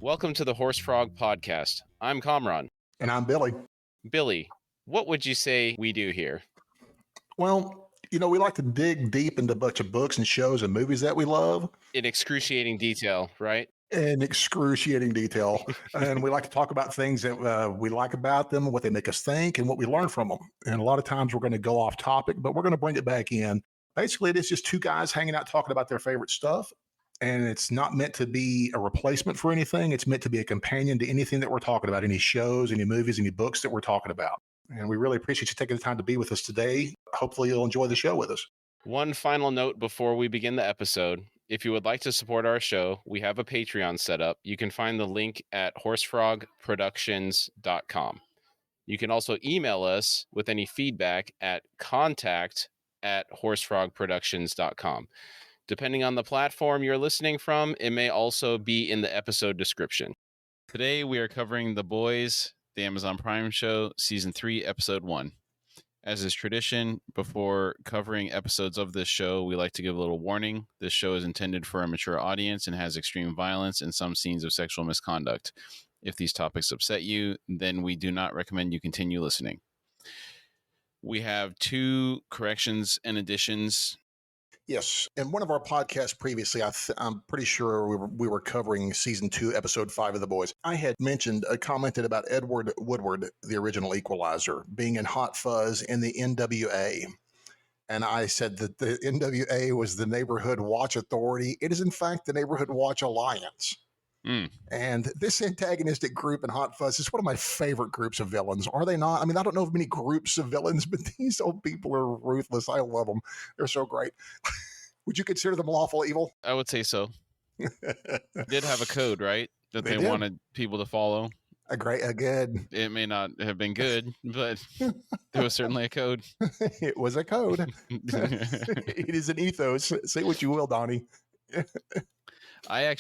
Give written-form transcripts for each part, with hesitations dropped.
Welcome to the Horse Frog Podcast. I'm Kamran. And I'm Billy. Billy, what would you say we do here? Well, we like to dig deep into a bunch of books and shows and movies that we love. In excruciating detail, right? In excruciating detail. And we like to talk about things that we like about them, what they make us think, and what we learn from them. And a lot of times we're going to go off topic, but we're going to bring it back in. Basically, it is just two guys hanging out talking about their favorite stuff. And it's not meant to be a replacement for anything. It's meant to be a companion to anything that we're talking about, any shows, any movies, any books that we're talking about. And we really appreciate you taking the time to be with us today. Hopefully you'll enjoy the show with us. One final note before we begin the episode. If you would like to support our show, we have a Patreon set up. You can find the link at horsefrogproductions.com. You can also email us with any feedback at contact@horsefrogproductions.com. Depending on the platform you're listening from, it may also be in the episode description. Today, we are covering The Boys, the Amazon Prime show, Season 3, Episode 1. As is tradition, before covering episodes of this show, we like to give a little warning. This show is intended for a mature audience and has extreme violence and some scenes of sexual misconduct. If these topics upset you, then we do not recommend you continue listening. We have two corrections and additions. Yes. In one of our podcasts previously, I'm pretty sure we were covering Season 2, Episode 5 of The Boys. I had commented about Edward Woodward, the original Equalizer, being in Hot Fuzz in the NWA. And I said that the NWA was the Neighborhood Watch Authority. It is, in fact, the Neighborhood Watch Alliance. And this antagonistic group in Hot Fuzz is one of my favorite groups of villains. Are they not? I mean, I don't know of many groups of villains, but these old people are ruthless. I love them. They're so great. Would you consider them lawful evil? I would say so. Did have a code, right? That they wanted people to follow. Good. It may not have been good, but there was certainly a code. It was a code. It is an ethos. Say what you will, Donnie. I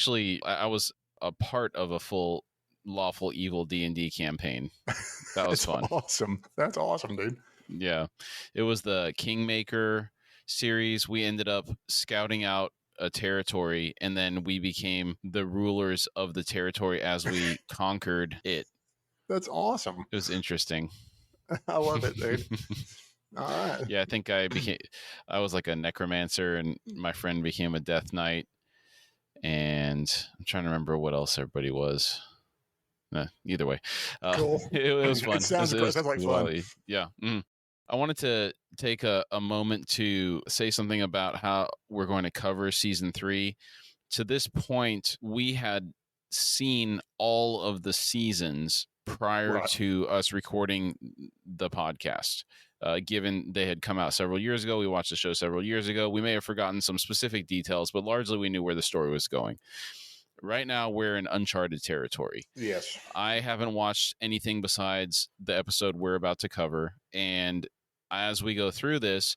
was a part of a full lawful evil D&D campaign. That was fun. Awesome. That's awesome, dude. Yeah. It was the Kingmaker series. We ended up scouting out a territory, and then we became the rulers of the territory as we conquered it. That's awesome. It was interesting. I love it, dude. All right. Yeah, I think I was like a necromancer, and my friend became a death knight. And I'm trying to remember what else everybody was. Either way, cool. It was fun. It sounds like fun. Yeah. I wanted to take a moment to say something about how we're going to cover Season 3. To this point, we had seen all of the seasons prior to us recording the podcast. Given they had come out several years ago, we watched the show several years ago. We may have forgotten some specific details, but largely we knew where the story was going. Right now, we're in uncharted territory. Yes. I haven't watched anything besides the episode we're about to cover. And as we go through this,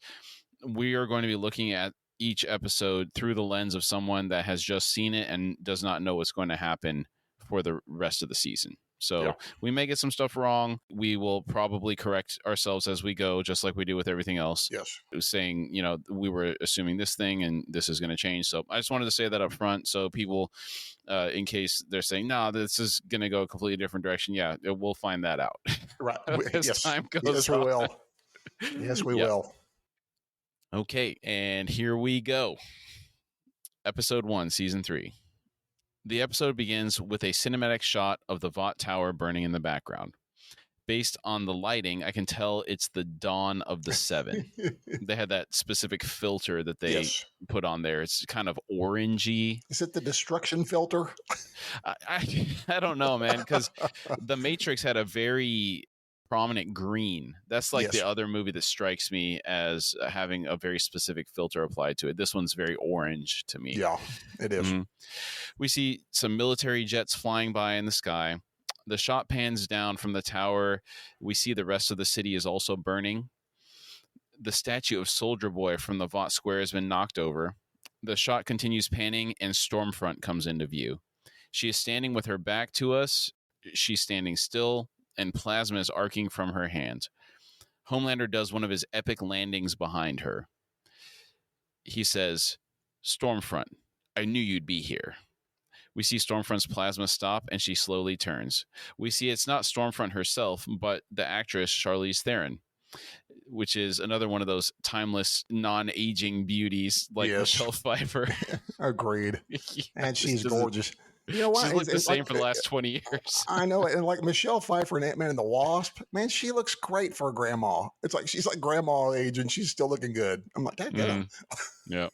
we are going to be looking at each episode through the lens of someone that has just seen it and does not know what's going to happen for the rest of the season. So we may get some stuff wrong. We will probably correct ourselves as we go, just like we do with everything else. Yes. Saying, we were assuming this thing and this is going to change. So I just wanted to say that up front. So people, in case they're saying, no, this is going to go a completely different direction. Yeah, we'll find that out. Right. As time goes yes, we on. will. Yes, we will. Okay. And here we go. Episode 1, Season 3. The episode begins with a cinematic shot of the Vought Tower burning in the background. Based on the lighting, I can tell it's the dawn of the Seven. They had that specific filter that they put on there. It's kind of orangey. Is it the destruction filter? I don't know, man, because The Matrix had a very prominent green. That's like the other movie that strikes me as having a very specific filter applied to it. This one's very orange to me. Yeah, it is. Mm-hmm. We see some military jets flying by in the sky. The shot pans down from the tower. We see the rest of the city is also burning. The statue of Soldier Boy from the Vought Square has been knocked over. The shot continues panning and Stormfront comes into view. She is standing with her back to us. She's standing still, and plasma is arcing from her hand. Homelander does one of his epic landings behind her. He says, "Stormfront, I knew you'd be here." We see Stormfront's plasma stop, and she slowly turns. We see it's not Stormfront herself, but the actress Charlize Theron, which is another one of those timeless, non-aging beauties like Yes. Michelle Pfeiffer. Agreed. Yeah, And she's doesn't- gorgeous. You know what? She's looked the same like, for the last 20 years. I know it. And like Michelle Pfeiffer and Ant-Man and the Wasp, man, she looks great for a grandma. It's like she's like grandma age and she's still looking good. I'm like, Dad, get him. Yeah.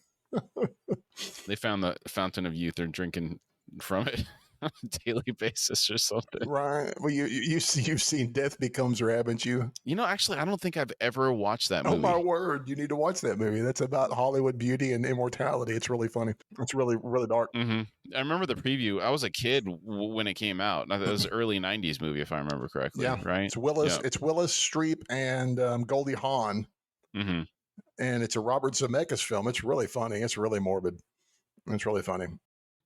They found the fountain of youth. They're drinking from it on a daily basis or something. Right. Well, you've seen Death Becomes Her, haven't you? You know, actually, I don't think I've ever watched that movie. Oh my word! You need to watch that movie. That's about Hollywood beauty and immortality. It's really funny. It's really, really dark. Mm-hmm. I remember the preview. I was a kid when it came out. It was an early '90s movie, if I remember correctly. Yeah, right. It's Willis. Yeah. It's Willis Streep and Goldie Hawn. Mm-hmm. And it's a Robert Zemeckis film. It's really funny. It's really morbid. It's really funny.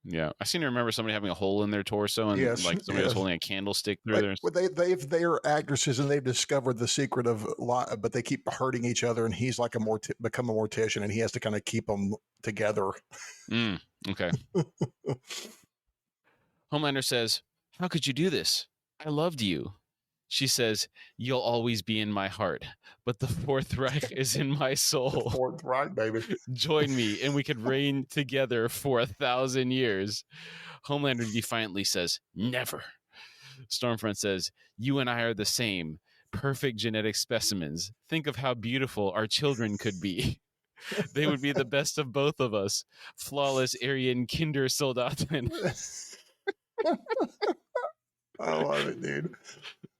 Yeah, I seem to remember somebody having a hole in their torso and like somebody was holding a candlestick through there. Well, they're actresses and they've discovered the secret of but they keep hurting each other. And he's like become a mortician and he has to kind of keep them together. Okay. Homelander says, "How could you do this? I loved you." She says, "You'll always be in my heart, but the Fourth Reich is in my soul. Fourth Reich, baby. Join me and we could reign together for 1,000 years. Homelander defiantly says, "Never." Stormfront says, "You and I are the same. Perfect genetic specimens. Think of how beautiful our children could be. They would be the best of both of us. Flawless Aryan Kindersoldaten." I love it, dude.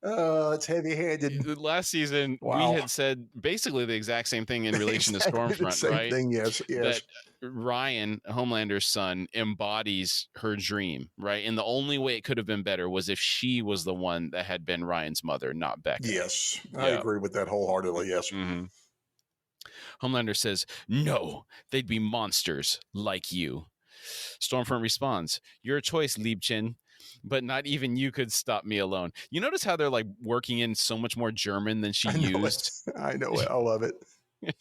Oh, it's heavy-handed. Last season, Wow. we had said basically the exact same thing in relation Exactly to the Stormfront, same right? thing, yes. That Ryan, Homelander's son, embodies her dream, right? And the only way it could have been better was if she was the one that had been Ryan's mother, not Becca. Yes, I agree with that wholeheartedly, yes. Mm-hmm. Homelander says, "No, they'd be monsters like you." Stormfront responds, "Your choice, Liebchen, but not even you could stop me alone." You notice how they're like working in so much more German than she used? I know it. I love it.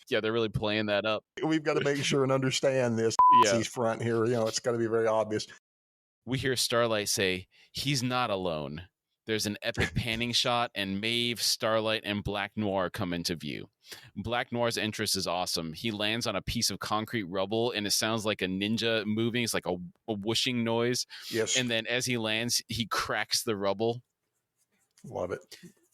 Yeah, they're really playing that up. We've got to make sure and understand this front here. You know, it's got to be very obvious. We hear Starlight say, "He's not alone." There's an epic panning shot, and Maeve, Starlight, and Black Noir come into view. Black Noir's entrance is awesome. He lands on a piece of concrete rubble, and it sounds like a ninja moving. It's like a whooshing noise. Yes. And then as he lands, he cracks the rubble. Love it.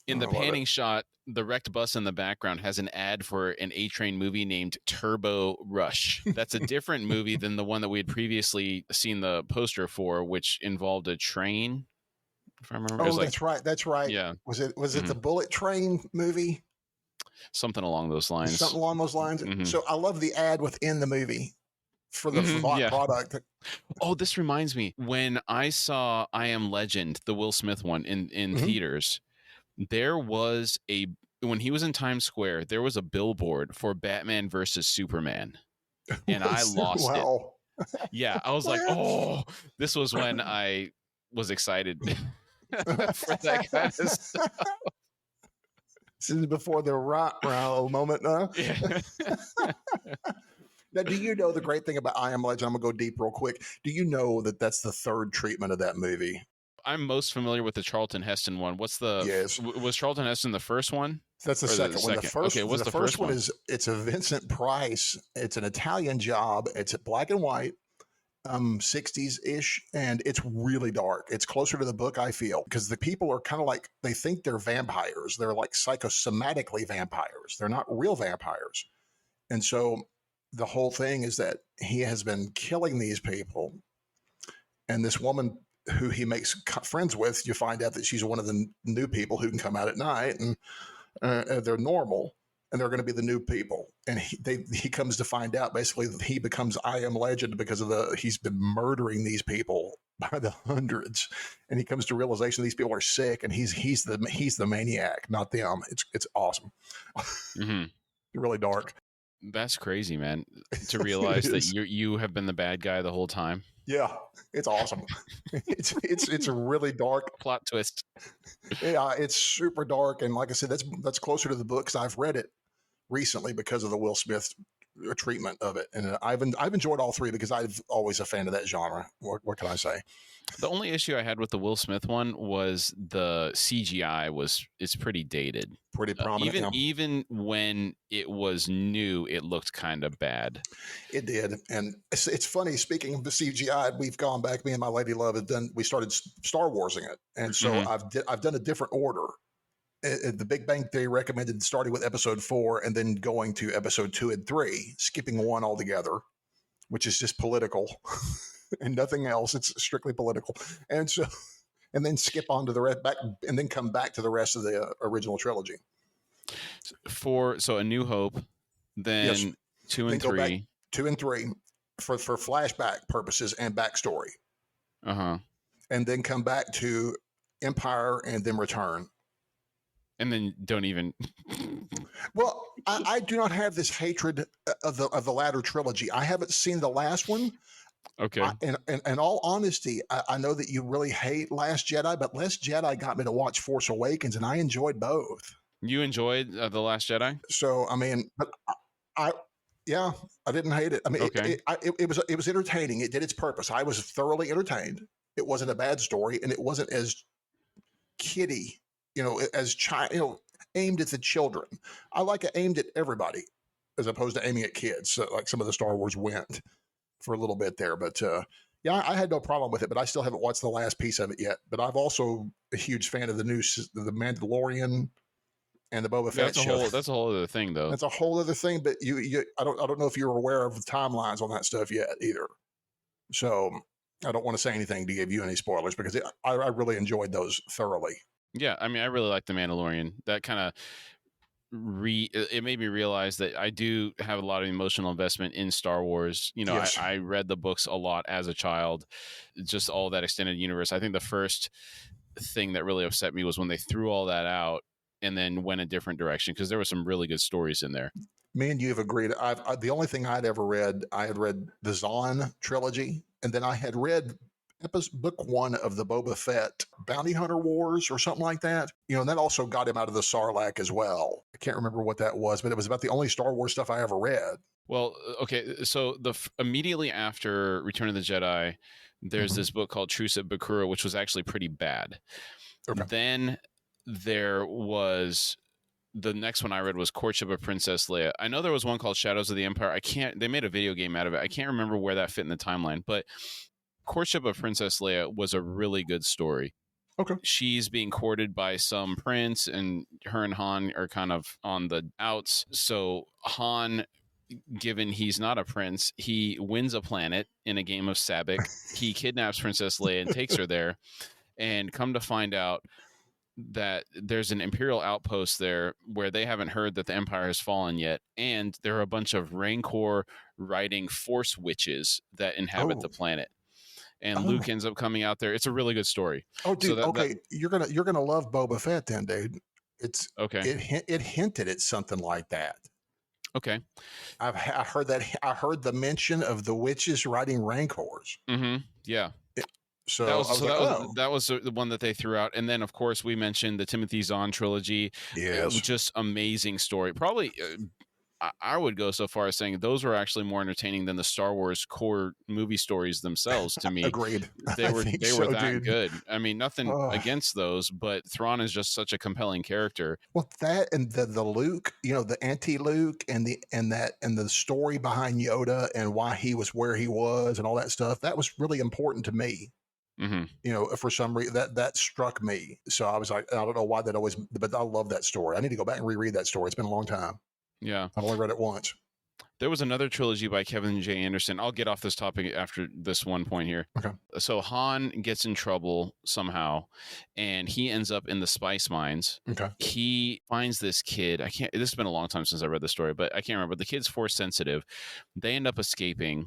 In the panning shot, the wrecked bus in the background has an ad for an A-Train movie named Turbo Rush. That's a different movie than the one that we had previously seen the poster for, which involved a train. If I remember. Oh, that's right. That's right. Yeah. Was it the Bullet Train movie? Something along those lines. Something along those lines. So I love the ad within the movie for the product. Oh, this reminds me. When I saw I Am Legend, the Will Smith one in theaters, there was when he was in Times Square, there was a billboard for Batman versus Superman. And I lost it. Yeah. I was like, oh, this was when I was excited for that kind of stuff. This is before the row moment, huh? Yeah. Now, do you know the great thing about I Am Legend? I'm going to go deep real quick. Do you know that that's the third treatment of that movie? I'm most familiar with the Charlton Heston one. What's the... Yes. Was Charlton Heston the first one? That's the second one. The first one one? It's a Vincent Price. It's an Italian job. It's black and white. 60s-ish, and it's really dark. It's closer to the book, I feel, because the people are kind of like, they think they're vampires. They're like psychosomatically vampires. They're not real vampires. And so the whole thing is that he has been killing these people, and this woman who he makes friends with, you find out that she's one of the new people who can come out at night, and they're normal. And they're going to be the new people. And he comes to find out, basically, that he becomes I Am Legend because he's been murdering these people by the hundreds. And he comes to realization these people are sick, and he's the maniac, not them. It's awesome. Really dark. That's crazy, man. To realize that you have been the bad guy the whole time. Yeah, it's awesome. It's a really dark plot twist. Yeah, it's super dark, and like I said, that's closer to the book because I've read it recently because of the Will Smith treatment of it. And I've enjoyed all three because I've always a fan of that genre. What can I say? The only issue I had with the Will Smith one was the CGI it's pretty dated. Pretty prominent. Even when it was new, it looked kind of bad. It did, and it's funny. Speaking of the CGI, we've gone back. Me and my lady love we started Star Warsing it, and so I've done a different order. The Big Bang Theory recommended starting with episode 4 and then going to episode 2 and 3, skipping 1 altogether, which is just political and nothing else. It's strictly political. And so, and then skip on to the rest back and then come back to the rest of the original trilogy. So A New Hope, then yes. 2 and 3. 2 and 3 for flashback purposes and backstory. And then come back to Empire and then Return. And then don't even. Well, I do not have this hatred of the latter trilogy. I haven't seen the last one. Okay. In all honesty, I know that you really hate Last Jedi, but Last Jedi got me to watch Force Awakens, and I enjoyed both. You enjoyed The Last Jedi? So I mean, but I didn't hate it. I mean, okay. it was entertaining. It did its purpose. I was thoroughly entertained. It wasn't a bad story, and it wasn't as kiddie. Aimed at the children. I like it aimed at everybody as opposed to aiming at kids. So like some of the Star Wars went for a little bit there, but I had no problem with it, but I still haven't watched the last piece of it yet. But I've also a huge fan of the Mandalorian and the Boba Fett show. That's a whole other thing though. That's a whole other thing, but I don't know if you're aware of the timelines on that stuff yet either. So I don't want to say anything to give you any spoilers because I really enjoyed those thoroughly. Yeah, I mean, I really like The Mandalorian. That kind of it made me realize that I do have a lot of emotional investment in Star Wars. Yes. I read the books a lot as a child, just all that extended universe. I think the first thing that really upset me was when they threw all that out and then went a different direction because there were some really good stories in there. Me and you have agreed. The only thing I had read the Zahn trilogy, and then I had read book 1 of the Boba Fett Bounty Hunter Wars or something like that. And that also got him out of the Sarlacc as well. I can't remember what that was, but it was about the only Star Wars stuff I ever read. Well, okay. So immediately after Return of the Jedi, there's this book called Truce at Bakura, which was actually pretty bad. Okay. Then there was the next one I read was Courtship of Princess Leia. I know there was one called Shadows of the Empire. They made a video game out of it. I can't remember where that fit in the timeline, but Courtship of Princess Leia was a really good story. Okay. She's being courted by some prince, and her and Han are kind of on the outs. So Han, given he's not a prince, he wins a planet in a game of Sabacc. He kidnaps Princess Leia and takes her there. And come to find out that there's an Imperial outpost there where they haven't heard that the Empire has fallen yet. And there are a bunch of Rancor riding Force witches that inhabit the planet. And Luke ends up coming out there. It's a really good story. Oh, dude. So you're gonna love Boba Fett then, dude. It's okay. It hinted at something like that. Okay. I heard that. I heard the mention of the witches riding Rancors. Mm-hmm. Yeah. So that was the one that they threw out, and then of course we mentioned the Timothy Zahn trilogy. Yes. Just amazing story. Probably. I would go so far as saying those were actually more entertaining than the Star Wars core movie stories themselves to me. Agreed. They were that good. I mean, nothing against those, but Thrawn is just such a compelling character. Well, that and the Luke, the anti-Luke and the story behind Yoda and why he was where he was and all that stuff, that was really important to me. Mm-hmm. For some reason that struck me. So I was like, I don't know why that always, but I love that story. I need to go back and reread that story. It's been a long time. Yeah. I've only read it once. There was another trilogy by Kevin J. Anderson. I'll get off this topic after this one point here. Okay. So Han gets in trouble somehow, and he ends up in the spice mines. Okay. He finds this kid. This has been a long time since I read the story, but I can't remember. The kid's force sensitive. They end up escaping.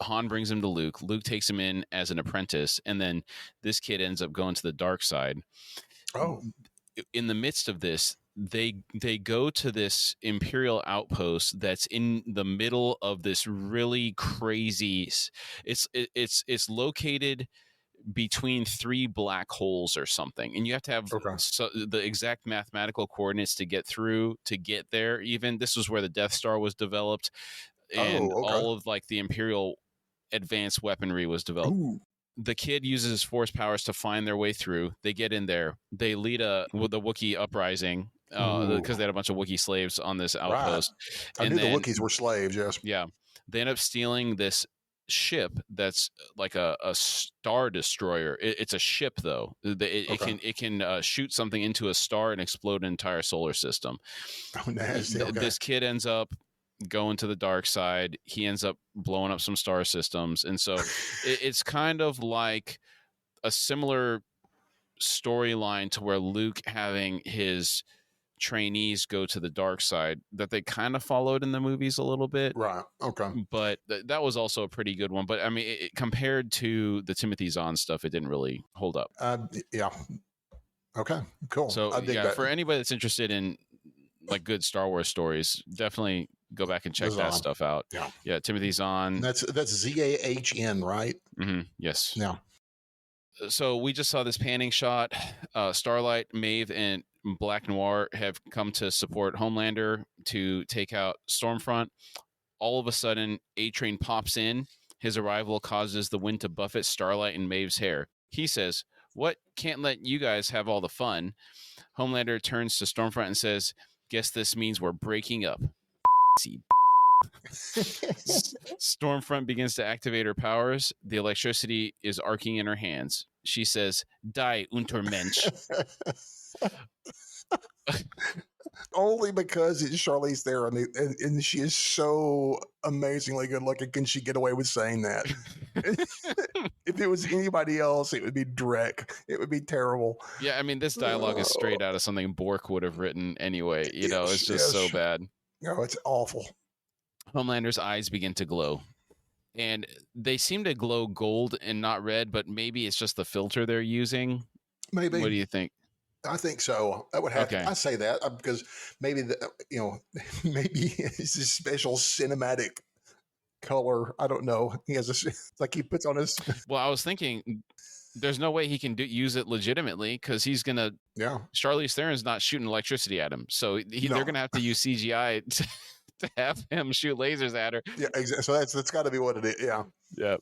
Han brings him to Luke. Luke takes him in as an apprentice, and then this kid ends up going to the dark side. Oh. In the midst of this, they go to this Imperial outpost that's in the middle of this really crazy. It's located between 3 black holes or something, and you have to have Okay. the exact mathematical coordinates to get there. Even this was where the Death Star was developed, and Oh, okay. all of like the Imperial advanced weaponry was developed. Ooh. The kid uses his force powers to find their way through. They get in there. They lead the Wookiee uprising because they had a bunch of Wookiee slaves on this outpost. Right. I knew the Wookiees were slaves, yes. Yeah. They end up stealing this ship that's like a star destroyer. It's a ship, though. It can shoot something into a star and explode an entire solar system. Oh, nasty. Okay. This kid ends up going to the dark side. He ends up blowing up some star systems, and so it's kind of like a similar storyline to where Luke having his trainees go to the dark side that they kind of followed in the movies a little bit. Right. Okay. But that was also a pretty good one. But I mean, compared to the Timothy Zahn stuff, it didn't really hold up. Yeah. Okay. Cool. So I dig that. For anybody that's interested in like good Star Wars stories, definitely go back and check that stuff out. Yeah. Timothy Zahn. That's Zahn, right? Mm-hmm. Yes. Yeah. So we just saw this panning shot. Starlight, Maeve, and Black Noir have come to support Homelander to take out Stormfront. All of a sudden, A-Train pops in. His arrival causes the wind to buffet Starlight and Maeve's hair. He says, "What? Can't let you guys have all the fun." Homelander turns to Stormfront and says, "Guess this means we're breaking up." Stormfront begins to activate her powers. The electricity is arcing in her hands. She says, "Die, Untermensch." Only because it's Charlize Theron, and she is so amazingly good looking. Can she get away with saying that? If it was anybody else, it would be Drek. It would be terrible. Yeah, I mean, this dialogue is straight out of something Bork would have written anyway. It's just so bad. No, it's awful. Homelander's eyes begin to glow. And they seem to glow gold and not red, but maybe it's just the filter they're using. Maybe. What do you think? I think so. That would have. Okay. I say that because maybe maybe it's a special cinematic color. I don't know. He has it's like he puts on his. Well, I was thinking, there's no way he can use it legitimately because he's gonna. Yeah. Charlize Theron's not shooting electricity at him, so they're gonna have to use CGI to have him shoot lasers at her. Yeah, exactly. So that's got to be what it is. Yeah. Yeah.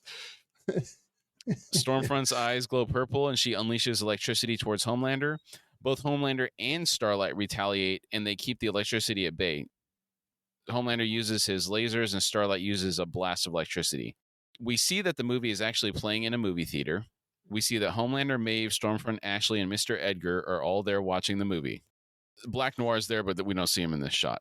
Stormfront's eyes glow purple, and she unleashes electricity towards Homelander. Both Homelander and Starlight retaliate, and they keep the electricity at bay. Homelander uses his lasers, and Starlight uses a blast of electricity. We see that the movie is actually playing in a movie theater. We see that Homelander, Maeve, Stormfront, Ashley, and Mr. Edgar are all there watching the movie. Black Noir is there, but we don't see him in this shot.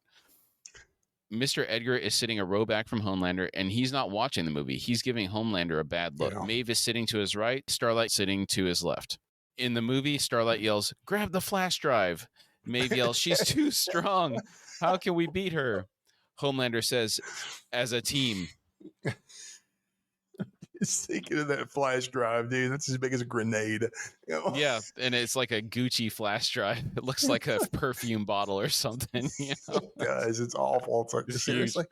Mr. Edgar is sitting a row back from Homelander, and he's not watching the movie. He's giving Homelander a bad look. Yeah. Maeve is sitting to his right, Starlight sitting to his left. In the movie, Starlight yells, "Grab the flash drive." Maeve yells, "She's too strong. How can we beat her?" Homelander says, "As a team." Just thinking of that flash drive, dude. That's as big as a grenade. Yeah, and it's like a Gucci flash drive. It looks like a perfume bottle or something. Guys, it's awful. It's like, seriously.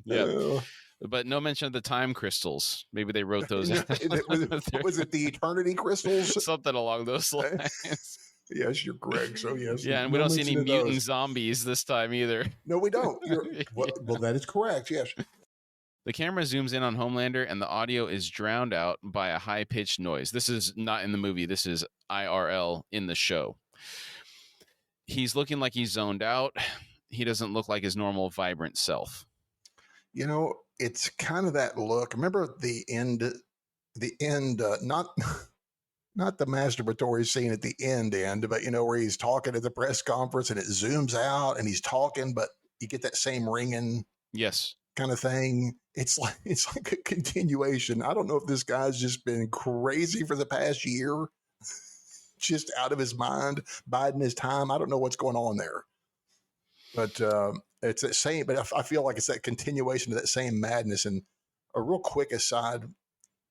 Yeah. But no mention of the time crystals. Maybe they wrote those. Was it the eternity crystals? Something along those lines. Yes, you're correct. So yes. Yeah, and we don't see any mutant zombies this time either. No, we don't. Well, that is correct. Yes. The camera zooms in on Homelander, and the audio is drowned out by a high-pitched noise. This is not in the movie. This is IRL in the show. He's looking like he's zoned out. He doesn't look like his normal, vibrant self. It's kind of that look. Remember the end, not the masturbatory scene at the end, but where he's talking at the press conference and it zooms out and he's talking, but you get that same ringing. Yes. Kind of thing. It's like a continuation. I don't know if this guy's just been crazy for the past year, just out of his mind, biding his time. I don't know what's going on there, but it's that same. But I feel like it's that continuation of that same madness. And a real quick aside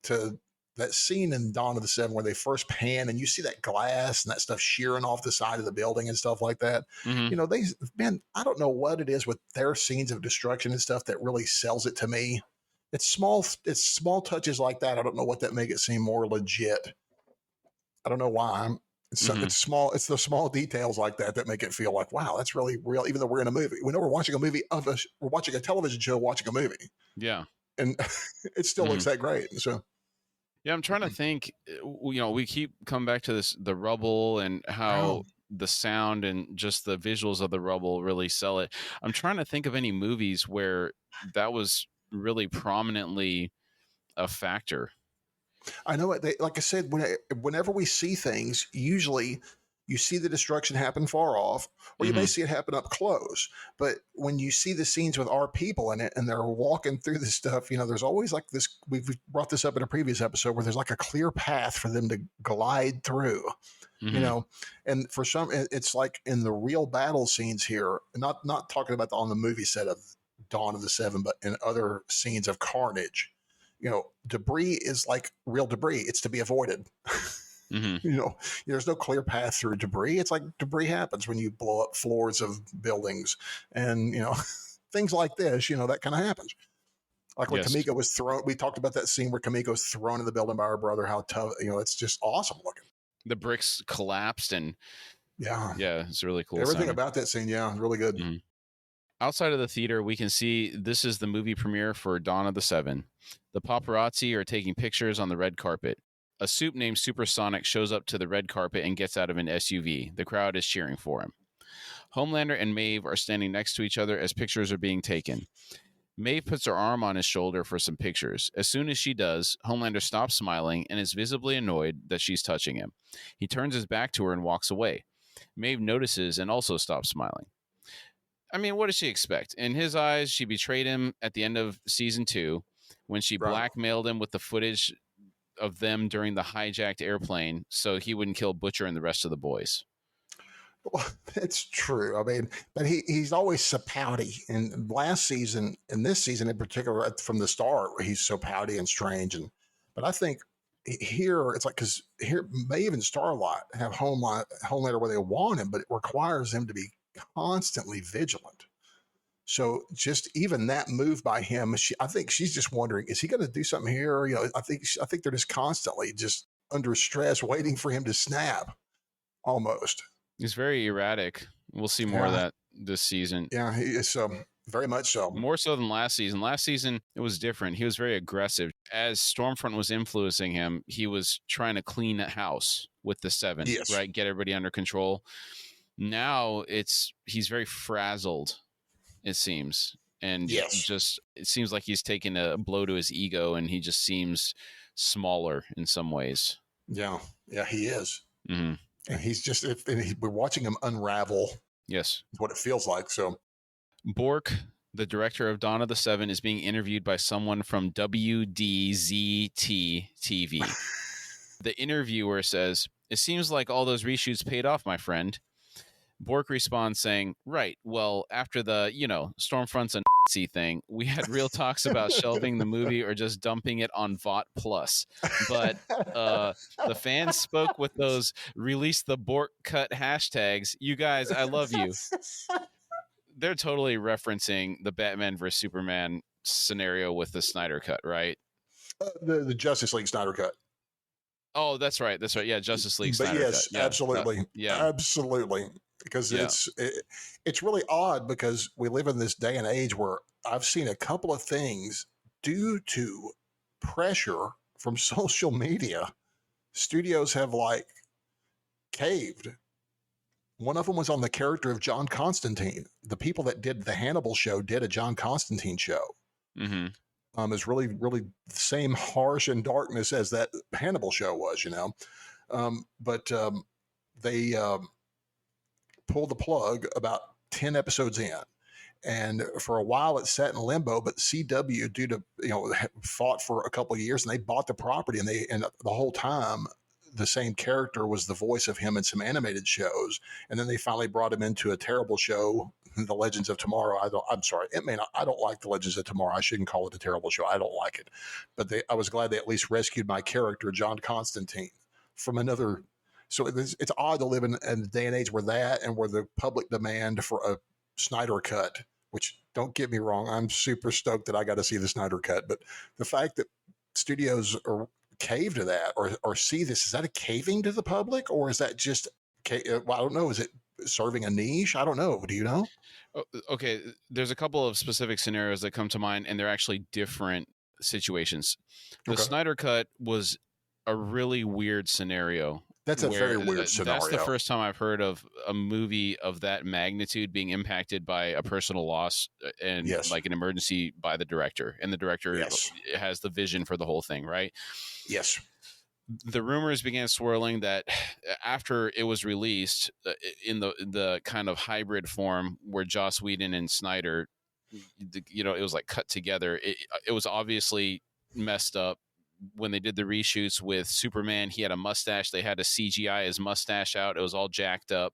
to that scene in Dawn of the Seven where they first pan and you see that glass and that stuff shearing off the side of the building and stuff like that. Mm-hmm. I don't know what it is with their scenes of destruction and stuff that really sells it to me. It's small touches like that. I don't know what that make it seem more legit. I don't know why. Mm-hmm. It's small. It's the small details like that make it feel like, wow, that's really real. Even though we're in a movie, we know we're watching a movie we're watching a television show, watching a movie, Yeah. and it still Mm-hmm. looks that great. So Yeah, I'm trying to think. We keep coming back to the rubble and how wow. the sound and just the visuals of the rubble really sell it. I'm trying to think of any movies where that was really prominently a factor. I know it. Like I said, whenever we see things, usually you see the destruction happen far off, or you may Mm-hmm. see it happen up close. But when you see the scenes with our people in it and they're walking through this stuff, there's always like this. We've brought this up in a previous episode where there's like a clear path for them to glide through. Mm-hmm. And for some, it's like in the real battle scenes here. Not talking about on the movie set of Dawn of the Seven, but in other scenes of carnage. Debris is like real debris. It's to be avoided. Mm-hmm. There's no clear path through debris. It's like debris happens when you blow up floors of buildings and, things like this, that kind of happens. Like when Yes. Kamiko was thrown, we talked about that scene where Kamiko was thrown in the building by her brother, how tough, it's just awesome looking. The bricks collapsed and Yeah. it's really cool. Everything sounding. about that scene. Yeah. Really good. Mm-hmm. Outside of the theater, we can see this is the movie premiere for Dawn of the Seven. The paparazzi are taking pictures on the red carpet. A soup named Supersonic shows up to the red carpet and gets out of an SUV. The crowd is cheering for him. Homelander and Maeve are standing next to each other as pictures are being taken. Maeve puts her arm on his shoulder for some pictures. As soon as she does, Homelander stops smiling and is visibly annoyed that she's touching him. He turns his back to her and walks away. Maeve notices and also stops smiling. I mean, what does she expect? In his eyes, she betrayed him at the end of season 2 when she Right. blackmailed him with the footage of them during the hijacked airplane so he wouldn't kill Butcher and the rest of the boys. Well, it's true. I mean, but he's always so pouty. And last season, and this season in particular, from the start, he's so pouty and strange. But I think here it's like because here Maeve and Starlight have Homelander where they want him, but it requires him to be constantly vigilant. So just even that move by him, I think she's just wondering, is he going to do something here? I think they're just constantly just under stress, waiting for him to snap, almost. He's very erratic. We'll see more of that this season. Yeah, he is very much so. More so than last season. Last season, it was different. He was very aggressive. As Stormfront was influencing him, he was trying to clean the house with the Seven, Yes. right? Get everybody under control. Now he's very frazzled, it seems. And Yes. it seems like he's taking a blow to his ego and he just seems smaller in some ways. Yeah, he is. Mm-hmm. And he's just, we're watching him unravel. Yes. Is what it feels like. So Bork, the director of Dawn of the Seven, is being interviewed by someone from WDZT TV. The interviewer says, "It seems like all those reshoots paid off, my friend." Bork responds saying, "Right, well, after the, Stormfront's a Nazi thing, we had real talks about shelving the movie or just dumping it on VOT Plus. But the fans spoke with those release the Bork cut hashtags. You guys, I love you." They're totally referencing the Batman vs. Superman scenario with the Snyder cut, right? The Justice League Snyder cut. Oh, that's right. Yeah, Justice League Snyder yes, cut. Yeah, absolutely. Absolutely. Because it's really odd because we live in this day and age where I've seen a couple of things due to pressure from social media. Studios have caved. One of them was on the character of John Constantine. The people that did the Hannibal show did a John Constantine show. Mm-hmm. It's really, really the same harsh and darkness as that Hannibal show was, But they pulled the plug about 10 episodes in. And for a while it sat in limbo, but CW, due to, fought for a couple of years and they bought the property and the whole time the same character was the voice of him in some animated shows. And then they finally brought him into a terrible show, The Legends of Tomorrow. I'm sorry. I don't like The Legends of Tomorrow. I shouldn't call it a terrible show. I don't like it, but I was glad they at least rescued my character, John Constantine, from another. So it's odd to live in a day and age where the public demand for a Snyder cut, which don't get me wrong, I'm super stoked that I got to see the Snyder cut, but the fact that studios are cave to that or see this. Is that a caving to the public, or is that just? Well, I don't know. Is it serving a niche? I don't know. Do you know? Okay, there's a couple of specific scenarios that come to mind, and they're actually different situations. The Okay. Snyder Cut was a really weird scenario. That's a very Where weird that's the scenario. first time I've heard of a movie of that magnitude being impacted by a personal loss and Yes. like an emergency by the director, and the director Yes. has the vision for the whole thing, right? Yes. The rumors began swirling that after it was released in the kind of hybrid form where Joss Whedon and Snyder, it was like cut together. It was obviously messed up when they did the reshoots with Superman. He had a mustache. They had to CGI his mustache out. It was all jacked up.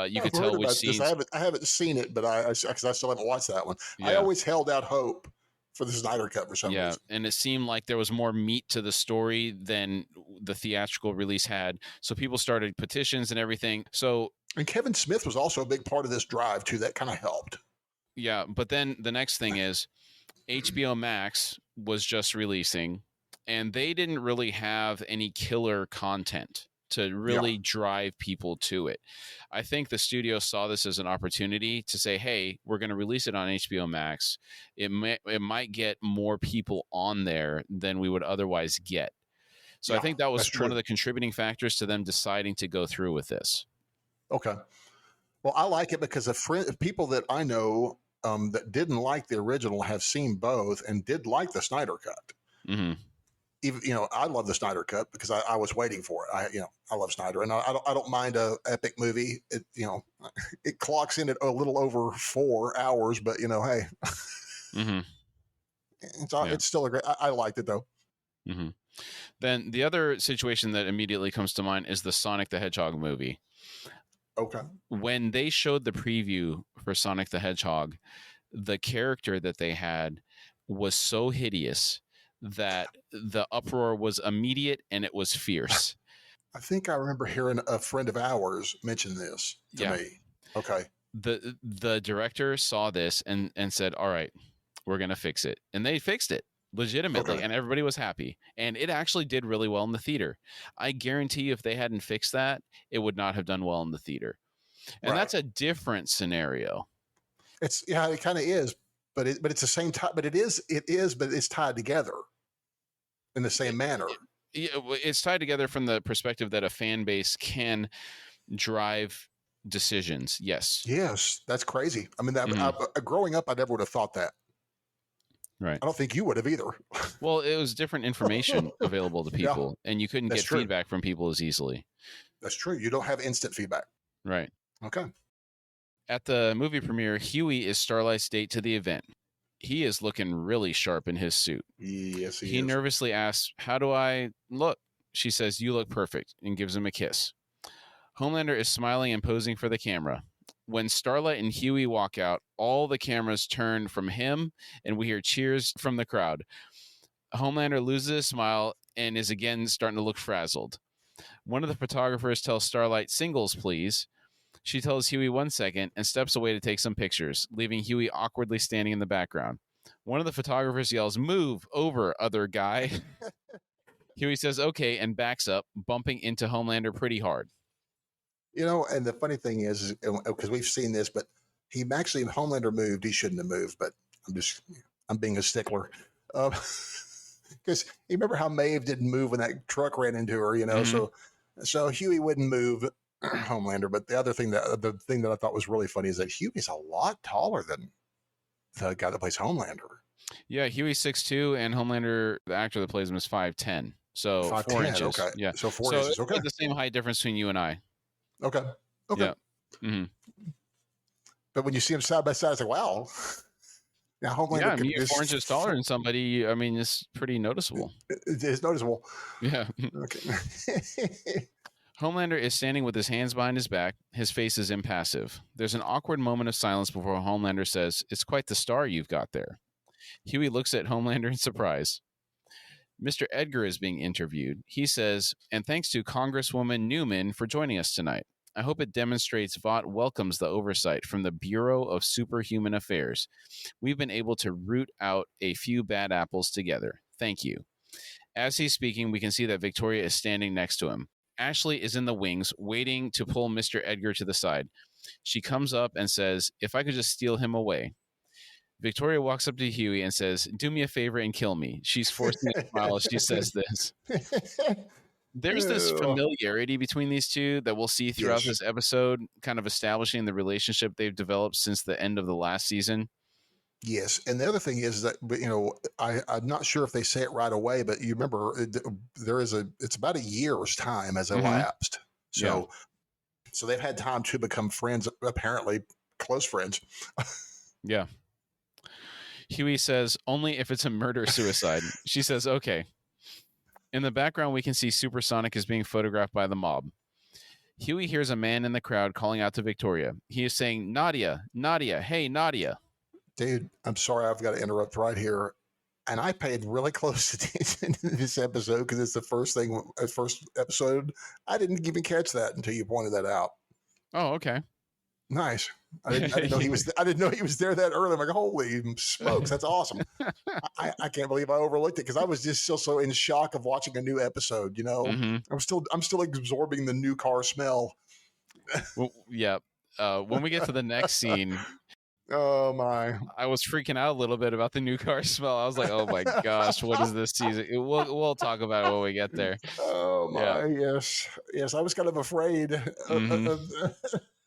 You could tell which scenes. I haven't seen it, but I still haven't watched that one. Yeah. I always held out hope for the Snyder Cut for some reason. And it seemed like there was more meat to the story than the theatrical release had. So people started petitions and everything. And Kevin Smith was also a big part of this drive too. That kind of helped. Yeah, but then the next thing is HBO Max was just releasing, and they didn't really have any killer content to really drive people to it. I think the studio saw this as an opportunity to say, hey, we're going to release it on HBO Max. It might get more people on there than we would otherwise get. So I think that was one of the contributing factors to them deciding to go through with this. Okay. Well, I like it because people that I know that didn't like the original have seen both and did like the Snyder Cut. Mm-hmm. Even, I love the Snyder Cut because I was waiting for it. I love Snyder, and I don't mind a epic movie. It clocks in at a little over 4 hours, but hey, mm-hmm. It's still a great. I liked it though. Mm-hmm. Then the other situation that immediately comes to mind is the Sonic the Hedgehog movie. Okay. When they showed the preview for Sonic the Hedgehog, the character that they had was so hideous that the uproar was immediate and it was fierce. I think I remember hearing a friend of ours mention this to me. Okay. The director saw this and said, all right, we're going to fix it. And they fixed it legitimately, and everybody was happy. And it actually did really well in the theater. I guarantee if they hadn't fixed that, it would not have done well in the theater. And that's a different scenario. It kind of is, but it's the same time, but it's tied together in the same manner. It's tied together from the perspective that a fan base can drive decisions. Yes. Yes. That's crazy. I mean, growing up, I never would have thought that. Right. I don't think you would have either. Well, it was different information available to people, and you couldn't get feedback from people as easily. That's true. You don't have instant feedback. Right. Okay. At the movie premiere, Huey is Starlight's date to the event. He is looking really sharp in his suit. Yes, he is. Nervously asks, how do I look? She says, you look perfect, and gives him a kiss. Homelander is smiling and posing for the camera. When Starlight and Huey walk out, all the cameras turn from him, and we hear cheers from the crowd. Homelander loses his smile and is again starting to look frazzled. One of the photographers tells Starlight, singles, please. She tells Huey 1 second and steps away to take some pictures, leaving Huey awkwardly standing in the background. One of the photographers yells, move over, other guy. Huey says, okay, and backs up, bumping into Homelander pretty hard. And the funny thing is because we've seen this, but Homelander moved. He shouldn't have moved, but I'm being a stickler. Because you remember how Maeve didn't move when that truck ran into her, mm-hmm. So Huey wouldn't move Homelander. But the thing that I thought was really funny is that Huey's a lot taller than the guy that plays Homelander. Yeah, Huey's 6'2", and Homelander, the actor that plays him, is 5'10". So 4 inches. Okay. Yeah. So 4 inches. Okay. Like the same height difference between you and I. Okay. Yeah. Mm-hmm. But when you see them side by side, it's like, wow. Now Homelander you're 4 inches taller than somebody. I mean, it's pretty noticeable. It's noticeable. Yeah. Okay. Homelander is standing with his hands behind his back. His face is impassive. There's an awkward moment of silence before Homelander says, it's quite the star you've got there. Huey looks at Homelander in surprise. Mr. Edgar is being interviewed. He says, and thanks to Congresswoman Newman for joining us tonight. I hope it demonstrates Vought welcomes the oversight from the Bureau of Superhuman Affairs. We've been able to root out a few bad apples together. Thank you. As he's speaking, we can see that Victoria is standing next to him. Ashley is in the wings, waiting to pull Mr. Edgar to the side. She comes up and says, "If I could just steal him away." Victoria walks up to Huey and says, "Do me a favor and kill me." She's forcing a smile as she says this. There's this familiarity between these two that we'll see throughout this episode, kind of establishing the relationship they've developed since the end of the last season. Yes, and the other thing is that I'm not sure if they say it right away, but you remember it's about a year's time has elapsed. So they've had time to become friends, apparently close friends. Yeah. Huey says, "Only if it's a murder-suicide." She says, "Okay." In the background, we can see Supersonic is being photographed by the mob. Huey hears a man in the crowd calling out to Victoria. He is saying, "Nadia, Nadia, hey, Nadia." Dude, I'm sorry, I've got to interrupt right here. And I paid really close attention to this episode because it's the first episode. I didn't even catch that until you pointed that out. Oh, okay. Nice. I didn't know he was. I didn't know he was there that early. I'm like, holy smokes, that's awesome. I can't believe I overlooked it because I was just so in shock of watching a new episode. I'm still absorbing the new car smell. Well, yeah. When we get to the next scene, oh my! I was freaking out a little bit about the new car smell. I was like, "Oh my gosh, what is this season?" We'll talk about it when we get there. Oh my! Yeah. Yes. I was kind of afraid.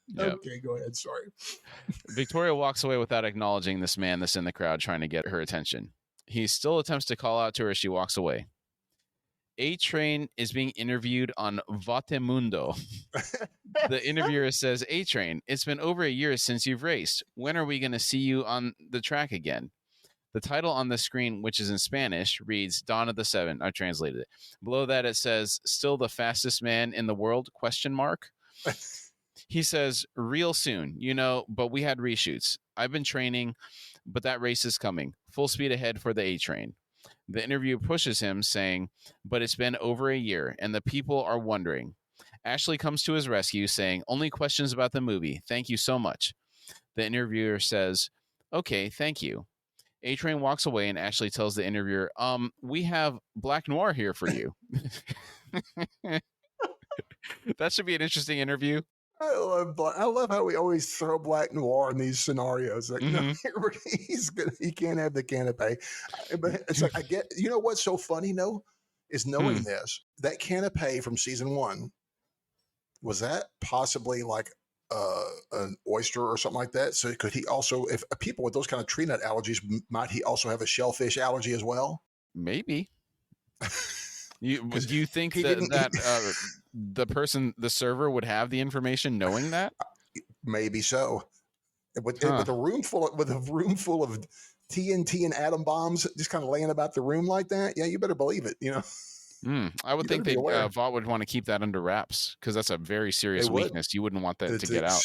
Yep. Okay, go ahead. Sorry. Victoria walks away without acknowledging this man that's in the crowd trying to get her attention. He still attempts to call out to her as she walks away. A-Train is being interviewed on Vatemundo. The interviewer says, "A-Train, it's been over a year since you've raced. When are we going to see you on the track again?" The title on the screen, which is in Spanish, reads Dawn of the Seven. I translated it. Below that, it says, "Still the fastest man in the world?" ? He says, "Real soon, but we had reshoots. I've been training, but that race is coming. Full speed ahead for the A-Train." The interview pushes him, saying, "But it's been over a year, and the people are wondering." Ashley comes to his rescue, saying, "Only questions about the movie. Thank you so much." The interviewer says, "Okay, thank you." A-Train walks away, and Ashley tells the interviewer, "We have Black Noir here for you." That should be an interesting interview. I love how we always throw Black Noir in these scenarios. Like, no, he's good. He can't have the canapé. But it's like, I get, what's so funny, is knowing this, that canapé from season 1, was that possibly like an oyster or something like that? So could he also, if people with those kind of tree nut allergies, might he also have a shellfish allergy as well? Maybe. Do you think that the server would have the information knowing that? Maybe so. With a room full of TNT and atom bombs just kind of laying about the room like that, yeah, you better believe it. I would think Vought would want to keep that under wraps because that's a very serious weakness. You wouldn't want that to get out.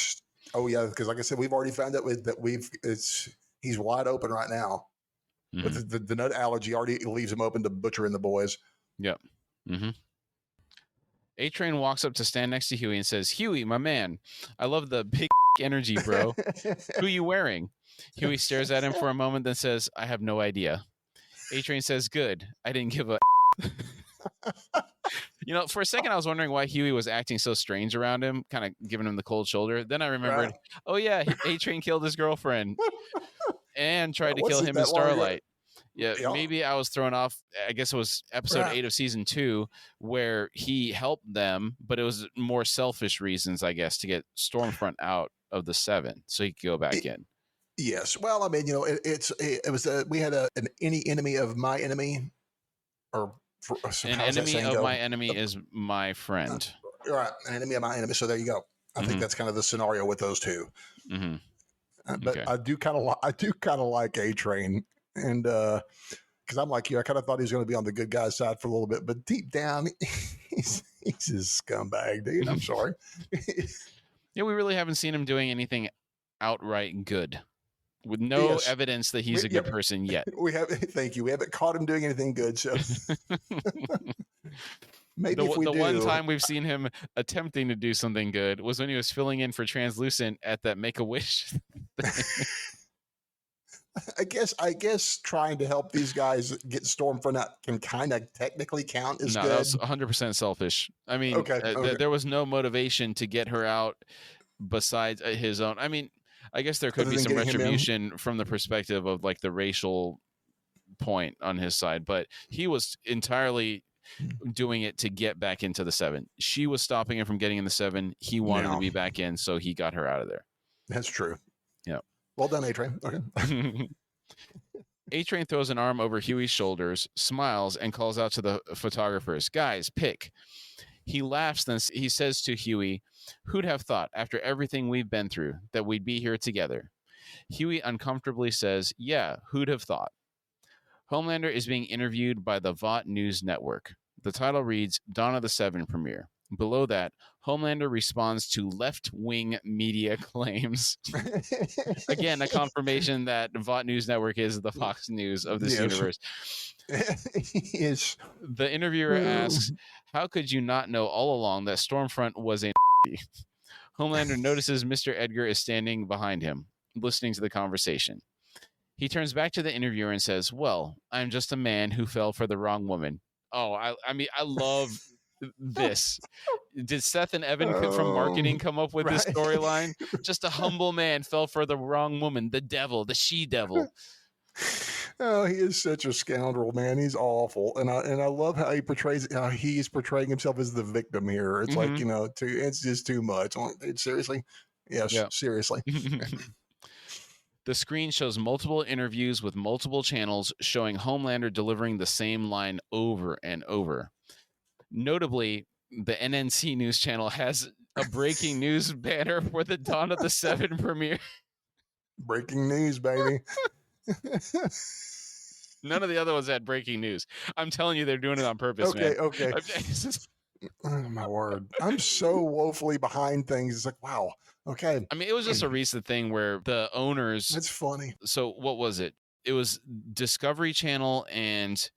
Oh yeah, because like I said, we've already found out that he's wide open right now. But the nut allergy already leaves him open to butchering the boys. Yep. A-Train walks up to stand next to Huey and says, "Huey, my man, I love the big energy, bro. Who you wearing?" Huey stares at him for a moment, then says, "I have no idea." A-Train says, "Good. I didn't give a..." For a second, I was wondering why Huey was acting so strange around him, kind of giving him the cold shoulder. Then I remembered, oh yeah, A-Train killed his girlfriend and tried to kill him in Starlight. Yeah, maybe I was thrown off. I guess it was episode 8 of season 2 where he helped them, but it was more selfish reasons, I guess, to get Stormfront out of the 7 so he could go back in. Yes. Well, I mean, we had an any enemy of my enemy, or an enemy of my enemy is my friend. Right, an enemy of my enemy. So there you go. I think that's kind of the scenario with those two. But okay. I do kind of like A-Train. And because I'm like you, I kind of thought he was going to be on the good guy's side for a little bit, but deep down, he's a scumbag, dude. I'm sorry. Yeah, we really haven't seen him doing anything outright good, with no evidence that he's a good person yet. Thank you. We haven't caught him doing anything good, so maybe the one time we've seen him attempting to do something good was when he was filling in for Translucent at that Make-A-Wish thing. I guess trying to help these guys get Stormfront out can kind of technically count as No, good. that was 100% selfish. I mean, Okay. there was no motivation to get her out besides his own. I mean, I guess there could Other be than some getting him in. retribution from the perspective of like the racial point on his side, but he was entirely doing it to get back into the 7. She was stopping him from getting in the 7. He wanted to be back in, so he got her out of there. That's true. Yeah. Well done, A-Train. Okay. A-Train throws an arm over Huey's shoulders, smiles, and calls out to the photographers, "Guys, pick." He laughs, then he says to Huey, "Who'd have thought, after everything we've been through, that we'd be here together?" Huey uncomfortably says, "Yeah, who'd have thought?" Homelander is being interviewed by the Vought News Network. The title reads, "Dawn of the 7 premiere." Below that, Homelander responds to left-wing media claims. Again, a confirmation that Vought News Network is the Fox News of this universe. Yes. The interviewer asks, "How could you not know all along that Stormfront was a Homelander notices Mr. Edgar is standing behind him, listening to the conversation. He turns back to the interviewer and says, "Well, I'm just a man who fell for the wrong woman." Oh, I mean, I love this. Did Seth and Evan from marketing come up with this storyline? Just a humble man fell for the wrong woman, the devil, the she-devil. Oh, he is such a scoundrel, man. He's awful, and I love how he portrays how he's portraying himself as the victim here. It's like, it's just too much. Seriously, yes, seriously. The screen shows multiple interviews with multiple channels showing Homelander delivering the same line over and over. Notably, the NNC News channel has a breaking news banner for the Dawn of the 7 premiere. Breaking news, baby. None of the other ones had breaking news. I'm telling you, they're doing it on purpose, man. Okay. Oh, my word. I'm so woefully behind things. It's like, wow. Okay. I mean, it was just a recent thing where the owners... That's funny. So what was it? It was Discovery Channel, and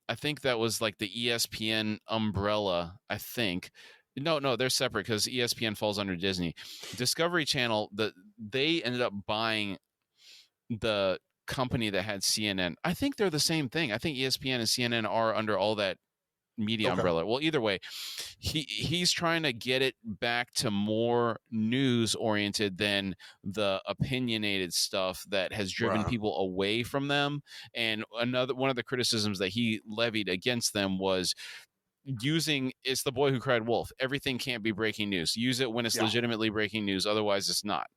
I think that was like the ESPN umbrella, I think. No, they're separate because ESPN falls under Disney. Discovery Channel, they ended up buying the company that had CNN. I think they're the same thing. I think ESPN and CNN are under all that media umbrella. Well, either way, he's trying to get it back to more news oriented than the opinionated stuff that has driven people away from them. And one of the criticisms that he levied against them was using "It's the boy who cried wolf." Everything can't be breaking news. Use it when it's legitimately breaking news. Otherwise, it's not.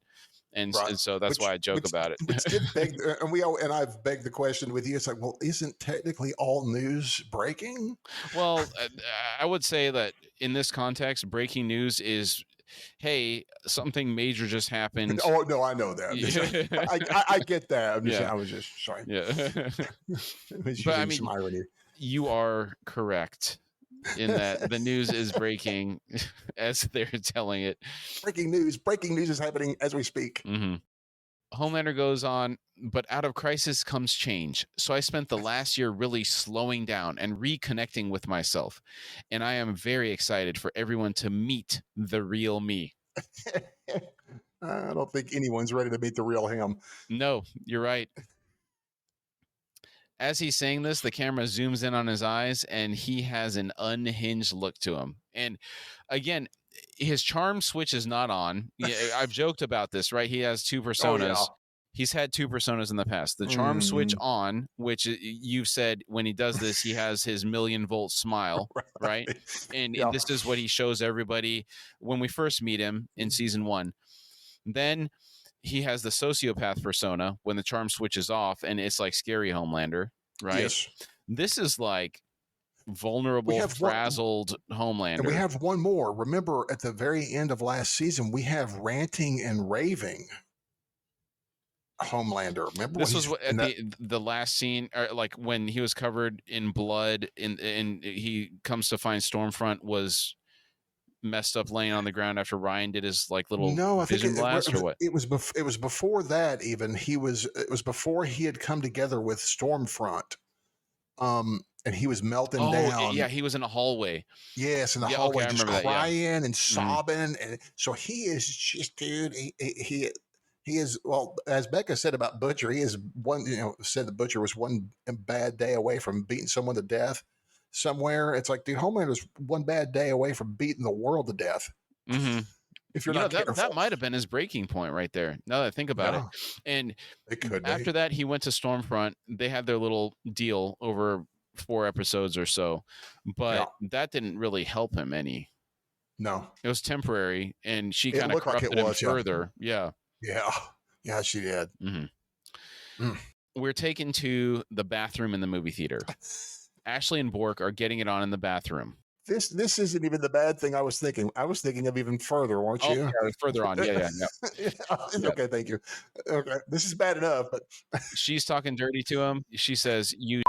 And so that's why I joke about it. Which did beg, and I've begged the question with you. It's like, well, isn't technically all news breaking? Well, I would say that in this context, breaking news is, hey, something major just happened. Oh no, I know that. I get that. I was just sorry. Yeah. But I mean, some irony. You are correct in that the news is breaking as they're telling it. Breaking news is happening as we speak. Mm-hmm. Homelander goes on, "But out of crisis comes change. So I spent the last year really slowing down and reconnecting with myself. And I am very excited for everyone to meet the real me." I don't think anyone's ready to meet the real him. No, you're right. As he's saying this, the camera zooms in on his eyes, and he has an unhinged look to him. And again, his charm switch is not on. I've joked about this, right? He has two personas. He's had two personas in the past. The charm switch on, which you've said when he does this, he has his 1,000,000-volt smile, right? And this is what he shows everybody when we first meet him in season 1. Then he has the sociopath persona when the charm switch is off, and it's like scary Homelander, right? Yes. This is like vulnerable, frazzled Homelander. And we have one more. Remember, at the very end of last season, we have ranting and raving Homelander. Remember, this was at the last scene, or like when he was covered in blood, and he comes to find Stormfront was messed up laying on the ground after Ryan did his like little vision blast, or what? It was before that. Even it was before he had come together with Stormfront. And he was melting down. Yeah, he was in a hallway. Yes, in the hallway, just crying and sobbing. And so he is just, dude. He is, well, as Becca said about Butcher, he is one, said the Butcher was one bad day away from beating someone to death somewhere. It's like, dude, Homelander's one bad day away from beating the world to death. Mm-hmm. If you're not careful. That might have been his breaking point right there. Now that I think about it. And it could after that, he went to Stormfront. They had their little deal over 4 episodes or so, but that didn't really help him any. No, it was temporary, and she kind of corrupted him further. Yeah, she did. Mm-hmm. We're taken to the bathroom in the movie theater. Ashley and Bork are getting it on in the bathroom. This isn't even the bad thing I was thinking. I was thinking of even further, weren't you? Yeah, further on. Yeah. Okay, thank you. Okay, this is bad enough, but she's talking dirty to him. She says, "You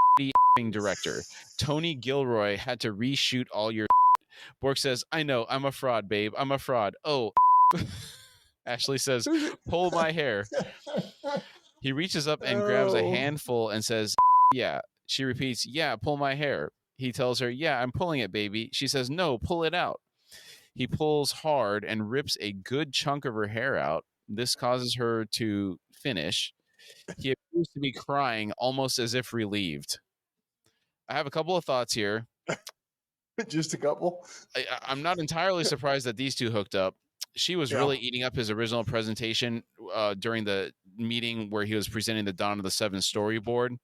director. Tony Gilroy had to reshoot all your." Bork says, "I know. I'm a fraud, babe. I'm a fraud." Oh. Ashley says, "Pull my hair." He reaches up and grabs a handful and says, "Yeah." She repeats, "Yeah, pull my hair." He tells her, "Yeah, I'm pulling it, baby." She says, "No, pull it out." He pulls hard and rips a good chunk of her hair out. This causes her to finish. He appears to be crying, almost as if relieved. I have a couple of thoughts here. Just a couple. I'm not entirely surprised that these two hooked up. She was really eating up his original presentation during the meeting where he was presenting the Dawn of the Seven storyboard.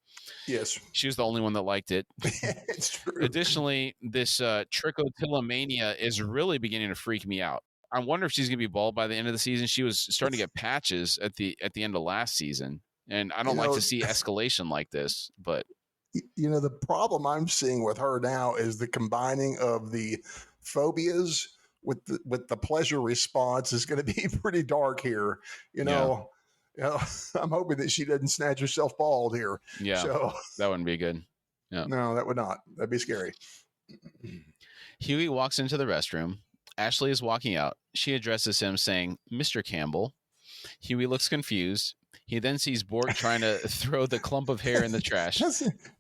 Yes. She was the only one that liked it. It's true. Additionally, this trichotillomania is really beginning to freak me out. I wonder if she's going to be bald by the end of the season. She was starting to get patches at the end of last season. And I don't like to see escalation like this, but the problem I'm seeing with her now is the combining of the phobias with the pleasure response is going to be pretty dark here. I'm hoping that she doesn't snatch herself bald here. Yeah, so that wouldn't be good. Yeah. No, that would not. That'd be scary. Huey walks into the restroom. Ashley is walking out. She addresses him saying, "Mr. Campbell." Huey looks confused. He then sees Bork trying to throw the clump of hair in the trash.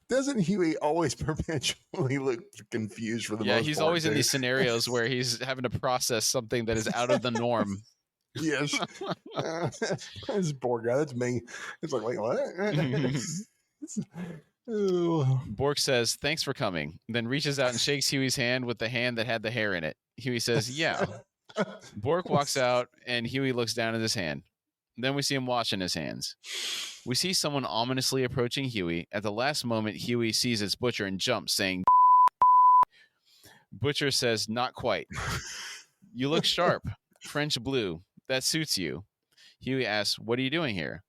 Doesn't Huey always perpetually look confused for the most part? Yeah, he's always in these scenarios where he's having to process something that is out of the norm. Yes. This poor guy. That's me. It's like, wait, what? Bork says, "Thanks for coming," then reaches out and shakes Huey's hand with the hand that had the hair in it. Huey says, "Yeah." Bork walks out, and Huey looks down at his hand. Then we see him washing his hands. We see someone ominously approaching Huey. At the last moment, Huey sees it's Butcher and jumps, saying, Butcher says, "Not quite. You look sharp. French blue. That suits you." Huey asks, "What are you doing here?"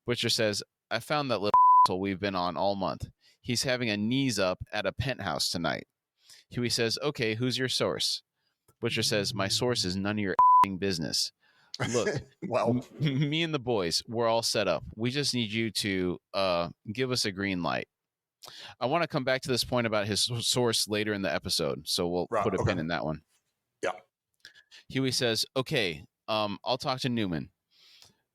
Butcher says, "I found that little we've been on all month. He's having a knees up at a penthouse tonight." Huey says, "Okay, who's your source?" Butcher says, "My source is none of your business. Look, well, me and the boys, we're all set up. We just need you to give us a green light." I want to come back to this point about his source later in the episode, so we'll put a pin in that one. Yeah. Huey says, "Okay, I'll talk to Newman."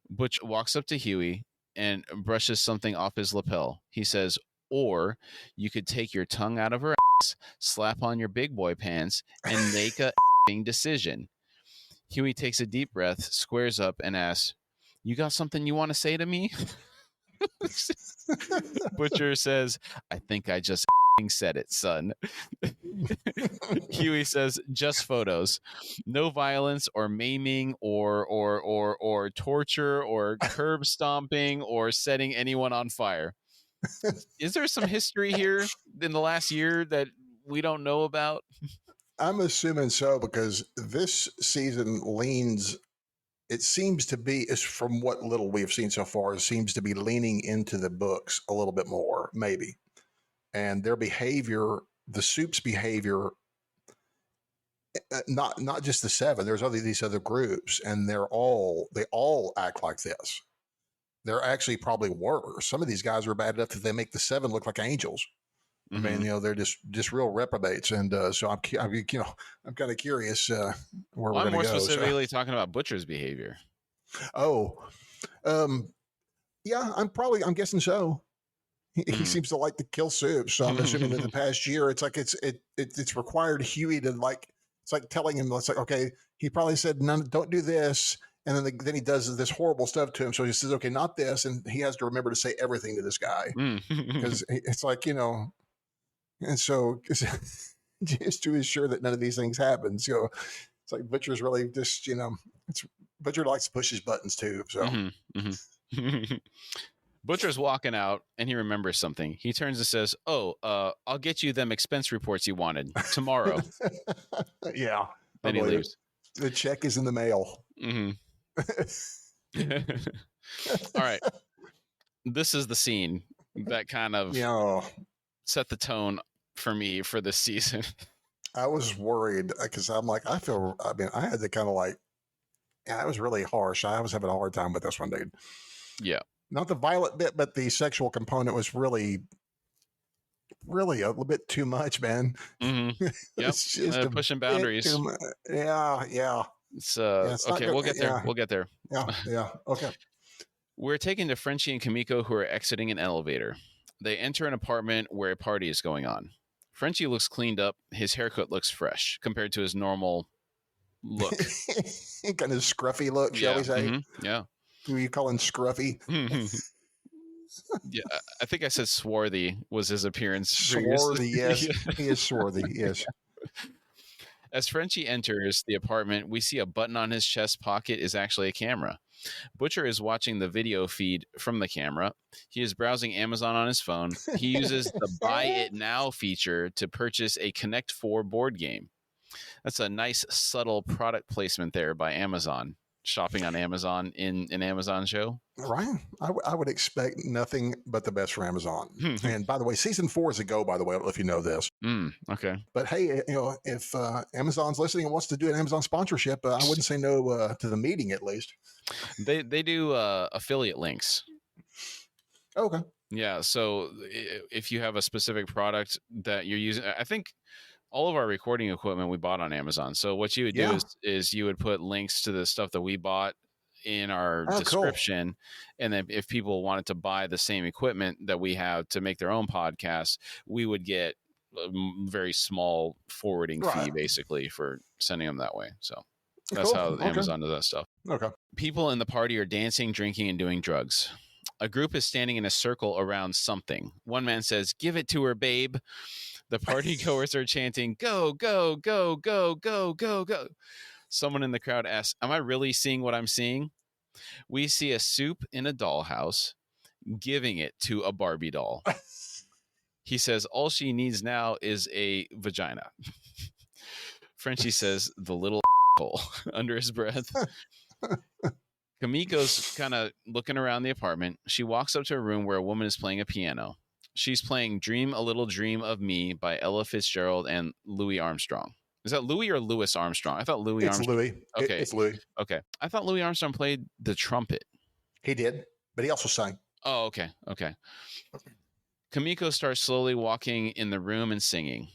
Butch walks up to Huey and brushes something off his lapel. He says, "Or you could take your tongue out of her ass, slap on your big boy pants, and make a decision." Huey takes a deep breath, squares up, and asks, "You got something you want to say to me?" Butcher says, "I think I just said it, son." Huey says, "Just photos. No violence or maiming or torture or curb stomping or setting anyone on fire." Is there some history here in the last year that we don't know about? I'm assuming so, because this season leans, it seems to be, is from what little we've seen so far, it seems to be leaning into the books a little bit more, maybe. And their behavior, the Soup's behavior, not just the Seven, there's these other groups, and they all act like this. They're actually probably worse. Some of these guys are bad enough that they make the Seven look like angels. I mean, they're just real reprobates, and so I'm kind of curious where we're going to go. I'm more specifically talking about Butcher's behavior. Oh, yeah, I'm guessing so. He seems to like to kill Soup, so I'm assuming that the past year, it's like it's required Huey to, like, it's like telling him, it's like, okay, he probably said, "No, don't do this," And then he does this horrible stuff to him. So he says, okay, not this. And he has to remember to say everything to this guy because it's like, and so just to ensure that none of these things happen. So it's like Butcher's really just, Butcher likes to push his buttons too. So Butcher's walking out and he remembers something. He turns and says, "Oh, I'll get you them expense reports you wanted tomorrow." Yeah. Then he leaves. The check is in the mail. All right. This is the scene that kind of set the tone for me for this season. I was worried because I'm like, I had to kind of like, it was really harsh. I was having a hard time with this one, dude. Yeah. Not the violent bit, but the sexual component was really a little bit too much, man. Mm-hmm. Yep. Just pushing boundaries. Yeah. It's okay. We'll get there. Yeah. We'll get there. Yeah. Okay. We're taken to Frenchie and Kimiko, who are exiting an elevator. They enter an apartment where a party is going on. Frenchie looks cleaned up. His haircut looks fresh compared to his normal look. Kind of scruffy look, shall we say? Mm-hmm. Yeah. Who are you calling scruffy? Yeah, I think I said swarthy was his appearance. Swarthy, yes. He is swarthy, yes. As Frenchie enters the apartment, we see a button on his chest pocket is actually a camera. Butcher is watching the video feed from the camera. He is browsing Amazon on his phone. He uses the Buy It Now feature to purchase a Connect 4 board game. That's a nice, subtle product placement there by Amazon. Shopping on Amazon in an Amazon show. Ryan, I would expect nothing but the best for Amazon. And by the way, season 4 is a go, by the way. I don't know if you know this. Okay. But hey, if Amazon's listening and wants to do an Amazon sponsorship, I wouldn't say no to the meeting at least. They do affiliate links. Okay. Yeah. So if you have a specific product that you're using, I think all of our recording equipment we bought on Amazon. So what you would do is you would put links to the stuff that we bought in our description. Cool. And then if people wanted to buy the same equipment that we have to make their own podcast, we would get a very small forwarding fee basically for sending them that way. So that's how Amazon does that stuff. Okay. People in the party are dancing, drinking, and doing drugs. A group is standing in a circle around something. One man says, "Give it to her, babe." The party goers are chanting, "Go, go, go, go, go, go, go." Someone in the crowd asks, "Am I really seeing what I'm seeing?" We see a soup in a dollhouse giving it to a Barbie doll. He says, "All she needs now is a vagina." Frenchie says, "The little hole," under his breath. Kamiko's kind of looking around the apartment. She walks up to a room where a woman is playing a piano. She's playing Dream a Little Dream of Me by Ella Fitzgerald and Louis Armstrong. Is that Louis or Louis Armstrong? I thought Louis Armstrong. Louis. Okay. It's Louis. Okay. I thought Louis Armstrong played the trumpet. He did, but he also sang. Oh, okay. Kamiko starts slowly walking in the room and singing.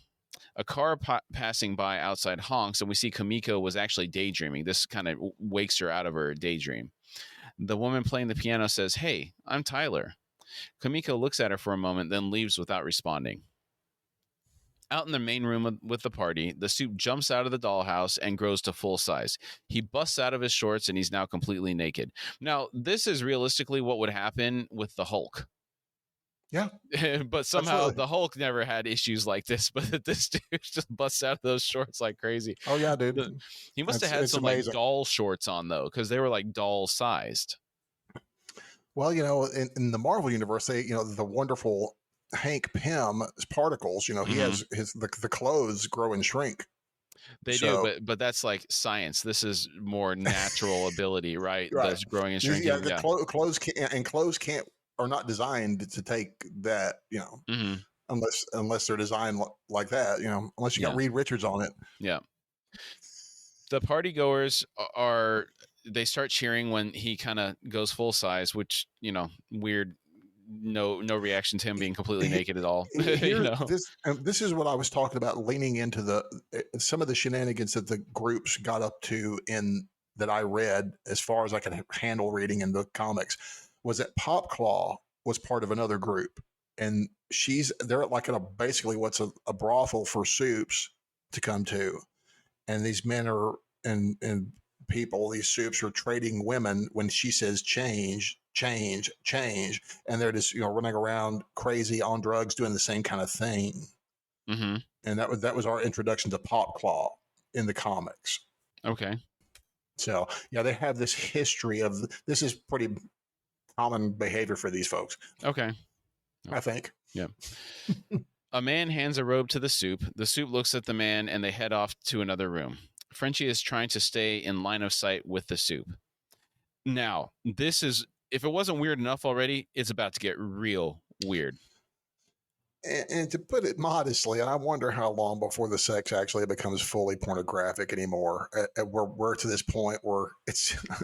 A car passing by outside honks, and we see Kamiko was actually daydreaming. This kind of wakes her out of her daydream. The woman playing the piano says, "Hey, I'm Tyler." Kamiko looks at her for a moment, then leaves without responding. Out in the main room with the party, the soup jumps out of the dollhouse and grows to full size. He busts out of his shorts and he's now completely naked. Now, this is realistically what would happen with the Hulk. Yeah. But somehow the Hulk never had issues like this, but this dude just busts out of those shorts like crazy. Oh, yeah, dude. He must have had some like doll shorts on, though, because they were like doll sized. Well, in the Marvel universe, they, the wonderful Hank Pym's particles, he has the clothes grow and shrink. They do, but that's like science. This is more natural ability, right? That's growing and shrinking. Yeah, clothes are not designed to take that, unless they're designed like that, unless you got Reed Richards on it. Yeah. The party goers they start cheering when he kind of goes full size, which, weird. No reaction to him being completely naked at all. This is what I was talking about, leaning into some of the shenanigans that the groups got up to that I read, as far as I could handle reading in the comics, was that Pop Claw was part of another group, and they're like at basically what's a brothel for soups to come to, and these men are and people, these soups, are trading women when she says change, change, change, and they're just running around crazy on drugs doing the same kind of thing. Mm-hmm. And that was our introduction to Pop Claw in the comics. Okay. So yeah, they have this history of this is pretty common behavior for these folks. Okay. I think. Yeah. A man hands a robe to the soup. The soup looks at the man and they head off to another room. Frenchie is trying to stay in line of sight with the soup. Now, this is, if it wasn't weird enough already, it's about to get real weird. And to put it modestly, and I wonder how long before the sex actually becomes fully pornographic anymore. We're to this point where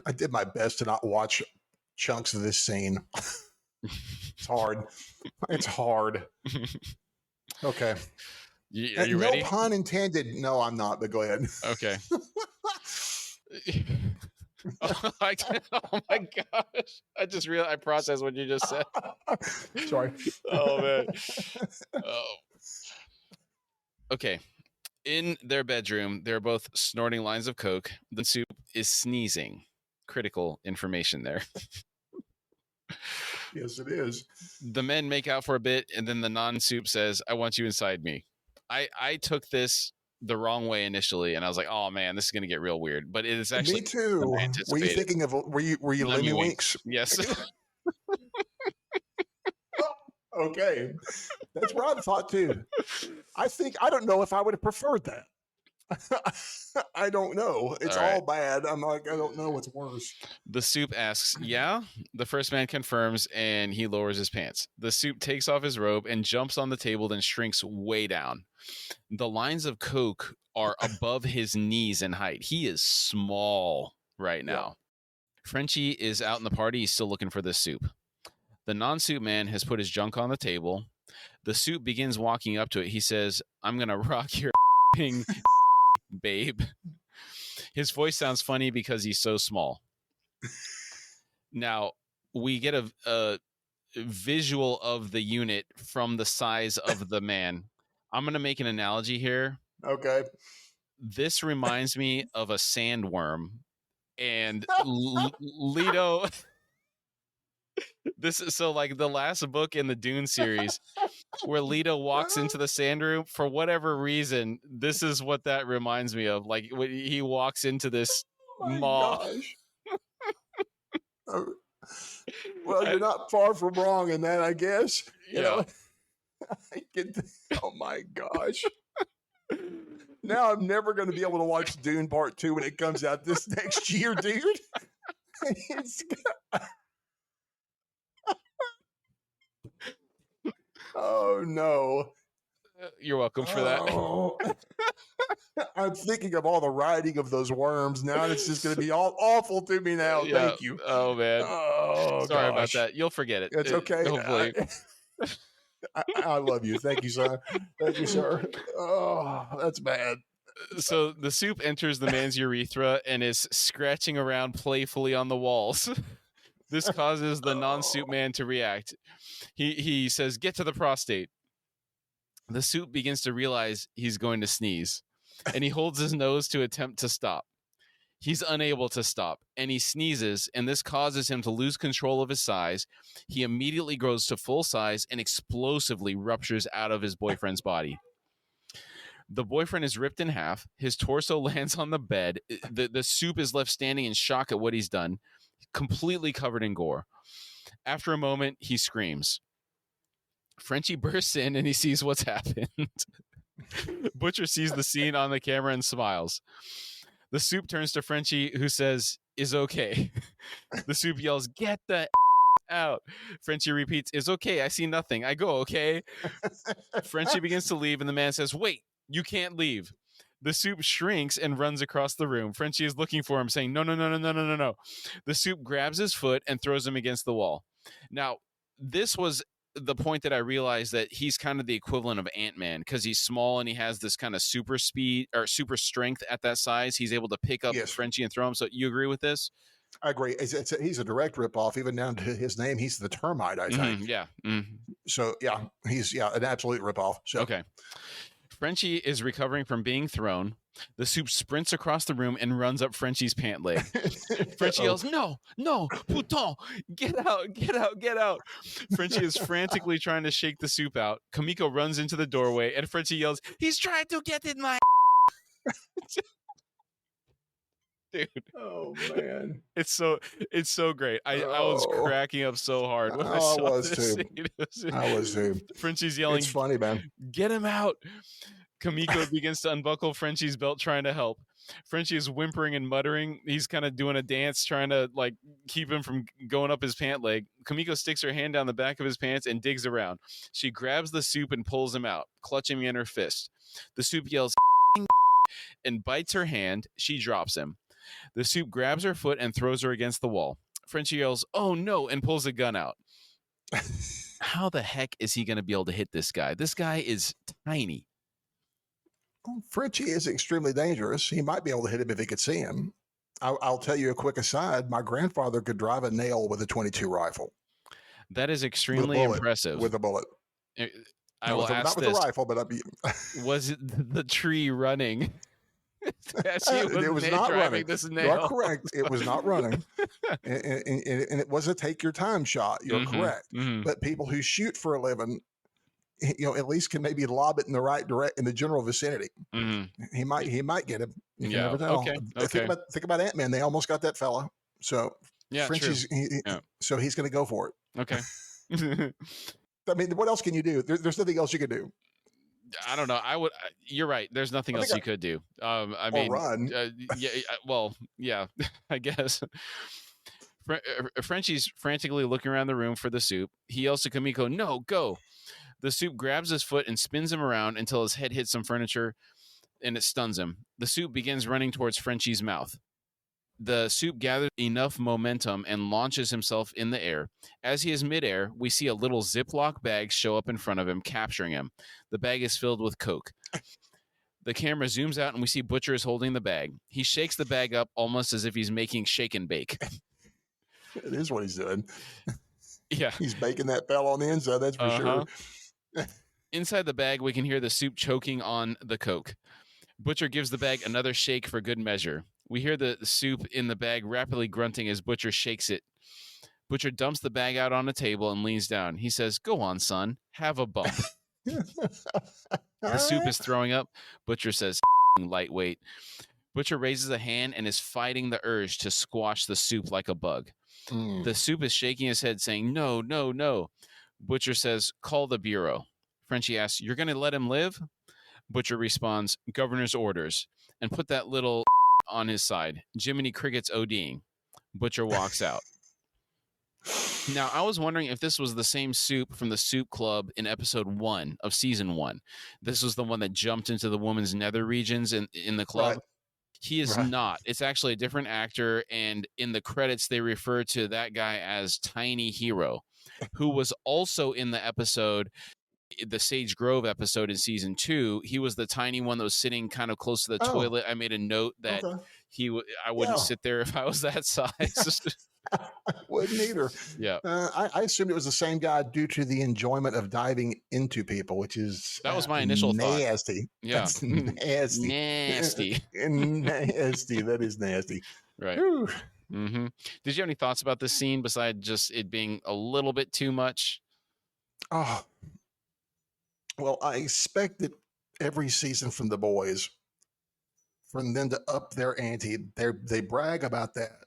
I did my best to not watch chunks of this scene. It's hard. It's hard. Okay. Are you ready? No pun intended. No, I'm not, but go ahead. Okay. Oh my gosh. I just realized I processed what you just said. Sorry. Oh, man. Oh. Okay. In their bedroom, they're both snorting lines of coke. The soup is sneezing. Critical information there. Yes, it is. The men make out for a bit, and then the non-soup says, I want you inside me. I took this the wrong way initially, and I was like, oh man, this is going to get real weird. But it is actually... Me too. Were you thinking of... Were you Lemmy Winks? Yes. Okay. That's what I thought too. I don't know if I would have preferred that. I don't know. It's all bad. I'm like, I don't know what's worse. The soup asks, yeah? The first man confirms, and he lowers his pants. The soup takes off his robe and jumps on the table, then shrinks way down. The lines of coke are above his knees in height. He is small right now. Yeah. Frenchie is out in the party. He's still looking for this soup. The non-soup man has put his junk on the table. The soup begins walking up to it. He says, I'm going to rock your babe. His voice sounds funny because he's so small. Now, we get a visual of the unit from the size of the man. I'm going to make an analogy here. Okay. This reminds me of a sandworm. And Leto... This is so like the last book in the Dune series where Leto walks into the sand room. For whatever reason, this is what that reminds me of. Like when he walks into this maw. Well, you're not far from wrong in that, I guess. You know? Oh my gosh. Now I'm never going to be able to watch Dune Part 2 when it comes out this next year, dude. Oh no. You're welcome for that. I'm thinking of all the riding of those worms now, and it's just going to be all awful to me now. Yeah. Thank you. Oh man. Oh, sorry about that. You'll forget it. It's okay. Hopefully. I love you. Thank you, sir. Thank you, sir. Oh, that's bad. So the soup enters the man's urethra and is scratching around playfully on the walls. This causes the non-soup man to react. He says, get to the prostate. The soup begins to realize he's going to sneeze, and he holds his nose to attempt to stop. He's unable to stop, and he sneezes, and this causes him to lose control of his size. He immediately grows to full size and explosively ruptures out of his boyfriend's body. The boyfriend is ripped in half. His torso lands on the bed. The soup is left standing in shock at what he's done, completely covered in gore. After a moment, he screams. Frenchie bursts in and he sees what's happened. Butcher sees the scene on the camera and smiles. The soup turns to Frenchie, who says, is okay. The soup yells, get the out. Frenchie repeats, is okay. I see nothing. I go, okay. Frenchie begins to leave and the man says, wait, you can't leave. The soup shrinks and runs across the room. Frenchie is looking for him, saying, no. The soup grabs his foot and throws him against the wall. Now, this was the point that I realized that he's kind of the equivalent of Ant-Man because he's small and he has this kind of super speed or super strength at that size. He's able to pick up Frenchie and throw him. So you agree with this? I agree. He's a direct ripoff, even down to his name. He's the termite, I think. Yeah. So, yeah, he's an absolute ripoff. So. Okay. Frenchie is recovering from being thrown. The soup sprints across the room and runs up Frenchie's pant leg. Frenchie yells, "No, no, putain, get out, get out, get out." Frenchie is frantically trying to shake the soup out. Kamiko runs into the doorway and Frenchie yells, "He's trying to get in my..." Dude. Oh man. It's so great. I was cracking up so hard when I saw this scene. I was too. Frenchie's yelling, It's funny, man. "Get him out." Kamiko begins to unbuckle Frenchie's belt, trying to help. Frenchie is whimpering and muttering. He's kind of doing a dance, trying to like keep him from going up his pant leg. Kamiko sticks her hand down the back of his pants and digs around. She grabs the soup and pulls him out, clutching him in her fist. The soup yells and bites her hand. She drops him. The soup grabs her foot and throws her against the wall. Frenchie yells, "Oh no," and pulls a gun out. How the heck is he going to be able to hit this guy? This guy is tiny. Frenchie is extremely dangerous. He might be able to hit him if he could see him. I'll tell you a quick aside. My grandfather could drive a nail with a .22 rifle. That is extremely impressive. With a bullet. I will ask not with this. a rifle, but was it the tree running? It was not running. You are correct. It was not running, and it was a take your time shot. You're correct. But people who shoot for a living, at least can maybe lob it in the right in the general vicinity. He might get him. You never know. Okay. Think about Ant-Man. They almost got that fella. So yeah, Frenchie's. So he's going to go for it. Okay. I mean, what else can you do? There's nothing else you can do. I don't know. You're right. There's nothing else you could do. I mean, run. Yeah. I guess. Frenchie's frantically looking around the room for the soup. He yells to Kamiko, "No, go!" The soup grabs his foot and spins him around until his head hits some furniture, and it stuns him. The soup begins running towards Frenchie's mouth. The soup gathers enough momentum and launches himself in the air. As he is midair, we see a little Ziploc bag show up in front of him, capturing him. The bag is filled with Coke. The camera zooms out and we see Butcher is holding the bag. He shakes the bag up almost as if he's making shake and bake. It is what he's doing. Yeah. He's baking that fell on the inside, that's for sure. Inside the bag, we can hear the soup choking on the Coke. Butcher gives the bag another shake for good measure. We hear the soup in the bag rapidly grunting as Butcher shakes it. Butcher dumps the bag out on the table and leans down. He says, "Go on, son. Have a bump." The soup is throwing up. Butcher says, "Lightweight." Butcher raises a hand and is fighting the urge to squash the soup like a bug. The soup is shaking his head, saying, "No, no, no." Butcher says, "Call the bureau." Frenchie asks, "You're going to let him live?" Butcher responds, "Governor's orders," and put that little on his side. Jiminy Cricket's ODing. Butcher walks out. Now, I was wondering if this was the same soup from the Soup Club in episode 1 of season 1. This was the one that jumped into the woman's nether regions in the club. Right. He is not. It's actually a different actor, and in the credits, they refer to that guy as Tiny Hero, who was also in the episode, the Sage Grove episode in season 2. He was the tiny one that was sitting kind of close to the toilet. I made a note that I wouldn't sit there if I was that size. I wouldn't either. Yeah. I assumed it was the same guy due to the enjoyment of diving into people, which is that was my initial nasty. Thought. Yeah. That's nasty. Nasty. Nasty. That is nasty. Right. Mm-hmm. Did you have any thoughts about this scene besides just it being a little bit too much? Oh, well, I expected every season from the boys from them to up their ante. They brag about that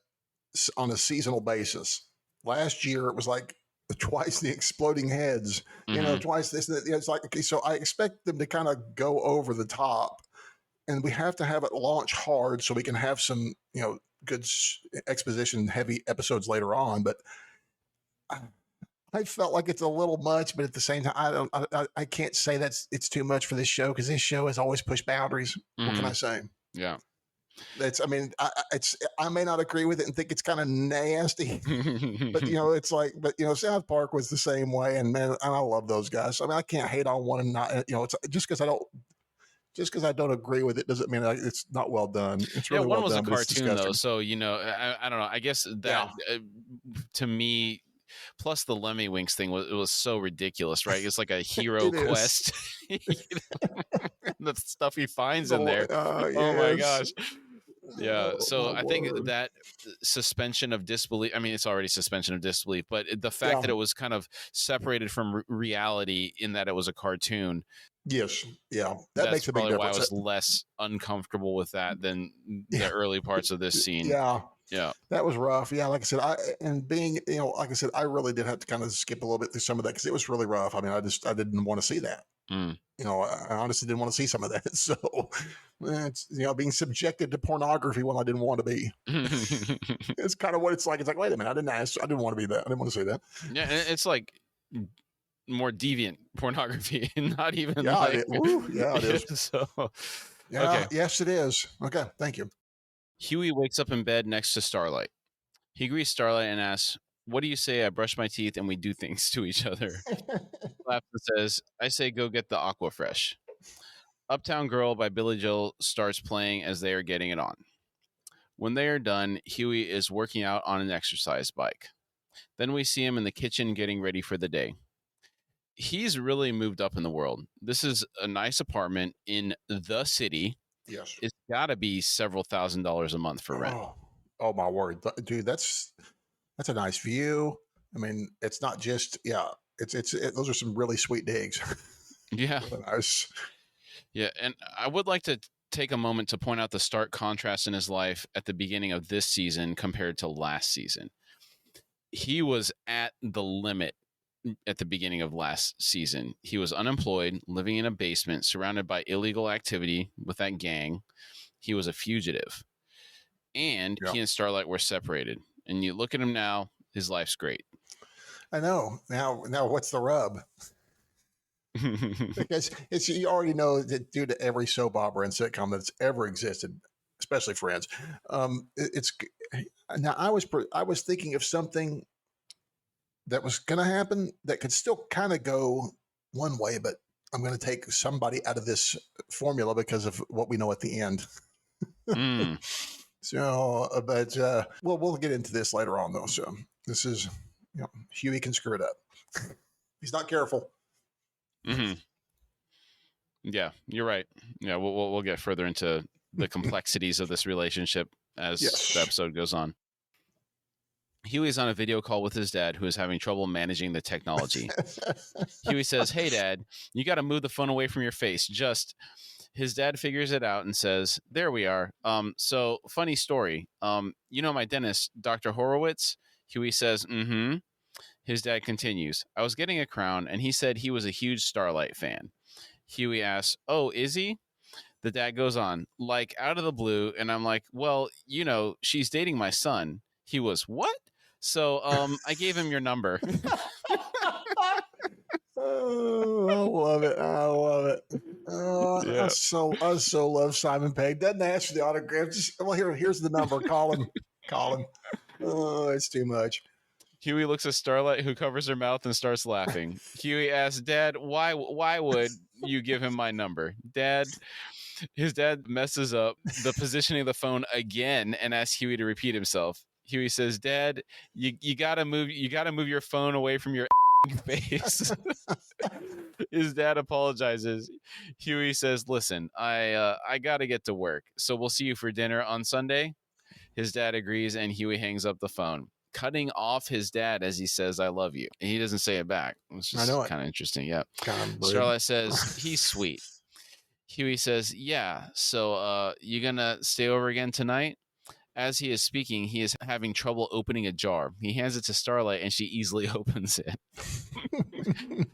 on a seasonal basis. Last year, it was like twice the exploding heads, twice this. It's like, okay, so I expect them to kind of go over the top, and we have to have it launch hard so we can have some, good exposition heavy episodes later on. But I felt like it's a little much, but at the same time, I can't say it's too much for this show because this show has always pushed boundaries. What can I say? Yeah. I may not agree with it and think it's kind of nasty, but South Park was the same way, and man, I love those guys. I mean, I can't hate on one and not, it's just because I don't agree with it doesn't mean it's not well done. It's really one well was done, a cartoon though, so I don't know. I guess that to me. Plus the Lemmy Winks thing was so ridiculous, right? It's like a hero quest. the stuff he finds in there. Yes. Oh my gosh. Yeah. Oh, So my I think word. that suspension of disbelief, I mean, it's already suspension of disbelief, but the fact Yeah. that it was kind of separated from reality in that it was a cartoon, Yes. Yeah. That that's makes a big probably why I difference. was less uncomfortable with that than the Yeah. early parts of this scene. Yeah. Yeah. That was rough. Yeah, like I said, like I said, I really did have to kind of skip a little bit through some of that because it was really rough. I mean, I didn't want to see that. Mm. I honestly didn't want to see some of that. So it's, being subjected to pornography when I didn't want to be. It's kind of what it's like. It's like, wait a minute, I didn't want to be that. I didn't want to say that. Yeah. And it's like more deviant pornography, not even Yeah, like, yeah, it is. So, Yeah, okay. yes, it is. Okay, thank you. Huey wakes up in bed next to Starlight. He greets Starlight and asks, "What do you say I brush my teeth and we do things to each other?" Laughs and says, "I say go get the Aquafresh." Uptown Girl by Billy Joel starts playing as they are getting it on. When they are done, Huey is working out on an exercise bike. Then we see him in the kitchen getting ready for the day. He's really moved up in the world. This is a nice apartment in the city. Yes. It's got to be several $1,000s a month for rent. Oh my word, dude, that's a nice view. I mean, it's not just those are some really sweet digs. Yeah. Really nice. Yeah, and I would like to take a moment to point out the stark contrast in his life at the beginning of this season compared to last season. He was at the limit at the beginning of last season. He was unemployed, living in a basement, surrounded by illegal activity with that gang. He was a fugitive. And Yeah. he and Starlight were separated. And you look at him now, his life's great. I know. Now what's the rub? Because you already know that due to every soap opera and sitcom that's ever existed, especially Friends, it's now I was thinking of something that was going to happen that could still kind of go one way, but I'm going to take somebody out of this formula because of what we know at the end. So, but we'll get into this later on though. So this is, Huey can screw it up. He's not careful. Mm-hmm. Yeah, you're right. Yeah, we'll get further into the complexities of this relationship as the episode goes on. Huey's on a video call with his dad, who is having trouble managing the technology. Huey says, "Hey, Dad, you got to move the phone away from your face. Just..." His dad figures it out and says, "There we are. So funny story. My dentist, Dr. Horowitz?" Huey says, "Mm-hmm." His dad continues, "I was getting a crown, and he said he was a huge Starlight fan." Huey asks, "Oh, is he?" The dad goes on, like out of the blue, and I'm like, "Well, she's dating my son." He was, "What?" So I gave him your number. Oh, I love it. I love it. Yeah. I so love Simon Pegg. Doesn't ask for the autograph. Just, well, here's the number. Call him. Call him. Oh, it's too much. Huey looks at Starlight, who covers her mouth and starts laughing. Huey asks, "Dad, why would you give him my number?" His dad messes up the positioning of the phone again and asks Huey to repeat himself. Huey says, "Dad, you gotta move your phone away from your face." His dad apologizes. Huey says, "Listen, I gotta get to work, so we'll see you for dinner on Sunday." His dad agrees, and Huey hangs up the phone, cutting off his dad as he says, "I love you." And he doesn't say it back. It's just kind of interesting. Yeah. Starlight says, "He's sweet." Huey says, "Yeah, so you gonna stay over again tonight?" As he is speaking, he is having trouble opening a jar. He hands it to Starlight, and she easily opens it.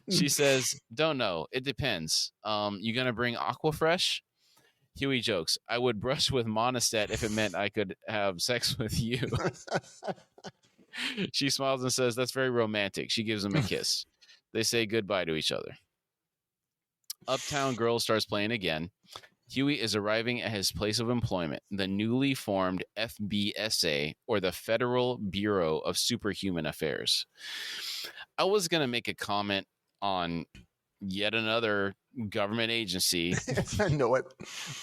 She says, "Don't know. It depends. You gonna bring Aquafresh?" Huey jokes, "I would brush with Monistat if it meant I could have sex with you." She smiles and says, "That's very romantic." She gives him a kiss. They say goodbye to each other. Uptown Girl starts playing again. Huey is arriving at his place of employment, the newly formed FBSA, or the Federal Bureau of Superhuman Affairs. I was going to make a comment on yet another government agency. I know it.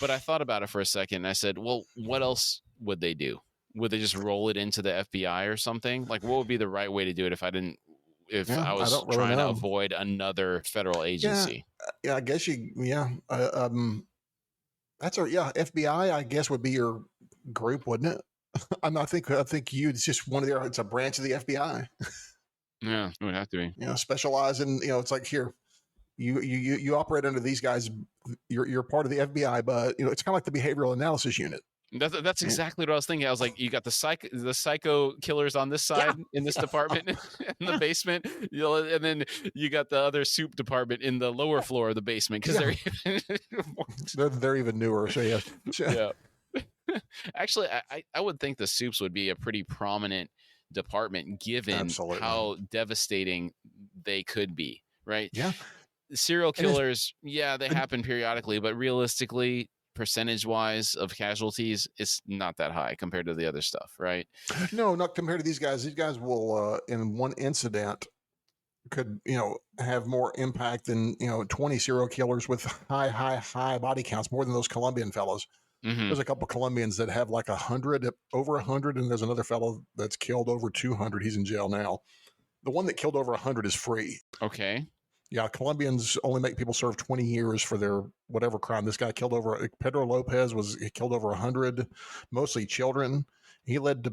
But I thought about it for a second, and I said, well, what else would they do? Would they just roll it into the FBI or something? Like, what would be the right way to do it if I was trying to avoid another federal agency? Yeah, I guess That's FBI, I guess, would be your group, wouldn't it? I think you. It's just one of their. It's a branch of the FBI. Yeah, it would have to be. Specialize in. It's like here. You operate under these guys. You're part of the FBI, but it's kind of like the behavioral analysis unit. That's exactly what I was thinking. I was like, you got the psycho killers on this side in this department in the basement, and then you got the other soup department in the lower floor of the basement because they're even newer. So yeah. Actually, I would think the soups would be a pretty prominent department given how devastating they could be, right? Yeah. Serial killers, they happen periodically, but realistically, percentage-wise of casualties, it's not that high compared to the other stuff, right? No, not compared to these guys. These guys will, in one incident, could have more impact than 20 serial killers with high body counts, more than those Colombian fellows. Mm-hmm. There's a couple Colombians that have like over 100, and there's another fellow that's killed over 200. He's in jail now. The one that killed over 100 is free. Okay. Yeah, Colombians only make people serve 20 years for their whatever crime. This guy Pedro Lopez killed over 100, mostly children. He led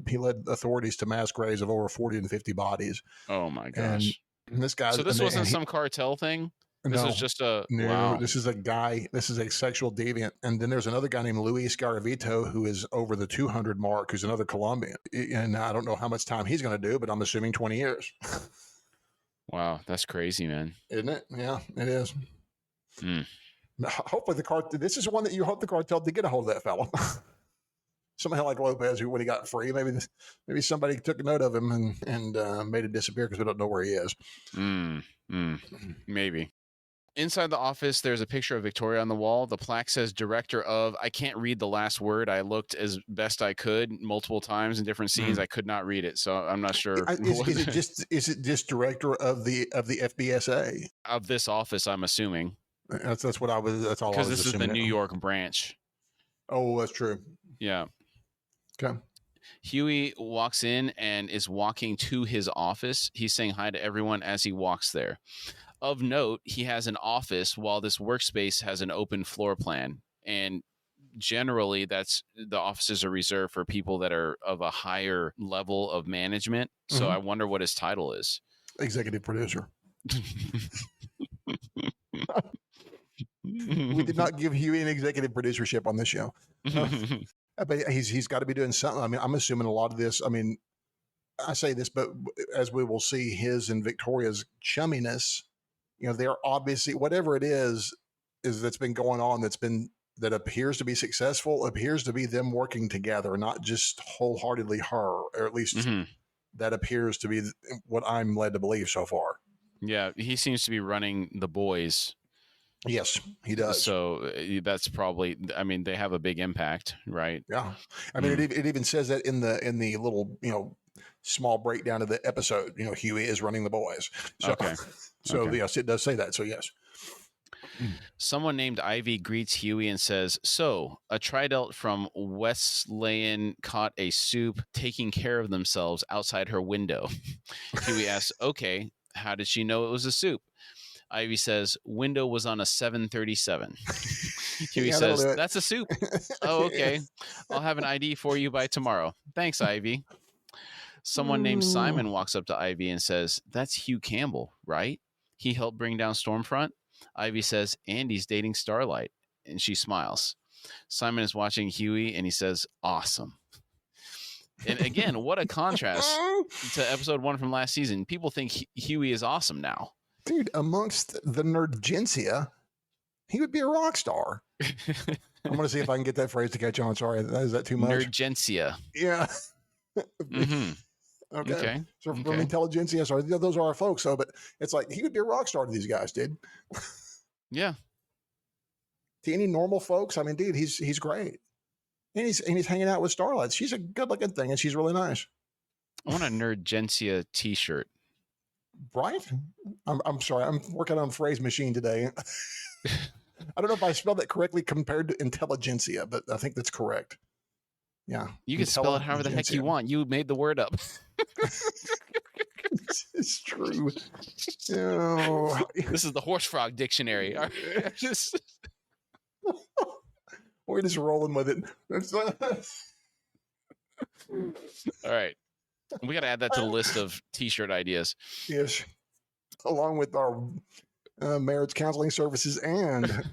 authorities to mass graves of over 40 and 50 bodies. Oh my gosh! And this guy. So this wasn't some cartel thing. This was just wow. This is a guy. This is a sexual deviant. And then there's another guy named Luis Garavito who is over the 200 mark, who's another Colombian. And I don't know how much time he's going to do, but I'm assuming 20 years. Wow, that's crazy, man. Isn't it? Yeah, it is. Hopefully this is one that you hope the cartel to get a hold of that fellow. Somebody like Lopez, who when he got free, maybe somebody took note of him and made it disappear because we don't know where he is. Maybe. Inside the office, there's a picture of Victoria on the wall. The plaque says director of, I can't read the last word. I looked as best I could multiple times in different scenes. I could not read it. So I'm not sure. Is it just director of the FBSA? Of this office, I'm assuming. That's what I was, that's all I was assuming. Because this is the New York branch. Oh, that's true. Yeah. Okay. Huey walks in and is walking to his office. He's saying hi to everyone as he walks there. Of note, he has an office while this workspace has an open floor plan. And generally, the offices are reserved for people that are of a higher level of management. So I wonder what his title is. Executive producer. We did not give Huey an executive producership on this show. But he's got to be doing something. I mean, I'm assuming a lot of this, I mean, I say this, but as we will see his and Victoria's chumminess, they're obviously, whatever it is that's been going on, that appears to be successful, appears to be them working together, not just wholeheartedly her, or at least that appears to be what I'm led to believe so far. Yeah, he seems to be running the boys. Yes, he does. So that's probably, I mean, they have a big impact, right? Yeah. I mean, it even says that in the little, small breakdown of the episode, Huey is running the boys. So, okay. Yes, it does say that. So yes. Someone named Ivy greets Huey and says, so a tridelt from Wesleyan caught a soup taking care of themselves outside her window. Huey asks, okay, how did she know it was a soup? Ivy says, window was on a 737. Huey says, that's a soup. Oh, okay. I'll have an ID for you by tomorrow. Thanks, Ivy. Someone named Simon walks up to Ivy and says, that's Hugh Campbell, right? He helped bring down Stormfront. Ivy says, Andy's dating Starlight. And she smiles. Simon is watching Huey and he says, awesome. And again, what a contrast to episode 1 from last season. People think Huey is awesome now. Dude, amongst the nerdgentia, he would be a rock star. I'm going to see if I can get that phrase to catch on. Sorry, is that too much? Nerdgentia. Yeah. Okay. So from intelligentsia, sorry, those are our folks. So, but it's like he would be a rock star to these guys, dude. Yeah. To any normal folks, I mean, dude, he's great, and he's hanging out with Starlight. She's a good-looking thing, and she's really nice. I want a Nerdgentia T-shirt. Right? I'm sorry. I'm working on phrase machine today. I don't know if I spelled that correctly compared to intelligentsia, but I think that's correct. Yeah. You can spell it however the heck you want. You made the word up. It's true. Oh. This is the horse frog dictionary. Well, We're just rolling with it. All right. We got to add that to the list of T-shirt ideas. Yes, along with our marriage counseling services and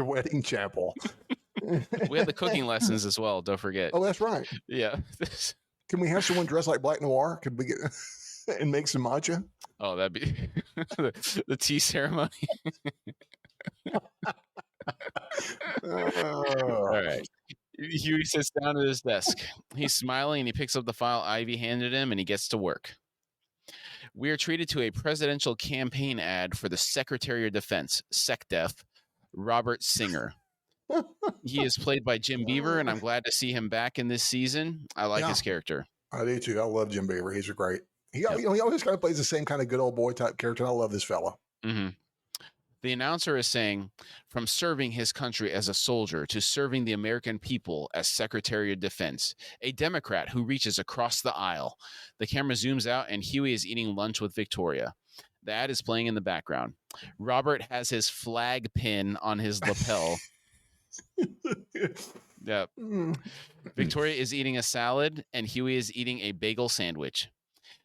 wedding chapel. We had the cooking lessons as well. Don't forget. Oh, that's right. Yeah. Can we have someone dressed like Black Noir? Could we get and make some matcha? Oh, that'd be the tea ceremony. All right. Huey sits down at his desk. He's smiling and he picks up the file Ivy handed him and he gets to work. We are treated to a presidential campaign ad for the Secretary of Defense, SecDef, Robert Singer. He is played by Jim Beaver, and I'm glad to see him back in this season. I like his character. I do too. I love Jim Beaver. He's great. He always kind of plays the same kind of good old boy type character. I love this fella. Mm-hmm. The announcer is saying, from serving his country as a soldier to serving the American people as Secretary of Defense, a Democrat who reaches across the aisle. The camera zooms out and Huey is eating lunch with Victoria. The ad is playing in the background. Robert has his flag pin on his lapel. Yeah. Victoria is eating a salad and Huey is eating a bagel sandwich.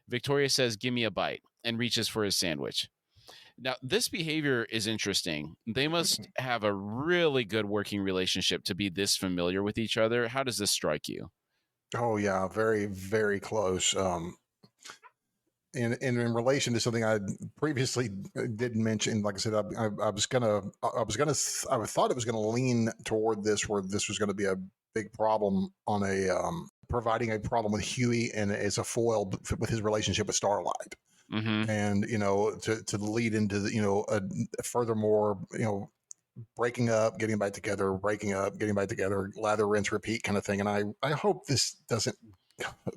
Victoria says, "Give me a bite," and reaches for his sandwich. Now, this behavior is interesting. They must have a really good working relationship to be this familiar with each other. How does this strike you? Oh yeah, very, very close. And in relation to something I previously didn't mention, like I said, I thought it was gonna lean toward this, where this was going to be a big problem on providing a problem with Huey and as a foil with his relationship with Starlight. Mm-hmm. And to lead into furthermore, breaking up, getting back together, breaking up, getting back together, lather, rinse, repeat kind of thing. And I hope this doesn't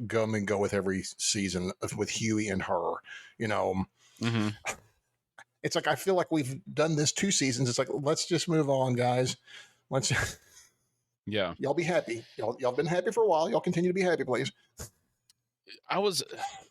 go with every season with Huey and her. Mm-hmm. It's like I feel like we've done this 2 seasons. It's like, let's just move on, guys. Yeah, y'all be happy. Y'all been happy for a while. Y'all continue to be happy, please.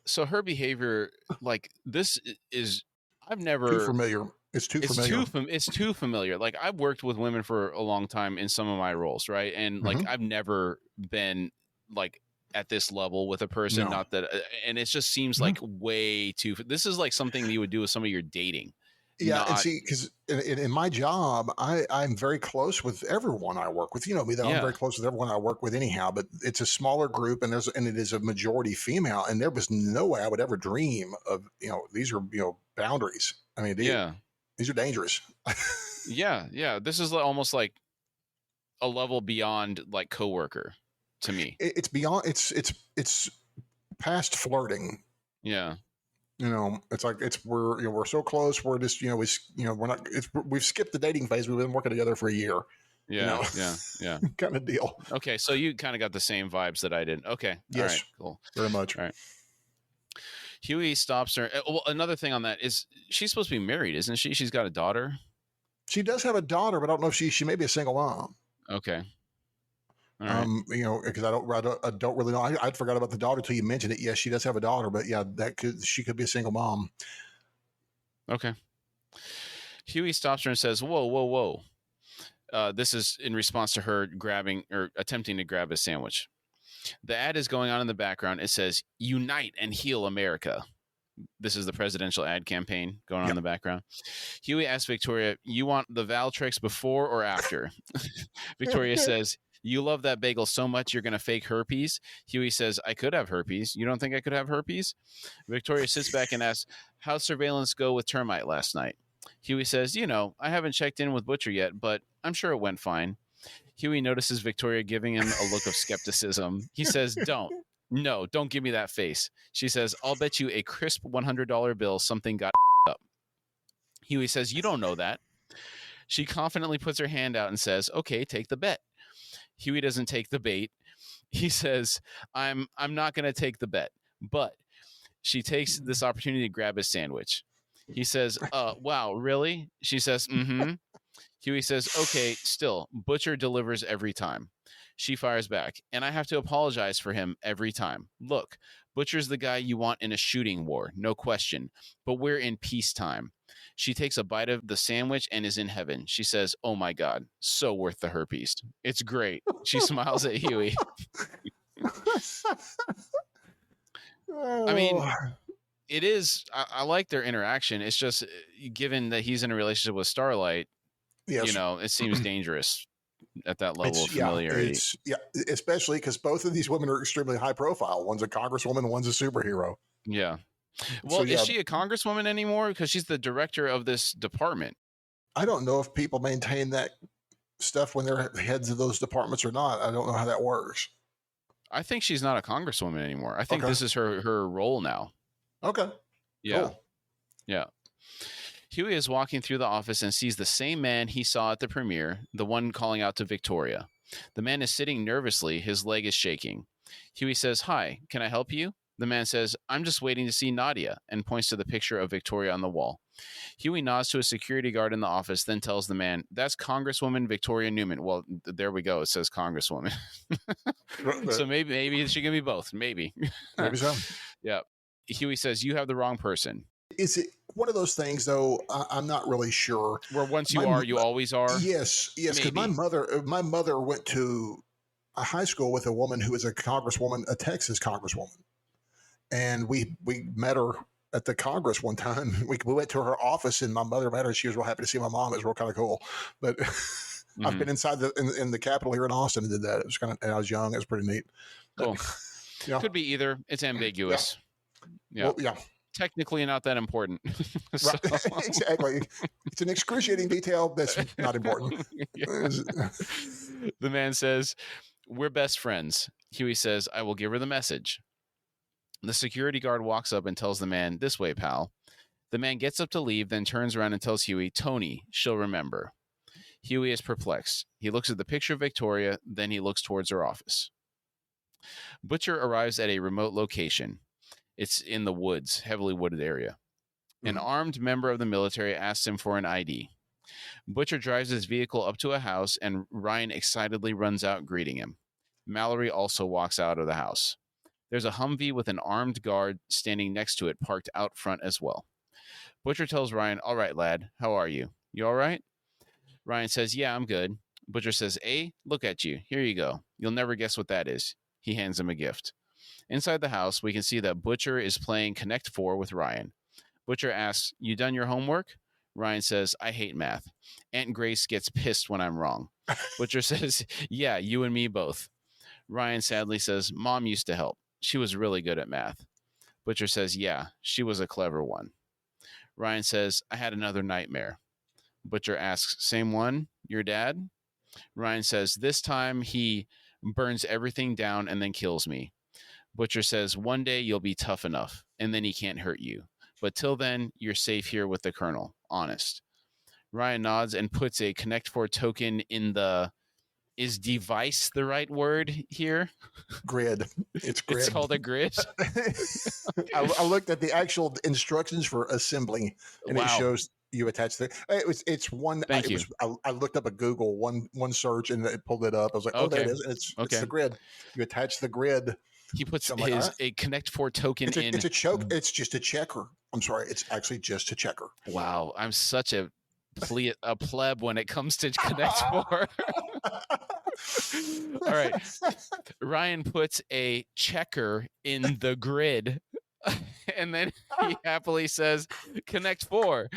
So her behavior, like, this is, I've never too familiar. It's too familiar. It's too familiar. Like, I've worked with women for a long time in some of my roles, right? And like, I've never been like at this level with a person. No. Not that, and it just seems like way too. This is like something you would do with somebody you're dating. Yeah, and see, because in my job, I'm very close with everyone I work with. I'm very close with everyone I work with anyhow. But it's a smaller group, and it is a majority female. And there was no way I would ever dream of these are boundaries. I mean, these are dangerous. yeah. This is almost like a level beyond like coworker to me. It's beyond. It's past flirting. Yeah. It's like we're so close. We're just we're not. We've skipped the dating phase. We've been working together for a year. Yeah. Kind of deal. Okay, so you kind of got the same vibes that I did. Okay. Yes. All right, cool. Very much. All right. Huey stops her. Well, another thing on that is she's supposed to be married, isn't she? She's got a daughter. She does have a daughter, but I don't know if she may be a single mom. Okay. Right. Because I don't really know. I'd forgot about the daughter till you mentioned it. Yes, she does have a daughter, but yeah, she could be a single mom. Okay. Huey stops her and says, "Whoa. This is in response to her grabbing or attempting to grab a sandwich. The ad is going on in the background. It says, "Unite and heal America." This is the presidential ad campaign going on in the background. Huey asks Victoria, "You want the Valtrex before or after?" Victoria says, "You love that bagel so much you're going to fake herpes." Huey says, "I could have herpes. You don't think I could have herpes?" Victoria sits back and asks, "How'd surveillance go with termite last night?" Huey says, "I haven't checked in with Butcher yet, but I'm sure it went fine." Huey notices Victoria giving him a look of skepticism. He says, don't give me that face." She says, "I'll bet you a crisp $100 bill something got up." Huey says, "You don't know that." She confidently puts her hand out and says, "Okay, take the bet." Huey doesn't take the bait. He says, I'm not going to take the bet, but she takes this opportunity to grab his sandwich. He says, "Wow, really?" She says, "Mm-hmm." Huey says, "Okay, still, Butcher delivers every time." She fires back, "And I have to apologize for him every time. Look, Butcher's the guy you want in a shooting war, no question, but we're in peacetime. She takes a bite of the sandwich and is in heaven. She says, "Oh my God, so worth the herpes. It's great." She smiles at Huey. I mean, Oh, it is. I like their interaction. It's just given that he's in a relationship with Starlight, yes. it seems dangerous at that level of familiarity. Especially because both of these women are extremely high profile. One's a congresswoman, one's a superhero. Yeah. So Well, is she a congresswoman anymore? Because she's the director of this department. I don't know if people maintain that stuff when they're heads of those departments or not. I don't know how that works. I think she's not a congresswoman anymore. I think Okay. this is her role now. Okay. Yeah. Cool. Yeah. Huey is walking through the office and sees the same man he saw at the premiere, the one calling out to Victoria. The man is sitting nervously, his leg is shaking. Huey says, "Hi, can I help you?" The man says, "I'm just waiting to see Nadia," and points to the picture of Victoria on the wall. Huey nods to a security guard in the office, then tells the man, "That's Congresswoman Victoria Newman." Well, there we go. It says Congresswoman. So maybe she can be both. Maybe. Maybe so. Yeah. Huey says, "You have the wrong person." Is it one of those things, though? I'm not really sure. Where once you are, you always are. Yes. Because my mother went to a high school with a woman who was a congresswoman, a Texas congresswoman, and we met her at the Congress one time. We went to her office, and my mother met her. She was real happy to see my mom. It was real kind of cool. But I've been inside in the Capitol here in Austin and did that. It was and I was young. It was pretty neat. Cool. Yeah. Could be either. It's ambiguous. Yeah. Well, yeah. Technically not that important. So. Right. Exactly. It's an excruciating detail that's not important. The man says, "We're best friends." Huey says, "I will give her the message." The security guard walks up and tells the man, "This way, pal." The man gets up to leave, then turns around and tells Huey, "Tony, she'll remember." Huey is perplexed. He looks at the picture of Victoria, then he looks towards her office. Butcher arrives at a remote location. It's in the woods, heavily wooded area. An armed member of the military asks him for an ID. Butcher drives his vehicle up to a house, and Ryan excitedly runs out greeting him. Mallory also walks out of the house. There's a Humvee with an armed guard standing next to it, parked out front as well. Butcher tells Ryan, "All right, lad, how are you? You all right?" Ryan says, "Yeah, I'm good." Butcher says, "Look at you. Here you go. You'll never guess what that is." He hands him a gift. Inside the house, we can see that Butcher is playing Connect 4 with Ryan. Butcher asks, "You done your homework?" Ryan says, "I hate math. Aunt Grace gets pissed when I'm wrong." Butcher says, "Yeah, you and me both." Ryan sadly says, "Mom used to help. She was really good at math." Butcher says, "Yeah, she was a clever one." Ryan says, "I had another nightmare." Butcher asks, "Same one? Your dad?" Ryan says, "This time he burns everything down and then kills me." Butcher says, "One day you'll be tough enough, and then he can't hurt you. But till then, you're safe here with the Colonel. Honest." Ryan nods and puts a Connect 4 token in the... Is device the right word here? Grid. It's grid. It's called a grid? I looked at the actual instructions for assembling, and it shows you attach the... It's one... Thank you. I looked up a Google, one search, and it pulled it up. I was like, oh, there it is. And it's the grid. You attach the grid. He puts a Connect 4 token in. It's a choke. It's just a checker. I'm sorry. It's actually just a checker. Wow. I'm such a pleb when it comes to Connect 4. All right. Ryan puts a checker in the grid, and then he happily says, "Connect 4.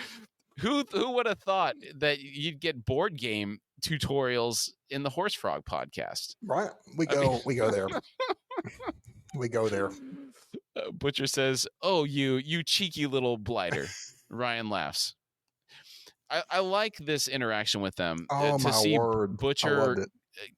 Who would have thought that you'd get board game tutorials in the Horse Frog podcast? Right. We go there. We go there. Butcher says, "Oh, you cheeky little blighter." Ryan laughs. I like this interaction with them. Oh, to my see word. Butcher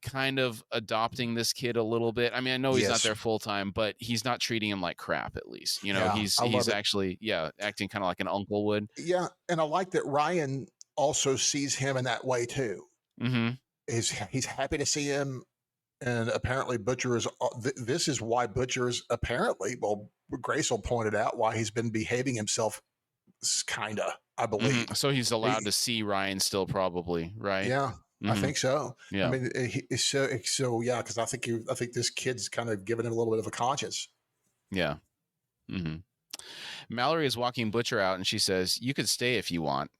kind of adopting this kid a little bit. I mean, I know he's not there full time, but he's not treating him like crap, at least. He's actually acting kind of like an uncle would. Yeah, and I like that Ryan also sees him in that way too. Mm-hmm. He's happy to see him, and apparently Butcher is... This is why Butcher's apparently... Well, Grace will point it out why he's been behaving himself, kinda, I believe. Mm-hmm. So he's allowed to see Ryan still, probably, right? Yeah. Mm-hmm. I think so. Yeah. I mean, yeah, because I think this kid's kind of giving him a little bit of a conscience. Yeah. Mm-hmm. Mallory is walking Butcher out and she says, "You could stay if you want."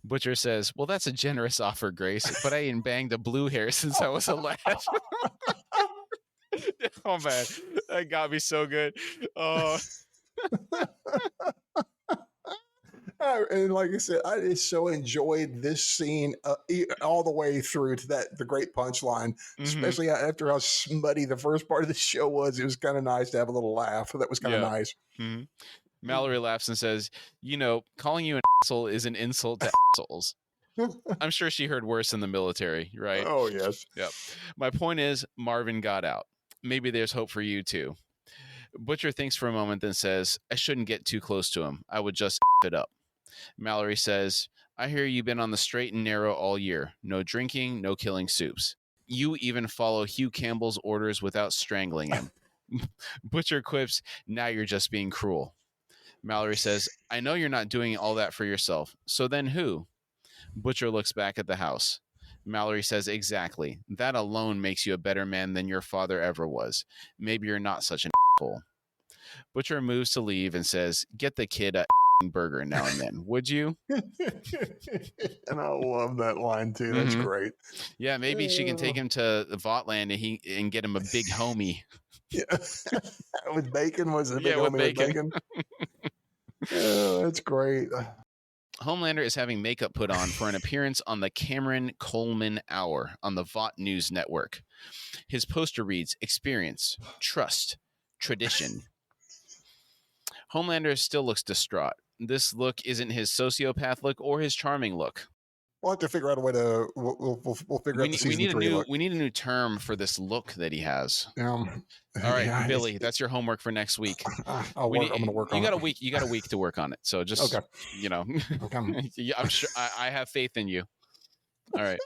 Butcher says, "Well, that's a generous offer, Grace, but I ain't banged a blue hair since I was a lad." Oh, man. That got me so good. Oh. And like I said, I just so enjoyed this scene all the way through to the great punchline, especially after how smutty the first part of the show was. It was kind of nice to have a little laugh. That was kind of nice. Mm-hmm. Mallory laughs and says, calling you an asshole is an insult to assholes. I'm sure she heard worse in the military, right? Oh, yes. Yep. My point is, Marvin got out. Maybe there's hope for you, too. Butcher thinks for a moment, then says, I shouldn't get too close to him. I would just it up. Mallory says, I hear you've been on the straight and narrow all year. No drinking, no killing soups. You even follow Hugh Campbell's orders without strangling him. Butcher quips, now you're just being cruel. Mallory says, I know you're not doing all that for yourself. So then who? Butcher looks back at the house. Mallory says, exactly. That alone makes you a better man than your father ever was. Maybe you're not such an asshole. Butcher moves to leave and says, get the kid a burger now and then, would you? And I love that line too. That's great. Yeah, maybe she can take him to Votland and get him a big homie. Yeah, with bacon. Was it a big homie with bacon? Oh, that's great. Homelander is having makeup put on for an appearance on the Cameron Coleman Hour on the Vought News Network. His poster reads, experience, trust, tradition. Homelander still looks distraught. This look isn't his sociopath look or his charming look. We'll have to figure out a way to. We'll figure out the season 3 look. We need a new term for this look that he has. All right, yeah, Billy, that's your homework for next week. I'm going to work on it. You got a week to work on it. So just, okay. I'm sure I have faith in you. All right.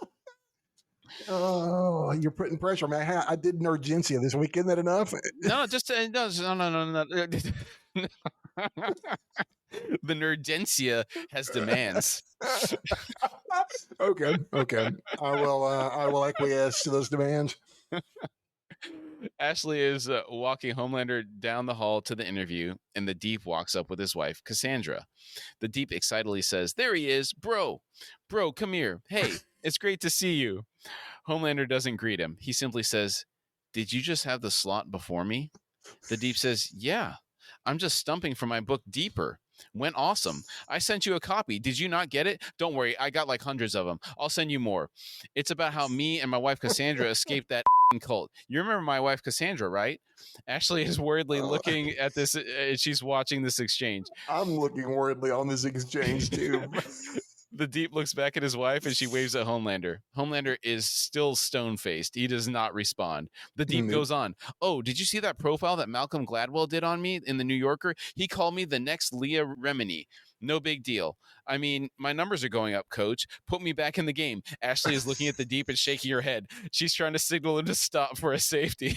Oh, you're putting pressure, man. I did Nerdgencia this week. Isn't that enough? No. The Nerdgencia has demands. Okay. I will acquiesce to those demands. Ashley is walking Homelander down the hall to the interview, and the Deep walks up with his wife, Cassandra. The Deep excitedly says, there he is, bro, come here. Hey, it's great to see you. Homelander doesn't greet him. He simply says, did you just have the slot before me? The Deep says, yeah, I'm just stumping for my book Deeper. Went awesome. I sent you a copy. Did you not get it? Don't worry. I got like hundreds of them. I'll send you more. It's about how me and my wife Cassandra escaped that cult. You remember my wife Cassandra, right? Ashley is worriedly looking at this. She's watching this exchange. I'm looking worriedly on this exchange too. The Deep looks back at his wife and she waves at Homelander. Homelander is still stone-faced. He does not respond. The Deep goes on. Oh, did you see that profile that Malcolm Gladwell did on me in the New Yorker? He called me the next Leah Remini. No big deal. I mean, my numbers are going up, coach. Put me back in the game. Ashley is looking at the Deep and shaking her head. She's trying to signal him to stop for a safety.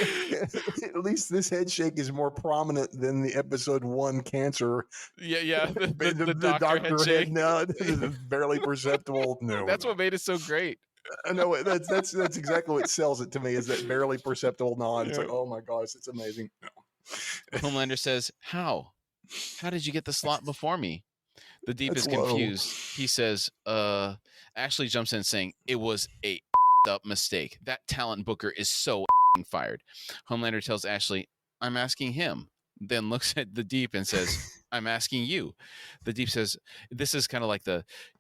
At least this head shake is more prominent than the episode 1 cancer. Yeah. The doctor head shake. No, barely perceptible. No, that's what made it so great. No, that's exactly what sells it to me, is that barely perceptible nod. It's like, oh my gosh, it's amazing. No. Homelander says, How did you get the slot before me? The Deep is confused. He says, Ashley jumps in saying, it was a up mistake. That talent booker is so fired. Homelander tells Ashley, I'm asking him. Then looks at the Deep and says, I'm asking you. The Deep says, this is kind of like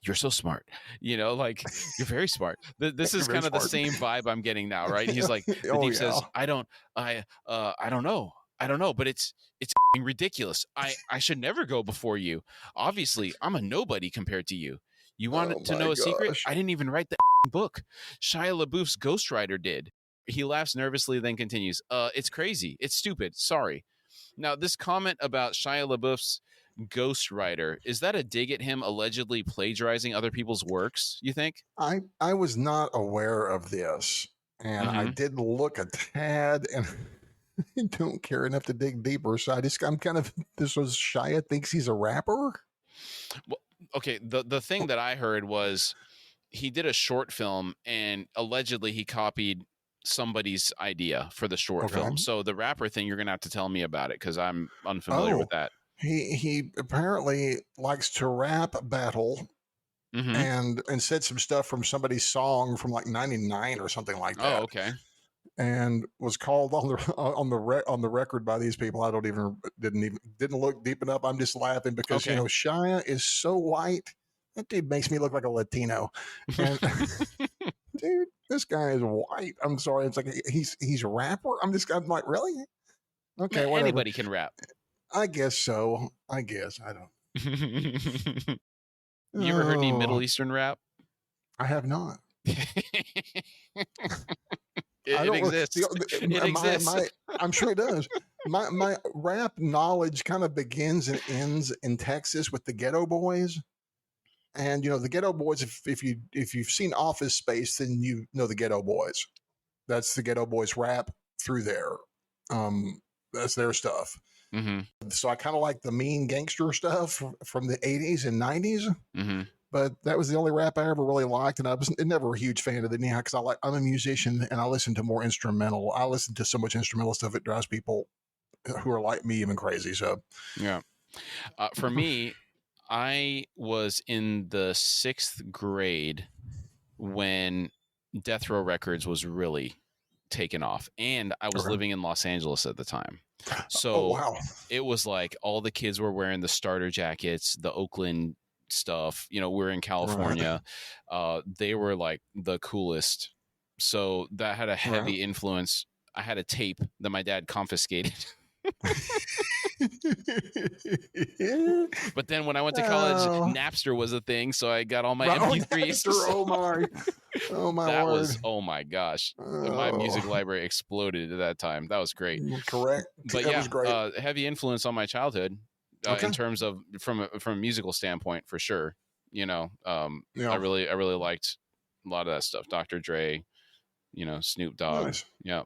you're so smart, like you're very smart. This is kind of the same vibe I'm getting now, right? He's like, the Deep says, I don't know, but it's ridiculous. I should never go before you. Obviously, I'm a nobody compared to you. You wanted to know a secret? I didn't even write the book. Shia LaBeouf's ghostwriter did. He laughs nervously, then continues, it's crazy. It's stupid. Sorry. Now, this comment about Shia LaBeouf's ghostwriter, is that a dig at him allegedly plagiarizing other people's works, you think? I was not aware of this, and I did look a tad, and I don't care enough to dig deeper, so this was Shia thinks he's a rapper? Well, okay, the thing that I heard was he did a short film, and allegedly he copied somebody's idea for the short film. So the rapper thing, you're gonna have to tell me about it because I'm unfamiliar with that. He apparently likes to rap battle Mm-hmm. and said some stuff from somebody's song from like '99 or something like Oh, that, okay. and was called on the record by these people. I don't even didn't look deep enough. I'm just laughing because Okay. Shia is so white. That dude makes me look like a Latino, and dude, this guy is white. I'm sorry. It's like he's a rapper. I'm like, really? Okay, Man, whatever. anybody can rap. I guess so. I guess I don't. You ever heard any Middle Oh, Eastern rap? I have not. it, I it don't. exists. It exists. My. I'm sure it does. My rap knowledge kind of begins and ends in Texas with the Ghetto Boys. And the Ghetto Boys. If you've seen Office Space, then you know the Ghetto Boys. That's the Ghetto Boys rap through there. That's their stuff. Mm-hmm. So I kind of like the mean gangster stuff from the '80s and '90s. Mm-hmm. But that was the only rap I ever really liked, and I was never a huge fan of it anyhow because I'm a musician and I listen to more instrumental. I listen to so much instrumental stuff it drives people who are like me even crazy. So Yeah. For me, I was in the 6th grade when Death Row Records was really taken off, and I was okay. living in Los Angeles at the time. Oh So wow, it was like all the kids were wearing the starter jackets, the Oakland stuff. We're in California. They were like the coolest. So that had a heavy influence. I had a tape that my dad confiscated. But then when I went to college, Napster was a thing, so I got all my MP3s. Oh my that word. was, oh my gosh. My music library exploded at that time. That was great. Correct. But that yeah, was great. Heavy influence on my childhood in terms of from a musical standpoint, for sure. I really liked a lot of that stuff. Dr. Dre, Snoop Dogg. Nice. Yeah.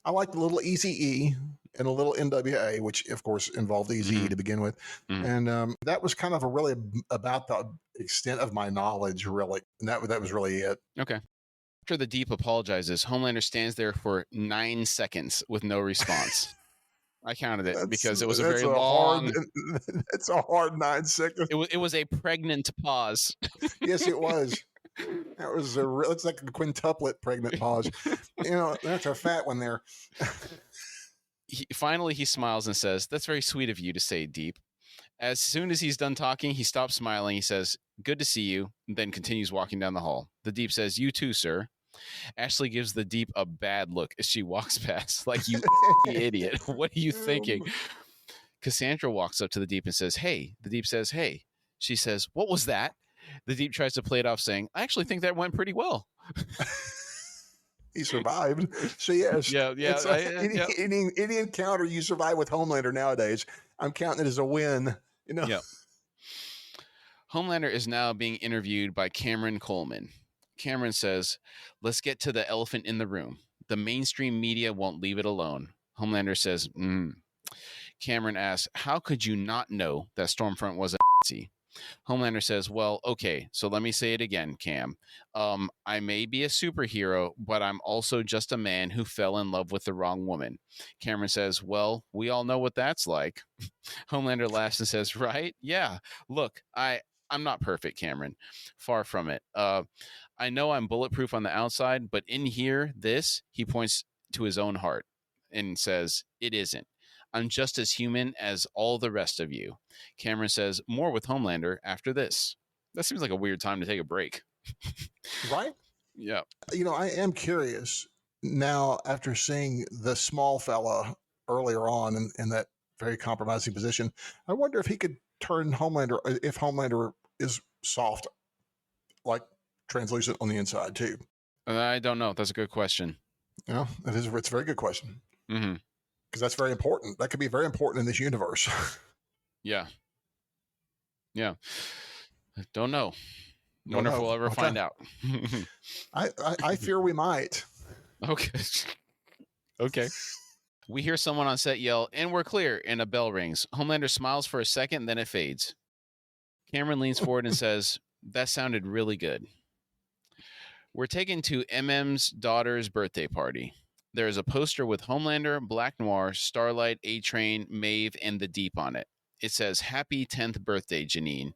I liked a little Eazy-E and a little NWA, which of course involved Eazy-E to begin with. And that was kind of really about the extent of my knowledge, really. And that was really it. Okay. After the Deep apologizes, Homelander stands there for 9 seconds with no response. I counted it because it was a very long. It's a hard 9 seconds. It was a pregnant pause. Yes, it was. That was it's like a quintuplet pregnant pause. That's a fat one there. Finally, he smiles and says, "That's very sweet of you to say, Deep." As soon as he's done talking, he stops smiling. He says, "Good to see you," and then continues walking down the hall. The Deep says, "You too, sir." Ashley gives the Deep a bad look as she walks past, like, "You idiot. What are you thinking?" Cassandra walks up to the Deep and says, "Hey." The Deep says, "Hey." She says, "What was that?" The Deep tries to play it off, saying, "I actually think that went pretty well." He survived. So yes, yeah. Any encounter you survive with Homelander nowadays, I'm counting it as a win. Yeah. Homelander is now being interviewed by Cameron Coleman. Cameron says, "Let's get to the elephant in the room. The mainstream media won't leave it alone." Homelander says, Cameron asks, "How could you not know that Stormfront was a Nazi?" Homelander says, "Well, okay, so let me say it again, Cam. I may be a superhero, but I'm also just a man who fell in love with the wrong woman." Cameron says, "Well, we all know what that's like." Homelander laughs and says, "Right? Yeah. Look, I'm not perfect, Cameron. Far from it. I know I'm bulletproof on the outside, but in here, he points to his own heart and says, "It isn't. I'm just as human as all the rest of you." Cameron says, "More with Homelander after this." That seems like a weird time to take a break. Right? Yeah. I am curious now after seeing the small fella earlier on in that very compromising position. I wonder if he could turn Homelander, if Homelander is soft, like translucent on the inside too. I don't know. That's a good question. It's a very good question. Mm-hmm. Because that's very important. That could be very important in this universe. Yeah. Don't know. Wonder if we'll ever find out. I fear we might. Okay. We hear someone on set yell, "And we're clear," and a bell rings. Homelander smiles for a second, then it fades. Cameron leans forward and says, "That sounded really good." We're taken to MM's daughter's birthday party. There is a poster with Homelander, Black Noir, Starlight, A-Train, Maeve, and the Deep on it. it says, "Happy 10th birthday, Janine."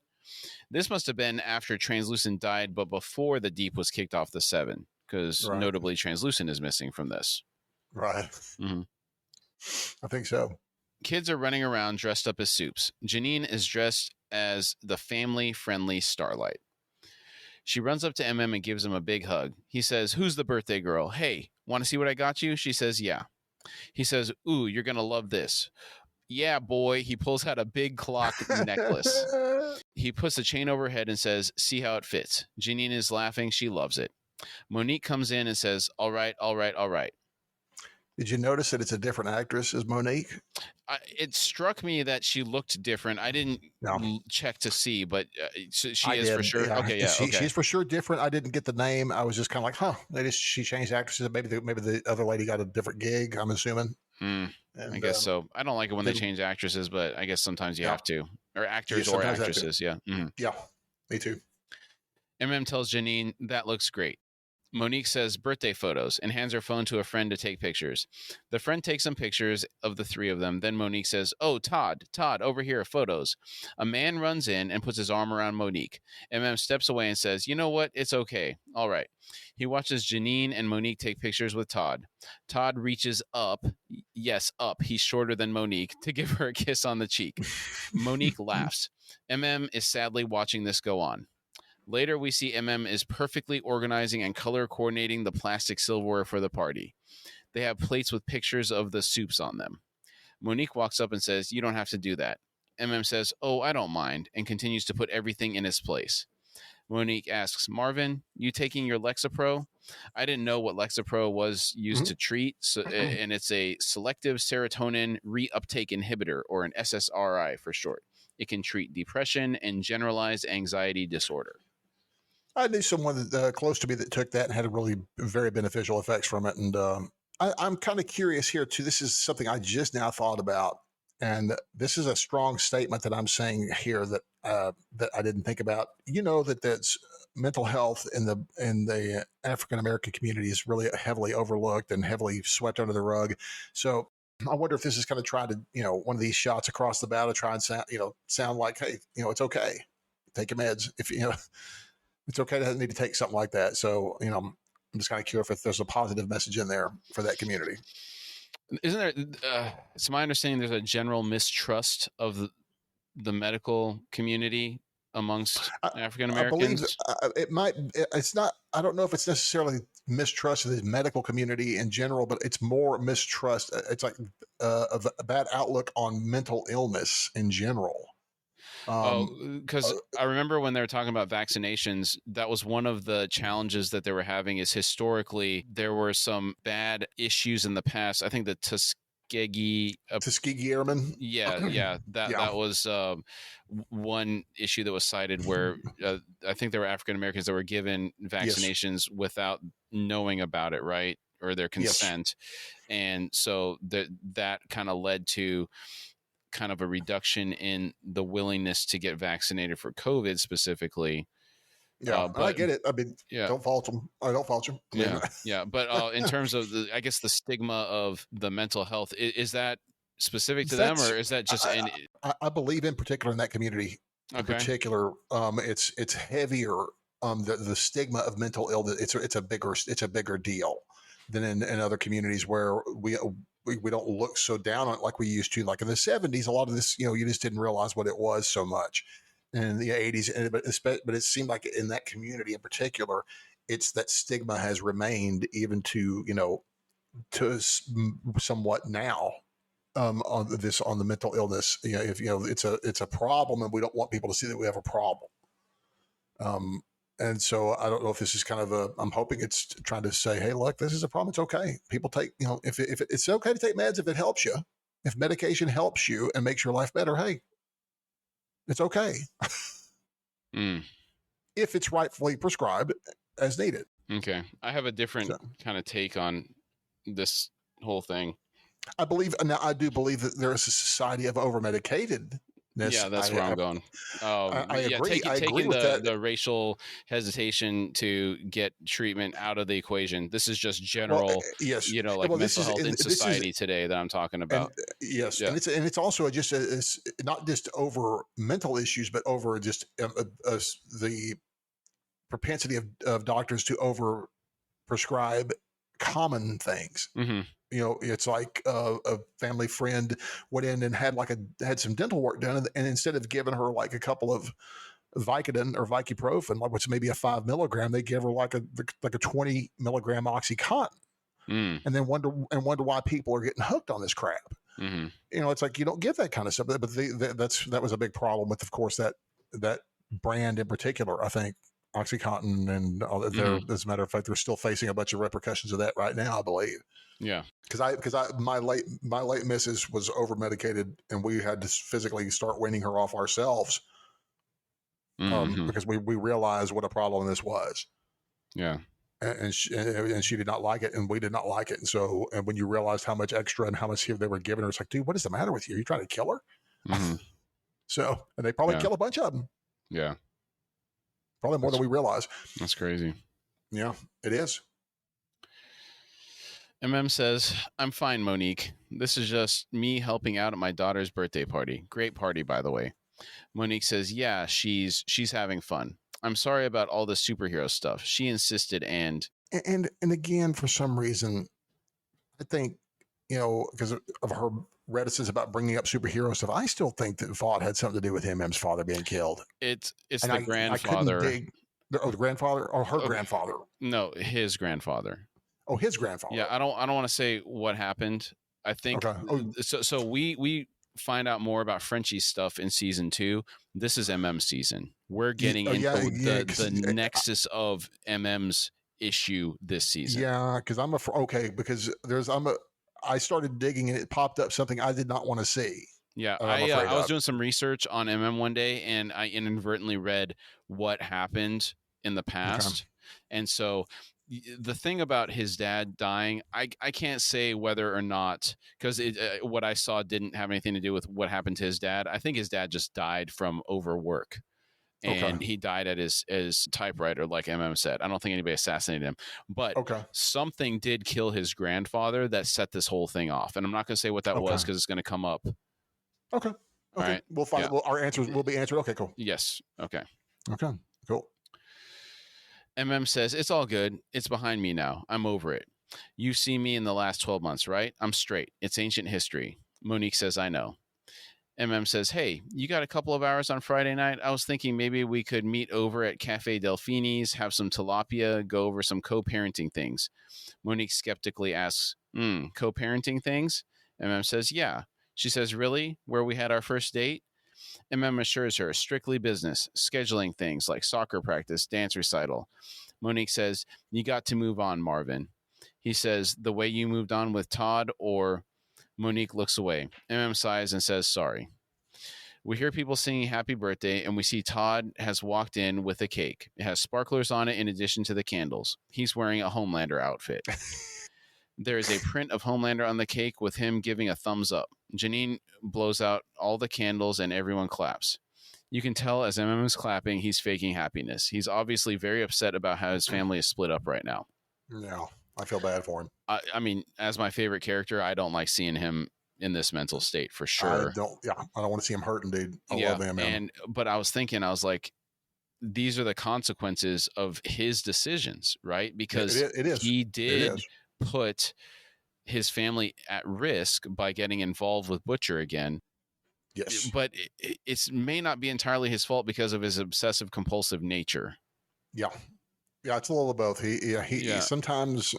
This must have been after Translucent died, but before the Deep was kicked off the 7, because Right. notably Translucent is missing from this. Right. Mm-hmm. I think so. Kids are running around dressed up as Soups. Janine is dressed as the family-friendly Starlight. She runs up to MM and gives him a big hug. He says, "Who's the birthday girl? Hey, want to see what I got you?" She says, "Yeah." He says, "Ooh, you're going to love this." "Yeah, boy." He pulls out a big clock necklace. He puts the chain over her head and says, "See how it fits." Janine is laughing. She loves it. Monique comes in and says, "All right, all right, all right." Did you notice that it's a different actress as Monique? It struck me that she looked different. I didn't No. check to see, but she I is did. for sure. Yeah. Okay, yeah, okay. She's for sure different. I didn't get the name. I was just kind of like, huh? She changed actresses. Maybe the other lady got a different gig. I'm assuming. And, I guess so. I don't like it when they change actresses, but I guess sometimes you have to, or actors or actresses. Yeah. Mm-hmm. Yeah. Me too. MM tells Janine, "That looks great." Monique says, "Birthday photos," and hands her phone to a friend to take pictures. The friend takes some pictures of the three of them. Then Monique says, "Oh, Todd, over here, photos." A man runs in and puts his arm around Monique. MM steps away and says, "You know what? It's okay. All right." He watches Janine and Monique take pictures with Todd. Todd reaches up, yes, up, he's shorter than Monique, to give her a kiss on the cheek. Monique laughs. MM is sadly watching this go on. Later, we see MM is perfectly organizing and color coordinating the plastic silverware for the party. They have plates with pictures of the Soups on them. Monique walks up and says, "You don't have to do that." MM says, "Oh, I don't mind," and continues to put everything in its place. Monique asks, "Marvin, you taking your Lexapro?" I didn't know what Lexapro was used to treat, and it's a selective serotonin reuptake inhibitor, or an SSRI for short. It can treat depression and generalized anxiety disorder. I knew someone that, close to me that took that and had a really very beneficial effects from it. And I'm kind of curious here too. This is something I just now thought about, and this is a strong statement that I'm saying here that that I didn't think about. You know that's mental health in the African American community is really heavily overlooked and heavily swept under the rug. So I wonder if this is kind of trying to, one of these shots across the bow to try and sound like, hey, it's okay, take your meds if it's okay to need to take something like that. So, I'm just kind of curious if there's a positive message in there for that community. Isn't there, it's my understanding there's a general mistrust of the medical community amongst African Americans? I believe it's not, I don't know if it's necessarily mistrust of the medical community in general, but it's more mistrust. It's like a bad outlook on mental illness in general. Because I remember when they were talking about vaccinations, that was one of the challenges that they were having is historically there were some bad issues in the past. I think the Tuskegee Airmen. That was one issue that was cited where I think there were African Americans that were given vaccinations without knowing about it, right, or their consent, and so that kind of led to kind of a reduction in the willingness to get vaccinated for COVID specifically. Yeah, but I get it. I mean, don't fault them. I don't fault you. But in terms of I guess the stigma of the mental health, is that specific to them, or is that just? I believe in particular in that community, in particular, it's heavier. The stigma of mental illness, it's a bigger deal than in other communities where we don't look so down on it like we used to. Like in the 70s, a lot of this, you just didn't realize what it was so much. And in the 80s, but it seemed like in that community in particular, it's that stigma has remained even to somewhat now on the mental illness. If it's a problem, and we don't want people to see that we have a problem. And so I don't know if this is kind of I'm hoping it's trying to say, hey, look, this is a problem. It's okay. People take, if it's okay to take meds if it helps you, if medication helps you and makes your life better, hey, it's okay. If it's rightfully prescribed as needed. Okay. I have a different kind of take on this whole thing. I do believe that there is a society of over-medicated Yeah, that's where I'm going. I Yeah, agree. I agree taking with that. the racial hesitation to get treatment out of the equation. This is just Well, general, yes. like Well, mental health in this is society today that I'm talking and about. yes, Yeah. and it's also just it's not just over mental issues, but over just the propensity of doctors to over prescribe common things. Hmm. It's like a family friend went in and had some dental work done, and instead of giving her like a couple of Vicodin or Vicuprofen, like which maybe a 5 milligram, they give her like a 20 milligram OxyContin, Mm. and then wonder why people are getting hooked on this crap. Hmm. It's like you don't give that kind of stuff. But that was a big problem with, of course, that brand in particular. I think OxyContin and as a matter of fact, they're still facing a bunch of repercussions of that right now, I believe. Yeah. Because my late missus was over medicated, and we had to physically start weaning her off ourselves, Hmm. because we realized what a problem this was. Yeah. And she did not like it, and we did not like it. And when you realized how much extra and how much they were giving her, it's like, dude, what is the matter with you? Are you trying to kill her? Hmm. And they probably Yeah. kill a bunch of them. Yeah. Probably more than we realize. That's crazy. Yeah, it is. Says, I'm fine, Monique. This is just me helping out at my daughter's birthday party. Great party, by the way. Monique says, yeah, she's having fun. I'm sorry about all the superhero stuff. She insisted, and again, for some reason, I think, because of her reticence about bringing up superhero stuff, I still think that Vaught had something to do with MM's father being killed. It's and the grandfather. I couldn't dig. The grandfather or her grandfather? No, his grandfather. Oh, his grandfather. Yeah, I don't want to say what happened. I think okay. So we find out more about Frenchie's stuff in season 2. This is MM's season. We're getting into the nexus of MM's issue this season. Yeah, because I started digging and it popped up something I did not want to see. Yeah, I was doing some research on MM one day, and I inadvertently read what happened in the past. Okay. And so the thing about his dad dying, I can't say whether or not, because what I saw didn't have anything to do with what happened to his dad. I think his dad just died from overwork. And he died at his typewriter, like MM said. I don't think anybody assassinated him, but something did kill his grandfather that set this whole thing off. And I'm not going to say what that was because it's going to come up. Okay. All right. We'll find it. Well, our answers will be answered. Okay, cool. Yes. Okay. Okay, cool. MM says, it's all good. It's behind me now. I'm over it. You've seen me in the last 12 months, right? I'm straight. It's ancient history. Monique says, I know. MM says, hey, you got a couple of hours on Friday night? I was thinking maybe we could meet over at Cafe Delfini's, have some tilapia, go over some co-parenting things. Monique skeptically asks, co-parenting things? MM says, yeah. She says, really? Where we had our first date? MM assures her, strictly business, scheduling things like soccer practice, dance recital. Monique says, you got to move on, Marvin. He says, the way you moved on with Todd, or... Monique looks away. MM sighs and says, sorry. We hear people singing happy birthday, and we see Todd has walked in with a cake. It has sparklers on it in addition to the candles. He's wearing a Homelander outfit. There is a print of Homelander on the cake with him giving a thumbs up. Janine blows out all the candles and everyone claps. You can tell as MM is clapping, he's faking happiness. He's obviously very upset about how his family is split up right now. No, I feel bad for him. I mean, as my favorite character, I don't like seeing him in this mental state for sure. I don't want to see him hurting, dude. I love him. But I was thinking, I was like, these are the consequences of his decisions, right? Because he did put his family at risk by getting involved with Butcher again. Yes. But it may not be entirely his fault because of his obsessive compulsive nature. Yeah. Yeah, it's a little of both. He sometimes,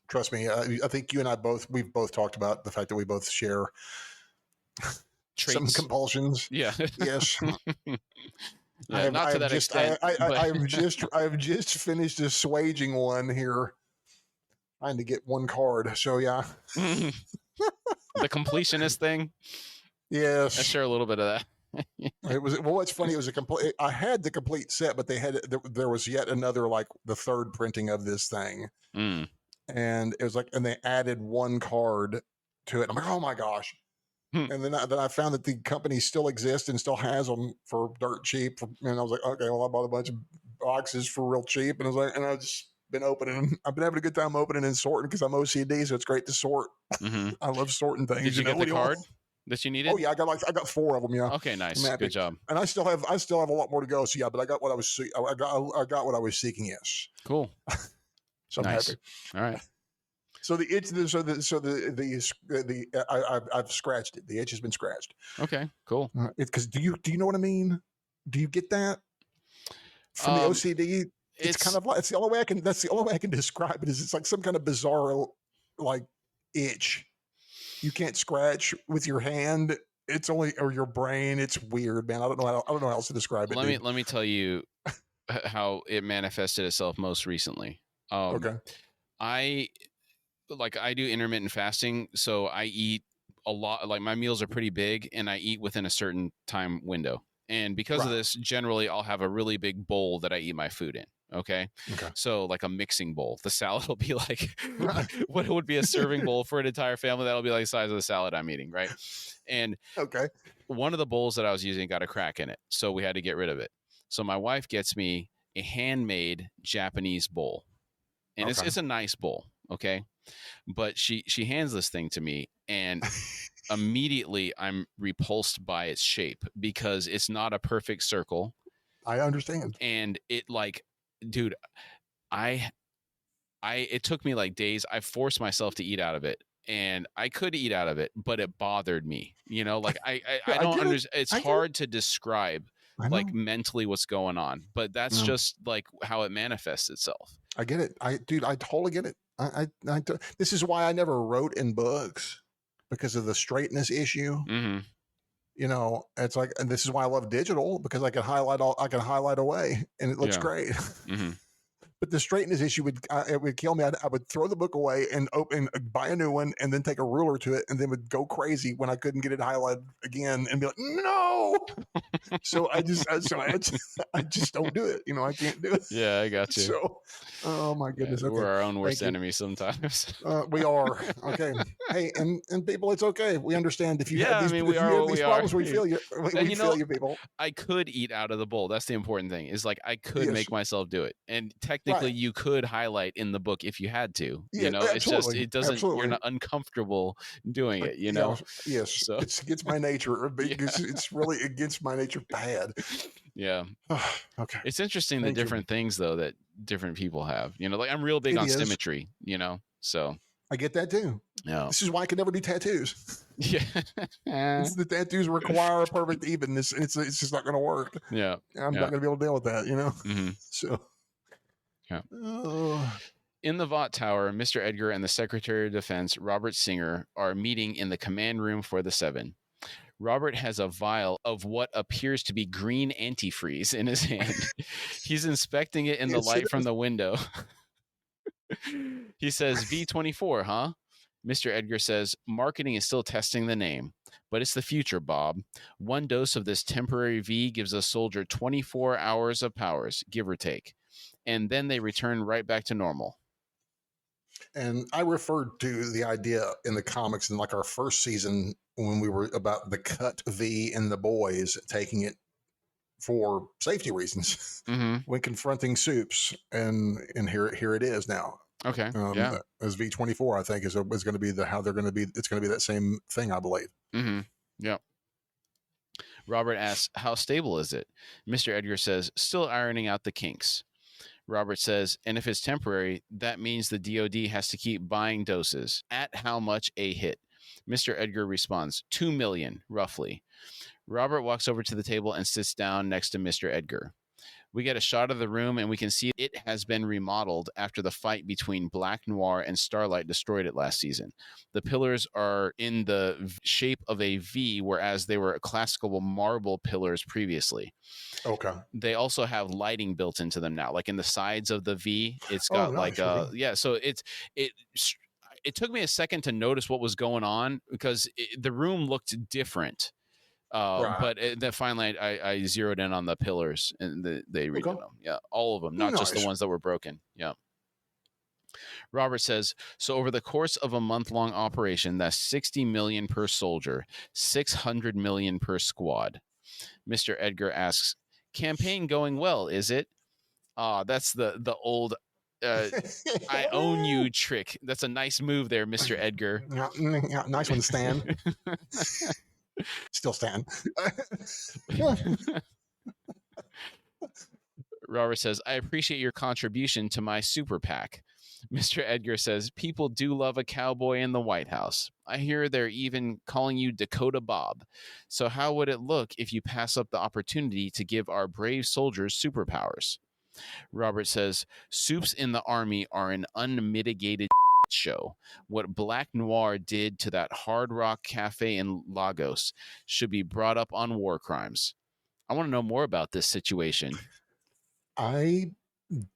trust me. I think you and I we've both talked about the fact that we both share traits. Some compulsions. Yeah. Yes. Not to that extent. I've just finished assuaging one here, trying to get one card. So yeah. The completionist thing. Yes. I share a little bit of that. It was what's funny. It was a complete. I had the complete set, but there was yet another, like the third printing of this thing, and it was like, and they added one card to it. I'm like, oh my gosh! And then I found that the company still exists and still has them for dirt cheap. And I was like, okay, well, I bought a bunch of boxes for real cheap. And I was like, and I've just been opening. I've been having a good time opening and sorting because I'm OCD, so it's great to sort. Mm-hmm. I love sorting things. Did you get What the do you want? card that you needed? Oh yeah, I got 4 of them. Yeah. Okay, I'm nice. happy. Good job. And I still have a lot more to go. So yeah, but I got what I was I got what I was seeking. Yes. Cool. So I'm Nice. happy. All right. So I've scratched it. The itch has been scratched. Okay, cool. Because do you know what I mean? Do you get that from the OCD? It's kind of like that's the only way I can describe it. Is it's like some kind of bizarre like itch. You can't scratch with your hand. It's only or your brain. It's weird, man. I don't know how else to describe it. Let me tell you how it manifested itself most recently. Okay. I do intermittent fasting, so I eat a lot. Like my meals are pretty big, and I eat within a certain time window. And because of this, generally I'll have a really big bowl that I eat my food in. Okay. So like a mixing bowl. The salad will be like what would be a serving bowl for an entire family. That'll be like the size of the salad I'm eating. Right. And one of the bowls that I was using got a crack in it. So we had to get rid of it. So my wife gets me a handmade Japanese bowl. And it's a nice bowl. Okay. But she hands this thing to me, and immediately I'm repulsed by its shape because it's not a perfect circle. I understand. And it dude, it took me like days. I forced myself to eat out of it, and I could eat out of it, but it bothered me. You know, like I don't understand. It's hard to describe like mentally what's going on, but that's just like how it manifests itself. I get it. I totally get it. This is why I never wrote in books, because of the straightness issue. Mm-hmm. You know, it's like, and this is why I love digital, because I can highlight away and it looks great. Mm-hmm. But the straightness issue would kill me. I would throw the book away and buy a new one, and then take a ruler to it, and then would go crazy when I couldn't get it highlighted again, and be like, no. So I just don't do it. You know, I can't do it. Yeah, I got you. So, oh my goodness, we're our own worst enemies sometimes. We are. Okay. Hey, and people, it's okay. We understand if you have these, we have these problems. We feel you. We feel you, people. I could eat out of the bowl. That's the important thing. Is like I could make myself do it, and technically you could highlight in the book if you had to. You know, it's just it doesn't. You're not uncomfortable doing it. You know. Yes. So. It's against my nature. It's really against my nature. Bad. Yeah. Okay. It's interesting the different things though that different people have. You know, like I'm real big on symmetry. You know, so. I get that too. Yeah. This is why I could never do tattoos. Yeah. The tattoos require a perfect evenness, and it's just not going to work. Yeah. I'm not going to be able to deal with that, you know? Mm-hmm. So. Yeah. In the Vought Tower, Mr. Edgar and the Secretary of Defense, Robert Singer, are meeting in the command room for the Seven. Robert has a vial of what appears to be green antifreeze in his hand. He's inspecting it in the light from the window. He says, V24, huh? Mr. Edgar says, marketing is still testing the name, but it's the future, Bob. One dose of this temporary V gives a soldier 24 hours of powers, give or take. And then they return right back to normal. And I referred to the idea in the comics in like our first season when we were about the cut V in the boys taking it for safety reasons when confronting Soups, and here it is now. Okay. As V24, I think is going to be how they're going to be. It's going to be that same thing, I believe. Mm-hmm. Yeah. Robert asks, "How stable is it?" Mr. Edgar says, "Still ironing out the kinks." Robert says, "And if it's temporary, that means the DoD has to keep buying doses. At how much a hit?" Mr. Edgar responds, 2 million, roughly. Robert walks over to the table and sits down next to Mr. Edgar. We get a shot of the room, and we can see it has been remodeled after the fight between Black Noir and Starlight destroyed it last season. The pillars are in the shape of a V, whereas they were classical marble pillars previously. Okay. They also have lighting built into them now, like in the sides of the V. It's got So it took me a second to notice what was going on because the room looked different. But then finally I zeroed in on the pillars and they redid them. Yeah, all of them, not just the ones that were broken. Yeah. Robert says, so over the course of a month-long operation, that's 60 million per soldier, 600 million per squad. Mr. Edgar asks, campaign going well, is it? That's the old I own you trick. That's a nice move there, Mr. Edgar. Yeah, nice one, Stan. Still Stan. Robert says, I appreciate your contribution to my super PAC. Mr. Edgar says, people do love a cowboy in the White House. I hear they're even calling you Dakota Bob. So how would it look if you pass up the opportunity to give our brave soldiers superpowers? Robert says, soups in the Army are an unmitigated show. What Black Noir did to that Hard Rock Cafe in Lagos should be brought up on war crimes. I want to know more about this situation. I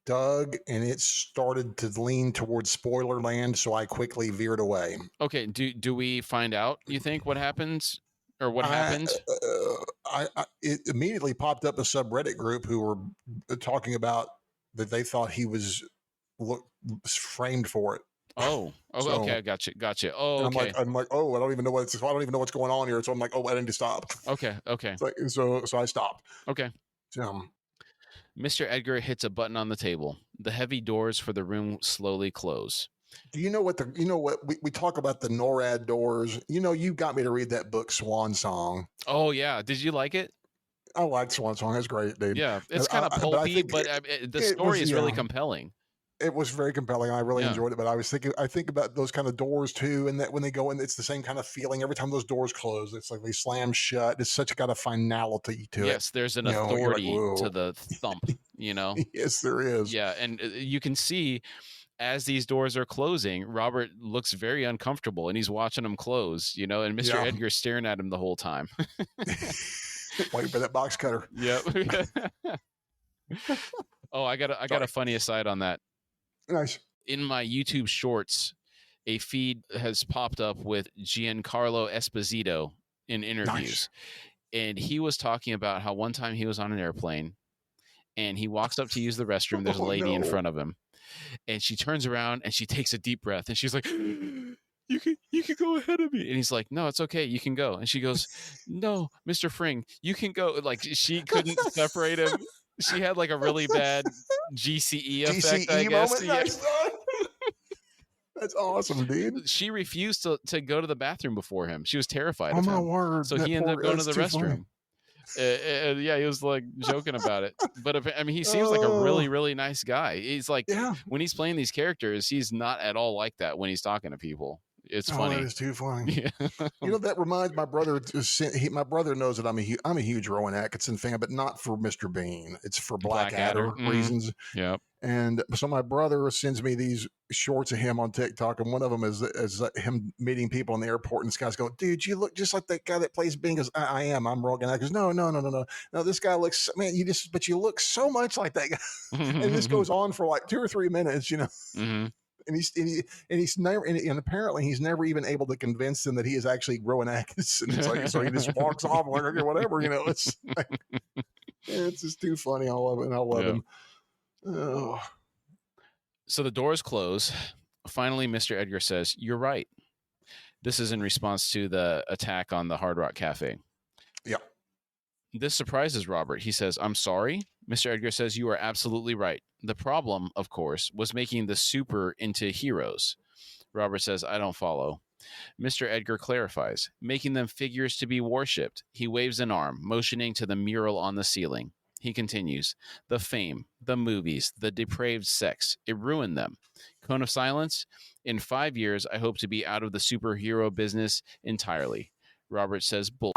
dug and it started to lean towards spoiler land, so I quickly veered away. Okay, do we find out, you think, what happens or what happened? It immediately popped up a subreddit group who were talking about that they thought he was framed for it. Oh, So- okay, gotcha. Oh, and okay. I'm like, oh, I don't even know what's going on here. So I'm like, oh, I need to stop. Okay. It's like, so I stopped. Okay. Mr. Edgar hits a button on the table. The heavy doors for the room slowly close. Do you know what we talk about the NORAD doors? You got me to read that book, Swan Song. Oh yeah, did you like it? I liked Swan Song. It's great, dude. Yeah, it's kind of pulpy, but the story is really compelling. It was very compelling. I really enjoyed it, but I think about those kind of doors too, and that when they go in, it's the same kind of feeling every time those doors close. It's like they slam shut. It's such a finality to it. Yes, there's an authority to the thump. Yes, there is. Yeah, and you can see as these doors are closing, Robert looks very uncomfortable, and he's watching them close. And Mr. Edgar's staring at him the whole time. Waiting for that box cutter. Yep. Oh, I got a funny aside on that. Nice. In my YouTube shorts, a feed has popped up with Giancarlo Esposito in interviews. Nice. And he was talking about how one time he was on an airplane and he walks up to use the restroom. There's a lady in front of him. And she turns around and she takes a deep breath and she's like, you can go ahead of me. And he's like, no, it's okay. You can go. And she goes, no, Mr. Fring, you can go. Like she couldn't separate him. She had like a really bad GCE effect, I guess. Moment? That's awesome, dude. She refused to go to the bathroom before him. She was terrified of him. Oh, my word. So he ended up going to the restroom. Yeah, he was like joking about it. But he seems like a really, really nice guy. He's like, when he's playing these characters, he's not at all like that when he's talking to people. It's funny. That is too funny. Yeah. That reminds my brother. My brother knows that I'm a huge Rowan Atkinson fan, but not for Mr. Bean. It's for Blackadder reasons. Yep. And so my brother sends me these shorts of him on TikTok, and one of them is him meeting people in the airport, and this guy's going, "Dude, you look just like that guy that plays Bean." He goes, "I am. I'm Rowan." And I goes, "No. This guy looks, man. But you look so much like that guy." And this goes on for like 2 or 3 minutes, Mm-hmm. And he's never, and apparently he's never even able to convince them that he is actually Rowan Atkinson. It's like, so he just walks off like, okay, whatever, It's like, it's just too funny. I love it, and I love him. Oh. So the doors close. Finally, Mr. Edgar says, "You're right." This is in response to the attack on the Hard Rock Cafe. Yeah. This surprises Robert. He says, "I'm sorry." Mr. Edgar says, "You are absolutely right. The problem, of course, was making the super into heroes." Robert says, "I don't follow." Mr. Edgar clarifies, making them figures to be worshipped. He waves an arm, motioning to the mural on the ceiling. He continues, the fame, the movies, the depraved sex, it ruined them. Cone of silence? In 5 years, I hope to be out of the superhero business entirely. Robert says, bull.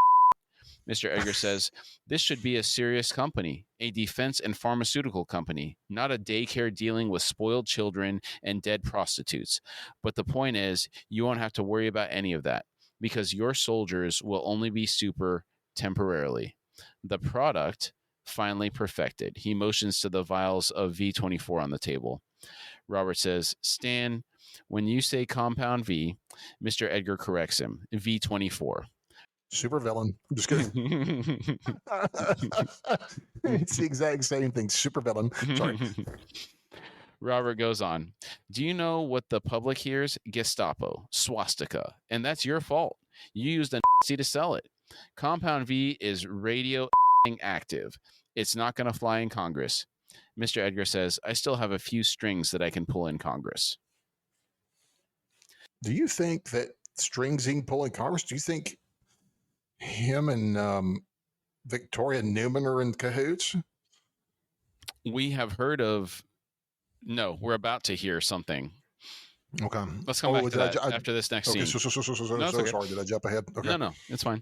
Mr. Edgar says, this should be a serious company, a defense and pharmaceutical company, not a daycare dealing with spoiled children and dead prostitutes. But the point is, you won't have to worry about any of that, because your soldiers will only be super temporarily. The product, finally perfected. He motions to the vials of V24 on the table. Robert says, Stan, when you say compound V, Mr. Edgar corrects him, V24. Super villain. I'm just kidding. It's the exact same thing. Super villain. Sorry. Robert goes on. Do you know what the public hears? Gestapo, swastika, and that's your fault. You used a Nazi to sell it. Compound V is radio active. It's not going to fly in Congress. Mr. Edgar says, I still have a few strings that I can pull in Congress. Do you think that strings he can pull in Congress? Do you think him and Victoria Newman are in cahoots? We have heard of. No, we're about to hear something. Okay. Let's come back to that after this next scene. So No, it's okay. sorry. Did I jump ahead? Okay. No, it's fine.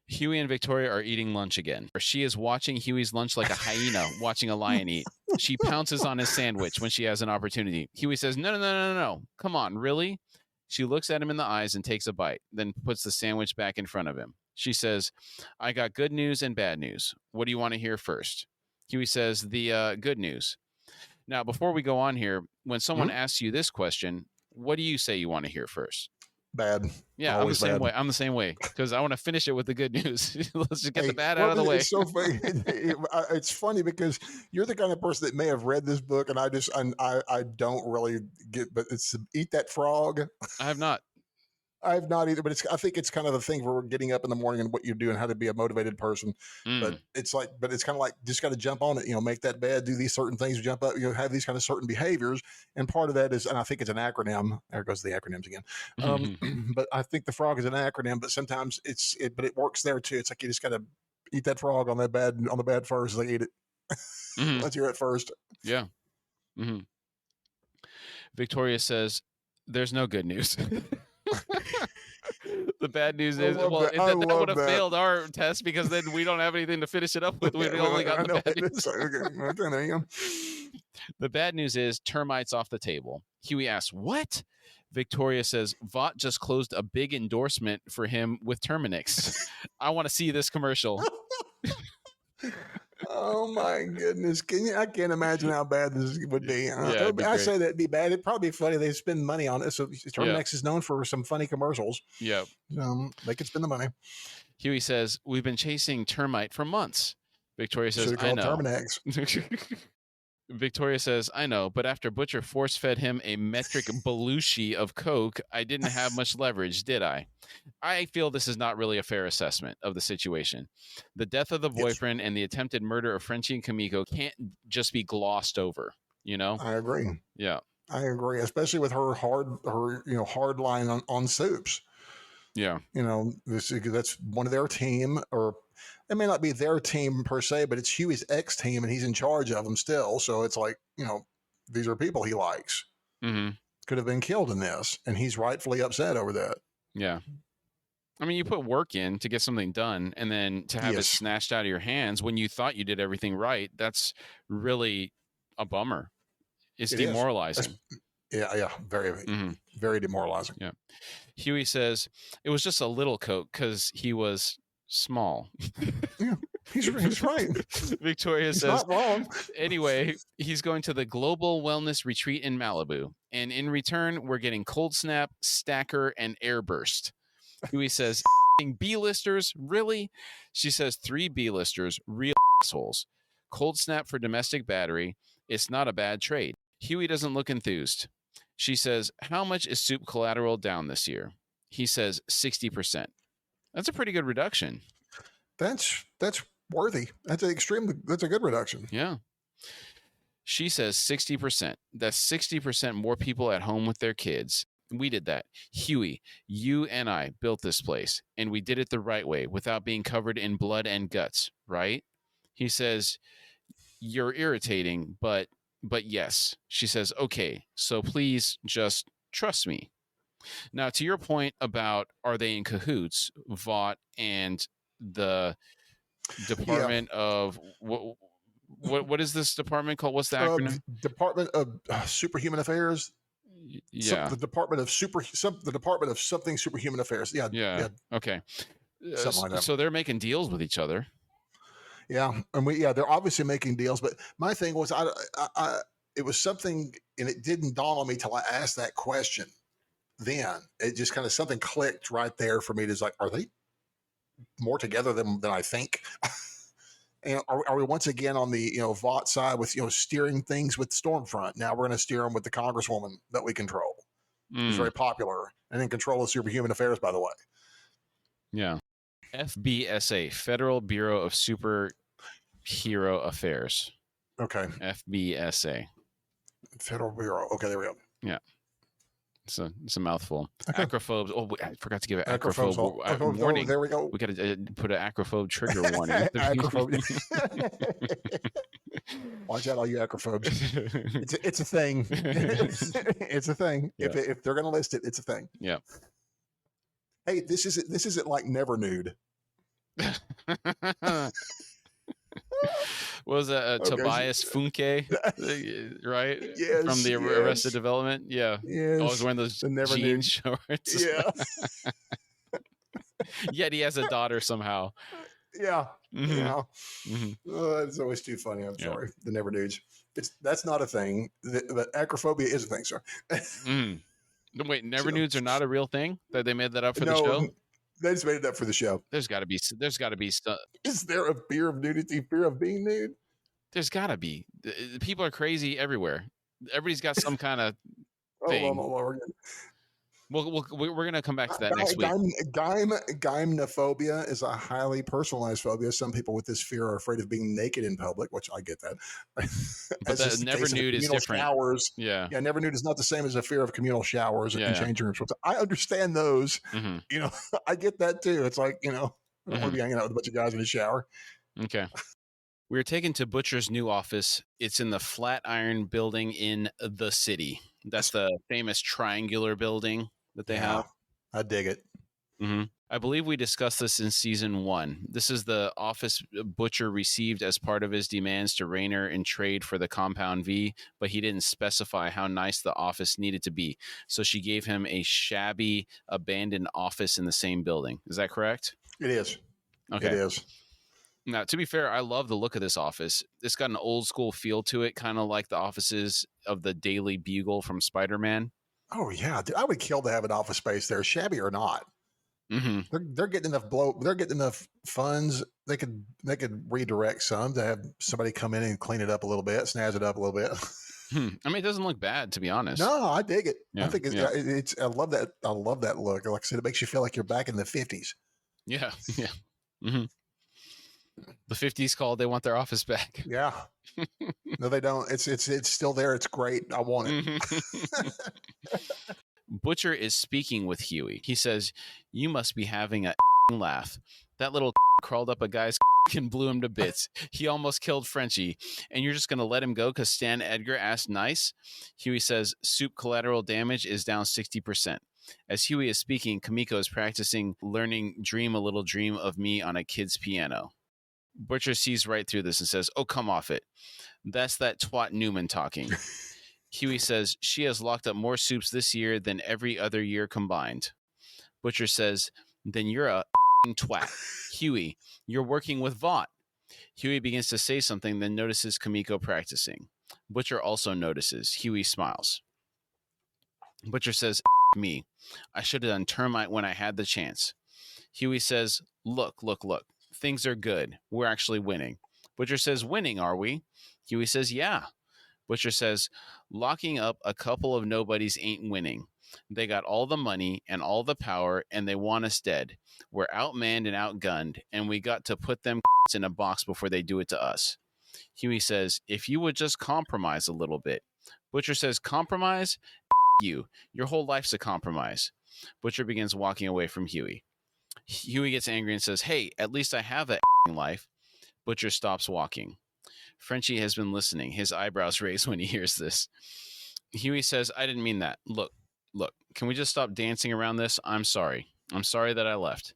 Huey and Victoria are eating lunch again. She is watching Huey's lunch like a hyena watching a lion eat. She pounces on his sandwich when she has an opportunity. Huey says, No. Come on, really? She looks at him in the eyes and takes a bite, then puts the sandwich back in front of him. She says, I got good news and bad news. What do you want to hear first? Huey says, the good news. Now, before we go on here, when someone asks you this question, what do you say you want to hear first? Bad. Yeah, I'm the same way. I'm the same way because I want to finish it with the good news. Let's just get the bad out of the way. It's so funny. It's funny because you're the kind of person that may have read this book, and I don't really get. But it's Eat That Frog. I have not. I have not either, but I think it's kind of the thing for getting up in the morning and what you do and how to be a motivated person. But it's kind of like just got to jump on it, make that bed, do these certain things, jump up, have these kind of certain behaviors. And part of that is, and I think it's an acronym. There goes the acronyms again. But I think the frog is an acronym, but sometimes but it works there too. It's like you just got to eat that frog on the bed first. Like eat it. Let's hear it first. Yeah. Victoria says, "There's no good news." The bad news is, that would have failed our test because then we don't have anything to finish it up with. We only got the bad news. Okay, there you go. The bad news is termites off the table. Huey asks, what? Victoria says, Vought just closed a big endorsement for him with Terminix. I want to see this commercial. Oh my goodness! I can't imagine how bad this would be. I say that'd be bad. It'd probably be funny. They spend money on it. So Terminix is known for some funny commercials. Yeah, they could spend the money. Huey says, "We've been chasing termite for months." Victoria says, "I know." Terminix. Victoria says, I know, but after Butcher force-fed him a metric Belushi of Coke, I didn't have much leverage, did I? I feel this is not really a fair assessment of the situation. The death of the boyfriend and the attempted murder of Frenchie and Kamiko can't just be glossed over, I agree. Yeah. I agree, especially with her hard line on soups. Yeah. That's one of their team, or it may not be their team per se, but it's Huey's ex team and he's in charge of them still. So it's like, these are people he likes. Could have been killed in this, and he's rightfully upset over that. Yeah. I mean, you put work in to get something done, and then to have it snatched out of your hands when you thought you did everything right, that's really a bummer. It's demoralizing. Yeah, very, very demoralizing. Yeah. Huey says, it was just a little Coke because he was small. Yeah, he's right. Victoria he's says, not wrong. Anyway, he's going to the Global Wellness Retreat in Malibu. And in return, we're getting Cold Snap, Stacker, and Airburst. Huey says, B-listers? Really? She says, 3 B-listers, real assholes. Cold Snap for domestic battery. It's not a bad trade. Huey doesn't look enthused. She says, how much is soup collateral down this year? He says 60%. That's a pretty good reduction. That's worthy. That's a good reduction. Yeah. She says 60%. That's 60% more people at home with their kids. We did that. Huey, you and I built this place, and we did it the right way without being covered in blood and guts, right? He says, you're irritating, but yes. She says, okay, so please just trust me. Now, to your point about are they in cahoots, Vought and the Department of what is this department called? What's the acronym? Department of Superhuman Affairs. Yeah, the Department of something Superhuman Affairs. Yeah. Okay, something like that. So they're making deals with each other. Yeah, and they're obviously making deals. But my thing was, it was something, and it didn't dawn on me till I asked that question. Then it just kind of something clicked right there for me. It's like, are they more together than I think? And are we once again on the Vought side with steering things with Stormfront? Now we're going to steer them with the Congresswoman that we control, who's very popular and in control of superhuman affairs, by the way. Yeah. FBSA, Federal Bureau of Superhero Affairs. Okay. FBSA. Federal Bureau. Okay, there we go. Yeah. It's a mouthful. Okay. Acrophobes. Oh, I forgot to give an Acrophobes. acrophobe warning. There we go. We got to put an acrophobe trigger warning. Acrophobe. Watch out, all you acrophobes. It's a thing. It's a thing. Yeah. If they're going to list it, it's a thing. Yeah. Hey, this isn't like Never Nude. What was that? Tobias Funke, right? Yes. From the Arrested Development. Yeah. Yes. Always wearing those jean shorts. Yeah. Yet he has a daughter somehow. Yeah. It's always too funny. I'm sorry. The Never Nudes. That's not a thing. But acrophobia is a thing, sir. Wait, Never Nudes are not a real thing? That they made that up for the show? They just made it up for the show. There's got to be stuff. Is there a fear of nudity? Fear of being nude? There's got to be. People are crazy everywhere. Everybody's got some kind of thing. We're going to come back to that next week. Gymnophobia is a highly personalized phobia. Some people with this fear are afraid of being naked in public, which I get that. But the Never Nude is different. Showers. Yeah, Never Nude is not the same as a fear of communal showers and changing rooms. I understand those. I get that too. It's like, I don't want to be hanging out with a bunch of guys in the shower. Okay. We were taken to Butcher's new office. It's in the Flatiron building in the city. That's the famous triangular building that they have. I dig it. I believe we discussed this in season 1. This is the office Butcher received as part of his demands to Raynor in trade for the Compound V, but he didn't specify how nice the office needed to be. So she gave him a shabby, abandoned office in the same building. Is that correct? It is. Okay. It is. Now, to be fair, I love the look of this office. It's got an old school feel to it, kind of like the offices of the Daily Bugle from Spider-Man. Oh yeah, dude, I would kill to have an office space there, shabby or not. They're getting enough They're getting enough funds. They could redirect some to have somebody come in and clean it up a little bit, snazz it up a little bit. I mean, it doesn't look bad, to be honest. No, I dig it. I think it's. I love that. I love that look. Like I said, it makes you feel like you're back in the 50s. Yeah. The 50s called. They want their office back. Yeah. No, they don't. It's still there. It's great. I want it. Butcher is speaking with Huey. He says, "You must be having a laugh. That little crawled up a guy's and blew him to bits. He almost killed Frenchie. And you're just going to let him go because Stan Edgar asked nice?" Huey says, "Soup collateral damage is down 60%. As Huey is speaking, Kamiko is practicing learning Dream a Little Dream of Me on a kid's piano. Butcher sees right through this and says, "Oh, come off it. That's that twat Newman talking." Huey says, "She has locked up more soups this year than every other year combined." Butcher says, "Then you're a twat. Huey, you're working with Vought." Huey begins to say something, then notices Kamiko practicing. Butcher also notices. Huey smiles. Butcher says, "Me. I should have done termite when I had the chance." Huey says, Look. Things are good. We're actually winning." Butcher says, "Winning, are we?" Huey says, "Yeah." Butcher says, "Locking up a couple of nobodies ain't winning. They got all the money and all the power, and they want us dead. We're outmanned and outgunned, and we got to put them in a box before they do it to us." Huey says, "If you would just compromise a little bit." Butcher says, "Compromise? You. Your whole life's a compromise." Butcher begins walking away from Huey. Huey gets angry and says, "Hey, at least I have that life." Butcher stops walking. Frenchie has been listening, his eyebrows raised when he hears this. Huey says, "I didn't mean that. Look, can we just stop dancing around this? I'm sorry. I'm sorry that I left."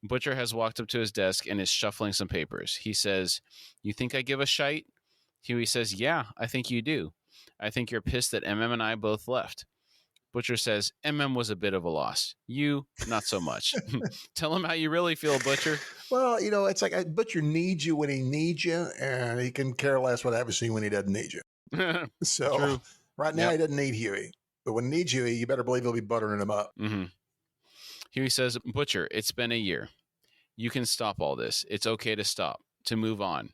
Butcher has walked up to his desk and is shuffling some papers. He says, "You think I give a shite?" Huey says, "Yeah, I think you do. I think you're pissed that MM and I both left." Butcher says, "MM was a bit of a loss. You, not so much." Tell him how you really feel, Butcher. Well, it's like Butcher needs you when he needs you, and he can care less what happens to you when he doesn't need you. So True. Right now he doesn't need Huey. But when he needs Huey, you better believe he'll be buttering him up. Huey says, "Butcher, it's been a year. You can stop all this. It's okay to stop. to move on.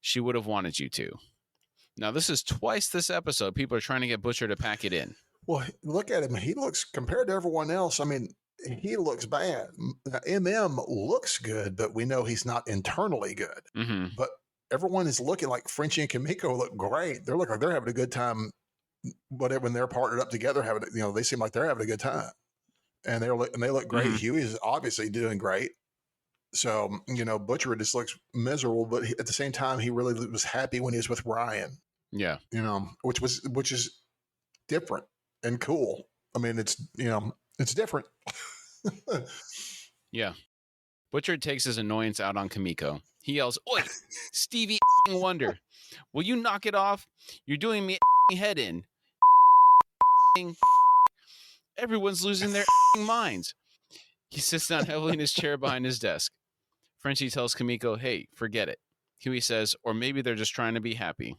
She would have wanted you to. Now, this is twice this episode. People are trying to get Butcher to pack it in. Well, look at him. He looks, compared to everyone else, I mean, he looks bad. MM looks good, but we know he's not internally good. Mm-hmm. But everyone is looking like Frenchie and Kimiko look great. They look like they're having a good time. Whatever, when they're partnered up together, they seem like they're having a good time, and they look great. Mm-hmm. Huey's obviously doing great. So, Butcher just looks miserable, but at the same time, he really was happy when he was with Ryan. Yeah. Which is different and cool. I mean, it's different. Yeah. Butcher takes his annoyance out on Kimiko. He yells, "Oi, Stevie Wonder, will you knock it off? You're doing me head in. Everyone's losing their minds." He sits down heavily in his chair behind his desk. Frenchie tells Kimiko, "Hey, forget it." Huey says, "Or maybe they're just trying to be happy."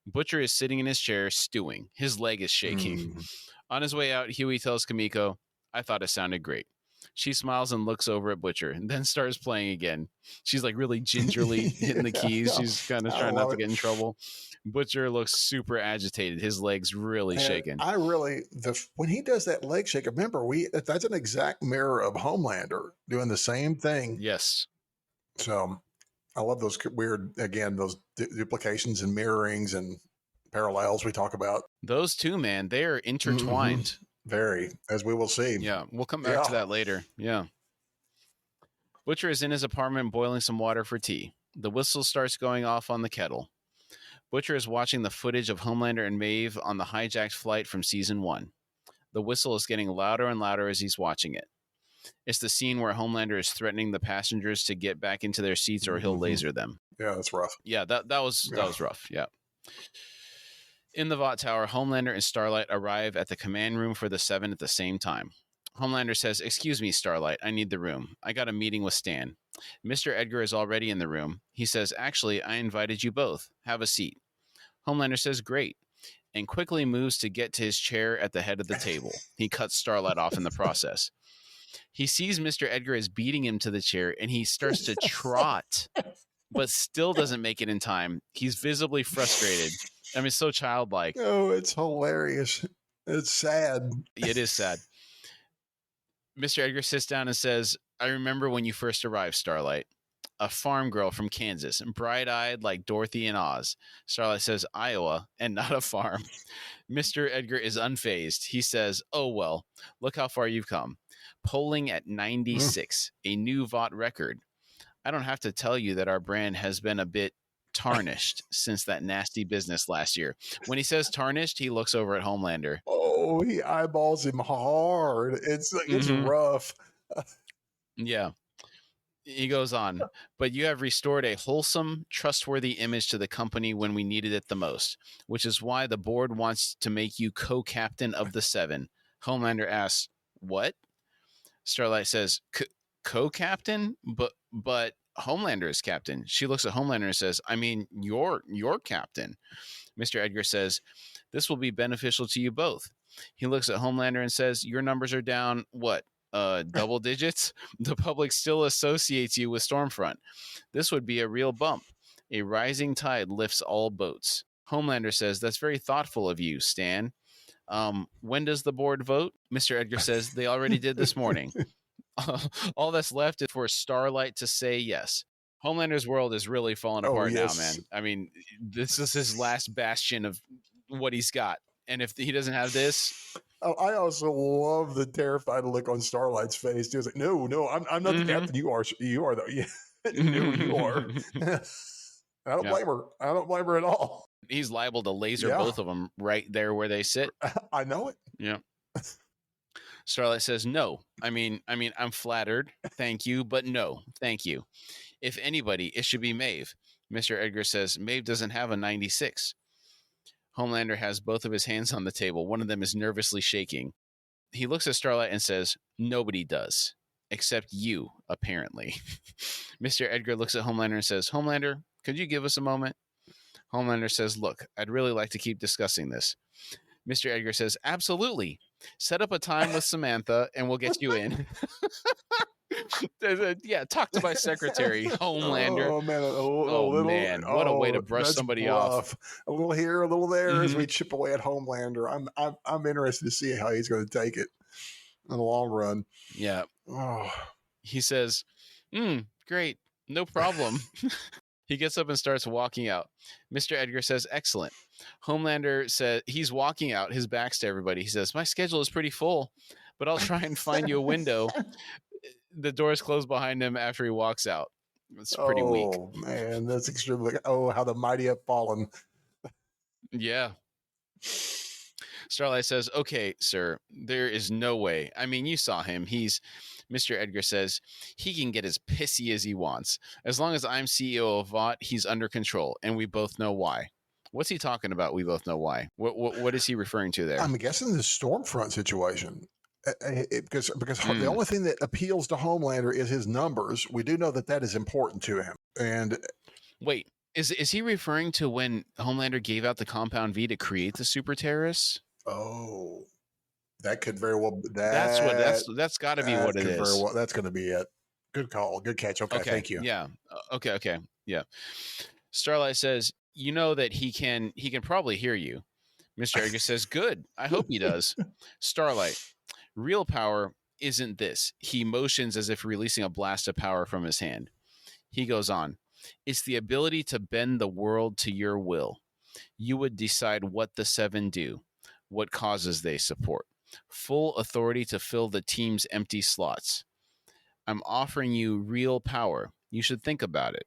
Butcher is sitting in his chair, stewing. His leg is shaking. On his way out, Huey tells Kimiko, "I thought it sounded great." She smiles and looks over at Butcher and then starts playing again. She's like really gingerly hitting the keys. She's kind of trying not to get in trouble. Butcher looks super agitated. His leg's really shaking. When he does that leg shake, remember, that's an exact mirror of Homelander doing the same thing. Yes. So I love those weird, again, those duplications and mirrorings and parallels we talk about. Those two, man, they are intertwined. Mm-hmm. Very, as we will see. Yeah, we'll come back to that later. Yeah. Butcher is in his apartment boiling some water for tea. The whistle starts going off on the kettle. Butcher is watching the footage of Homelander and Maeve on the hijacked flight from season 1. The whistle is getting louder and louder as he's watching it. It's the scene where Homelander is threatening the passengers to get back into their seats or he'll laser them. Yeah, that's rough. Yeah, that was rough. Yeah. In the Vought Tower, Homelander and Starlight arrive at the command room for the 7 at the same time. Homelander says, "Excuse me, Starlight, I need the room. I got a meeting with Stan." Mr. Edgar is already in the room. He says, "Actually, I invited you both. Have a seat." Homelander says, "Great," and quickly moves to get to his chair at the head of the table. He cuts Starlight off in the process. He sees Mr. Edgar is beating him to the chair, and he starts to trot, but still doesn't make it in time. He's visibly frustrated. I mean, it's so childlike. Oh, it's hilarious. It's sad. It is sad. Mr. Edgar sits down and says, "I remember when you first arrived, Starlight. A farm girl from Kansas, bright-eyed like Dorothy in Oz." Starlight says, "Iowa, and not a farm." Mr. Edgar is unfazed. He says, "Oh, well, look how far you've come. Polling at 96, a new Vought record. I don't have to tell you that our brand has been a bit tarnished since that nasty business last year." When he says tarnished, he looks over at Homelander. Oh, he eyeballs him hard. It's rough. Yeah. He goes on, "But you have restored a wholesome, trustworthy image to the company when we needed it the most, which is why the board wants to make you co-captain of the 7. Homelander asks, "What?" Starlight says, "Co-captain? But Homelander is captain." She looks at Homelander and says, "I mean, you're captain." Mr. Edgar says, "This will be beneficial to you both." He looks at Homelander and says, "Your numbers are down, what, double digits? The public still associates you with Stormfront. This would be a real bump. A rising tide lifts all boats." Homelander says, "That's very thoughtful of you, Stan. When does the board vote?" Mr. Edgar says, "They already did this morning. All that's left is for Starlight to say yes." Homelander's world is really falling apart now, man. I mean, this is his last bastion of what he's got. And if he doesn't have this... Oh, I also love the terrified look on Starlight's face. He was like, no, I'm not the captain. You are though. Yeah. No, you are. I don't blame her. I don't blame her at all. He's liable to laser both of them right there where they sit. I know it. Yeah. Starlight says, "No. I mean, I'm flattered. Thank you, but no, thank you. If anybody, it should be Maeve." Mr. Edgar says, "Maeve doesn't have a 96. Homelander has both of his hands on the table. One of them is nervously shaking. He looks at Starlight and says, "Nobody does, except you, apparently." Mr. Edgar looks at Homelander and says, "Homelander, could you give us a moment?" Homelander says, "Look, I'd really like to keep discussing this." Mr. Edgar says, "Absolutely. Set up a time with Samantha and we'll get you in." Yeah, talk to my secretary, Homelander. Oh man, Oh man, what a way to brush that's somebody rough. off. A little here, a little there, as Mhm. we chip away at Homelander. I'm interested to see how he's going to take it in the long run. Yeah, Oh, he says, great, no problem. He gets up and starts walking out. Mr. Edgar says, excellent. Homelander says he's walking out, his back's to everybody. He says, my schedule is pretty full, but I'll try and find you a window. The doors close behind him after he walks out. It's pretty weak. oh man, that's extremely. Oh, how the mighty have fallen. Yeah. Starlight says, okay, sir, there is no way. I mean, you saw him. Mr. Edgar says, he can get as pissy as he wants. As long as I'm CEO of Vought, he's under control, and we both know why. What's he talking about? We both know why. What is he referring to there? I'm guessing the Stormfront situation. Because the only thing that appeals to Homelander is his numbers. We do know that is important to him. And wait, is he referring to when Homelander gave out the Compound V to create the super terrorists? Oh, that could very well. That's got to be what it is. That's going to be it. Good call. Good catch. Okay, thank you. Yeah. Okay. Yeah. Starlight says, you know that he can probably hear you. Mr. Edgar says, good. I hope he does. Starlight, real power isn't this. He motions as if releasing a blast of power from his hand. He goes on, it's the ability to bend the world to your will. You would decide what the 7 do, what causes they support. Full authority to fill the team's empty slots. I'm offering you real power. You should think about it.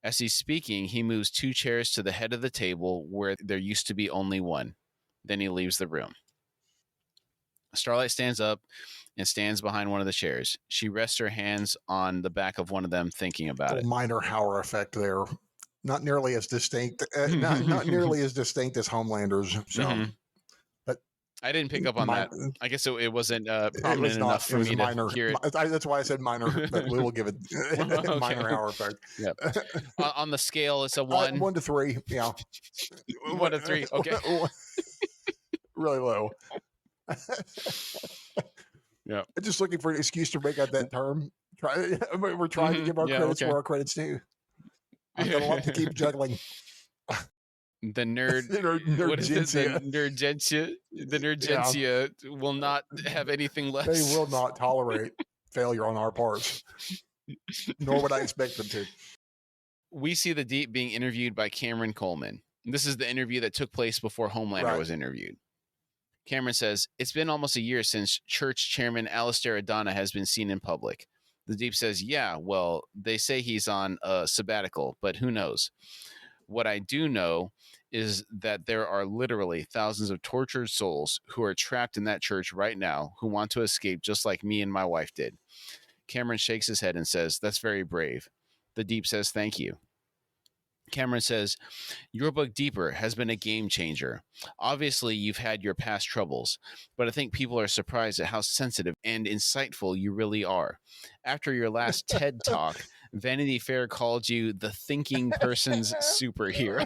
As he's speaking, he moves 2 chairs to the head of the table where there used to be only one. Then he leaves the room. Starlight stands up and stands behind one of the chairs. She rests her hands on the back of one of them, thinking about it. Minor Hauer effect there. Not nearly as distinct. Not nearly as distinct as Homelander's. So, but I didn't pick up on that. I guess it wasn't prominent enough for me to hear it. That's why I said minor, but we will give it okay. minor Hauer effect. Yeah. On the scale, it's a 1. 1 to 3. Yeah. 1 to 3. Okay. Really low. Yeah. Just looking for an excuse to break out that term. We're trying to give our credits where our credits due. I've got a lot to keep juggling. The nerdgentia will not have anything less. They will not tolerate failure on our parts, nor would I expect them to. We see the Deep being interviewed by Cameron Coleman. This is the interview that took place before Homelander was interviewed. Cameron says, it's been almost a year since church chairman Alistair Adana has been seen in public. The Deep says, yeah, well, they say he's on a sabbatical, but who knows? What I do know is that there are literally thousands of tortured souls who are trapped in that church right now who want to escape just like me and my wife did. Cameron shakes his head and says, that's very brave. The Deep says, thank you. Cameron says, your book Deeper has been a game changer. Obviously, you've had your past troubles, but I think people are surprised at how sensitive and insightful you really are. After your last TED Talk, Vanity Fair called you the thinking person's superhero.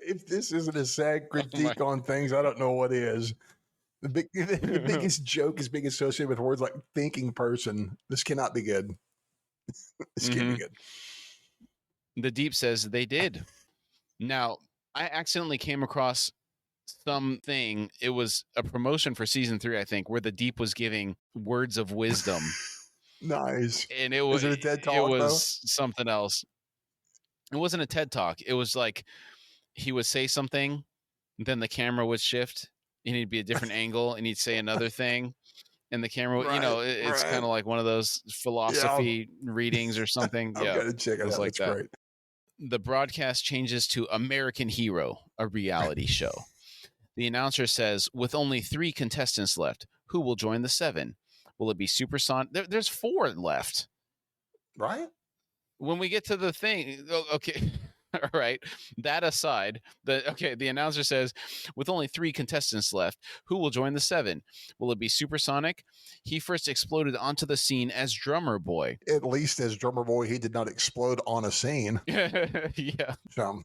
If this isn't a sad critique on things, I don't know what is. The biggest joke is being associated with words like thinking person. This cannot be good. This can't be good. The Deep says they did. Now, I accidentally came across something. It was a promotion for season 3, I think, where the Deep was giving words of wisdom. Nice. And it was a TED Talk, it was something else. It wasn't a TED Talk. It was like he would say something, then the camera would shift, and he'd be a different angle, and he'd say another thing. And the camera, it's kind of like one of those philosophy readings or something. I'm gonna check it out. Like that. Great. The broadcast changes to American Hero, a reality show. The announcer says, with only 3 contestants left, who will join the 7? Will it be Supersonic? There's 4 left. Right? When we get to the thing, okay. All right. That aside, the announcer says, with only 3 contestants left, who will join the 7? Will it be Supersonic? He first exploded onto the scene as Drummer Boy. At least as Drummer Boy, he did not explode on a scene. Yeah. So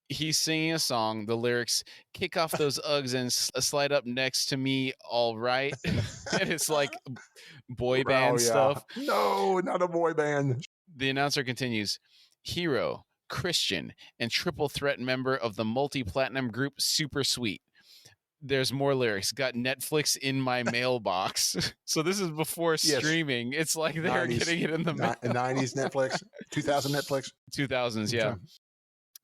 He's singing a song. The lyrics, kick off those Uggs and slide up next to me, all right? And it's like boy band stuff. No, not a boy band. The announcer continues, hero, Christian, and triple threat member of the multi-platinum group Super Sweet. There's more lyrics. Got Netflix in my mailbox. So this is before streaming. It's like they're 90s, getting it in the mail. 90s Netflix, 2000 Netflix. 2000s, yeah. Okay.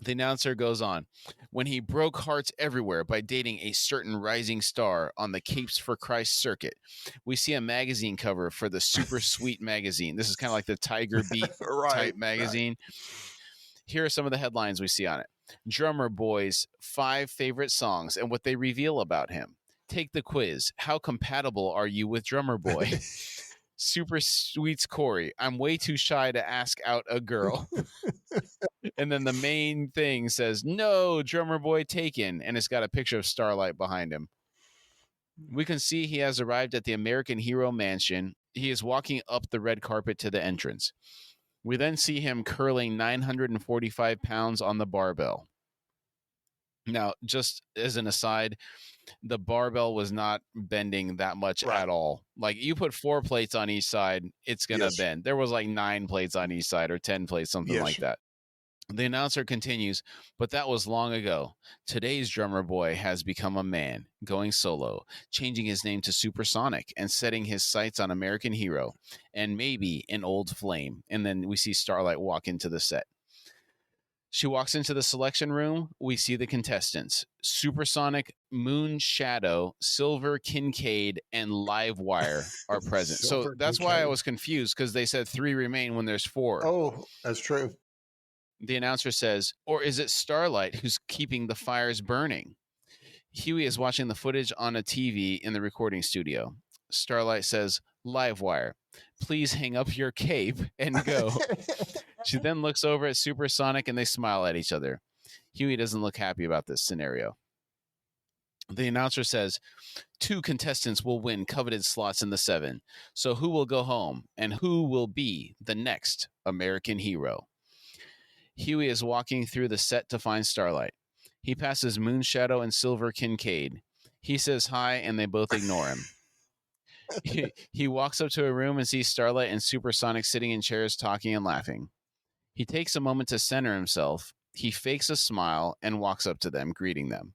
The announcer goes on, when he broke hearts everywhere by dating a certain rising star on the Capes for Christ circuit. We see a magazine cover for the Super Sweet magazine. This is kind of like the Tiger Beat type magazine. Here are some of the headlines we see on it. Drummer Boy's 5 favorite songs and what they reveal about him. Take the quiz. How compatible are you with Drummer Boy? Super Sweet's Corey. I'm way too shy to ask out a girl. And then the main thing says, no, Drummer Boy taken. And it's got a picture of Starlight behind him. We can see he has arrived at the American Hero Mansion. He is walking up the red carpet to the entrance. We then see him curling 945 pounds on the barbell. Now, just as an aside, the barbell was not bending that much at all. Like, you put 4 plates on each side, it's going to bend. There was like 9 plates on each side or 10 plates, something like that. The announcer continues, but that was long ago. Today's Drummer Boy has become a man, going solo, changing his name to Supersonic and setting his sights on American Hero and maybe an old flame. And then we see Starlight walk into the set. She walks into the selection room. We see the contestants. Supersonic, Moon Shadow, Silver Kincaid, and Livewire are present. So that's why I was confused, because they said 3 remain when there's 4. Oh, that's true. The announcer says, or is it Starlight who's keeping the fires burning? Huey is watching the footage on a TV in the recording studio. Starlight says, Livewire, please hang up your cape and go. She then looks over at Supersonic and they smile at each other. Huey doesn't look happy about this scenario. The announcer says, 2 contestants will win coveted slots in the 7. So who will go home and who will be the next American hero? Huey is walking through the set to find Starlight. He passes Moonshadow and Silver Kincaid. He says hi, and they both ignore him. He walks up to a room and sees Starlight and Supersonic sitting in chairs talking and laughing. He takes a moment to center himself. He fakes a smile and walks up to them, greeting them.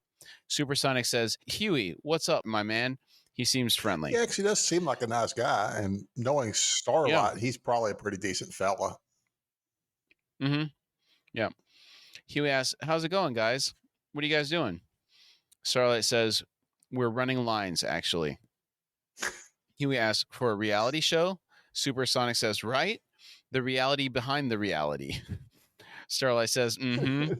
Supersonic says, Huey, what's up, my man? He seems friendly. Yeah, because he does seem like a nice guy. And knowing Starlight, he's probably a pretty decent fella. Mm-hmm. Yeah. Huey asks, how's it going, guys? What are you guys doing? Starlight says, we're running lines, actually. Huey asks, for a reality show? Supersonic says, right? The reality behind the reality. Starlight says, mm-hmm.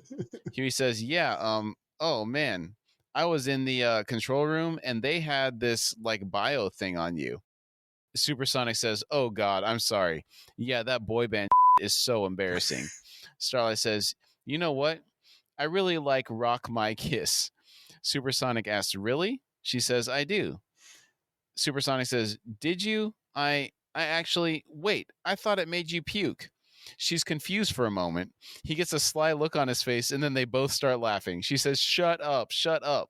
Huey says, yeah, oh, man. I was in the control room, and they had this, like, bio thing on you. Supersonic says, oh, God, I'm sorry. Yeah, that boy band is so embarrassing. Starlight says, you know what? I really like Rock My Kiss. Supersonic asks, really? She says, I do. Supersonic says, did you? I actually, wait, I thought it made you puke. She's confused for a moment. He gets a sly look on his face, and then they both start laughing. She says, shut up, shut up.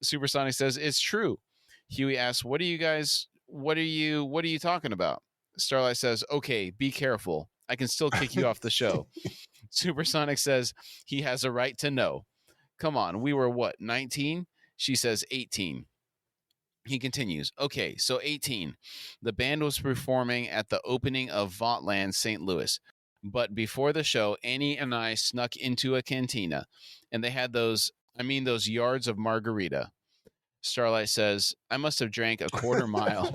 Supersonic says, it's true. Huey asks, what are you talking about? Starlight says, okay, be careful. I can still kick you off the show. Supersonic says he has a right to know. Come on, we were what, 19? She says 18. He continues, okay, so 18. The band was performing at the opening of Vaughtland, St. Louis. But before the show, Annie and I snuck into a cantina, and they had those yards of margarita. Starlight says, I must have drank a quarter mile.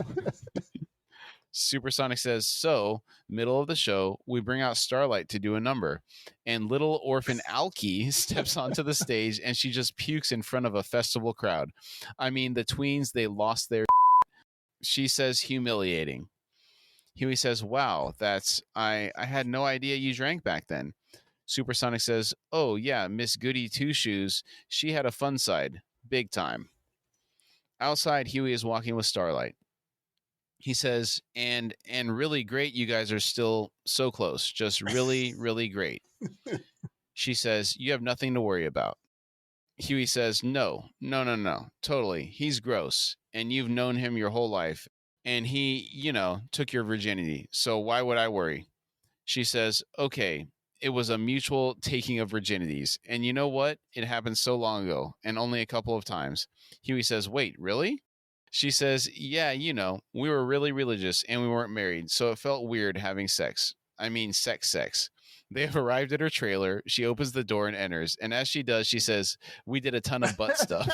Supersonic says, so, middle of the show, we bring out Starlight to do a number. And little orphan Alki steps onto the stage and she just pukes in front of a festival crowd. I mean, the tweens, they lost their She says, humiliating. Huey says, wow, I had no idea you drank back then. Supersonic says, oh, yeah, Miss Goody Two-Shoes, she had a fun side. Big time. Outside, Huey is walking with Starlight. He says, and really great, you guys are still so close. Just really, really great. She says, you have nothing to worry about. Huey says, no, totally. He's gross, and you've known him your whole life, and he, took your virginity, so why would I worry? She says, okay, it was a mutual taking of virginities, and you know what? It happened so long ago, and only a couple of times. Huey says, wait, really? She says, yeah, we were really religious, and we weren't married, so it felt weird having sex. I mean, sex. They have arrived at her trailer. She opens the door and enters. And as she does, she says, we did a ton of butt stuff.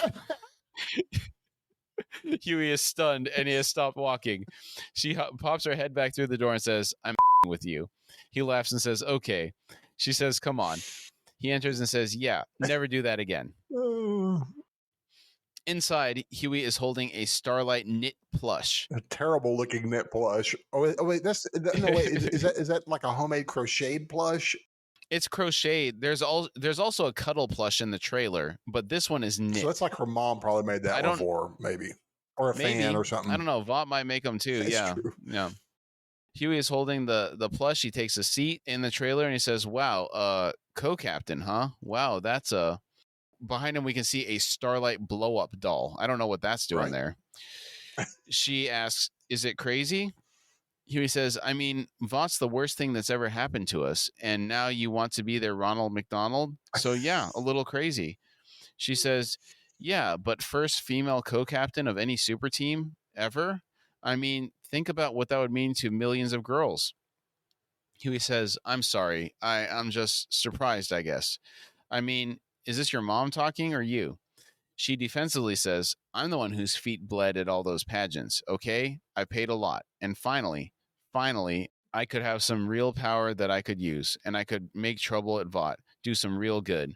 Huey is stunned and he has stopped walking. She pops her head back through the door and says, I'm with you. He laughs and says, okay. She says, come on. He enters and says, yeah, never do that again. Inside, Huey is holding a Starlight knit plush. A terrible looking knit plush. Oh wait, is that like a homemade crocheted plush? It's crocheted. There's also a cuddle plush in the trailer, but this one is knit. So that's like her mom probably made that one for her, maybe. Or a fan or something. I don't know. Vought might make them too. That's true. Yeah. Huey is holding the plush. He takes a seat in the trailer and he says, wow, co-captain, huh? Wow, that's a... Behind him, we can see a Starlight blow-up doll. I don't know what that's doing there. She asks, is it crazy? Huey says, I mean, Vaught's the worst thing that's ever happened to us, and now you want to be their Ronald McDonald? So yeah, a little crazy. She says, yeah, but first female co-captain of any super team ever? I mean, think about what that would mean to millions of girls. Huey says, I'm sorry. I'm just surprised, I guess. I mean, is this your mom talking or you? She defensively says, I'm the one whose feet bled at all those pageants, okay? I paid a lot. And finally, I could have some real power that I could use, and I could make trouble at Vought, do some real good.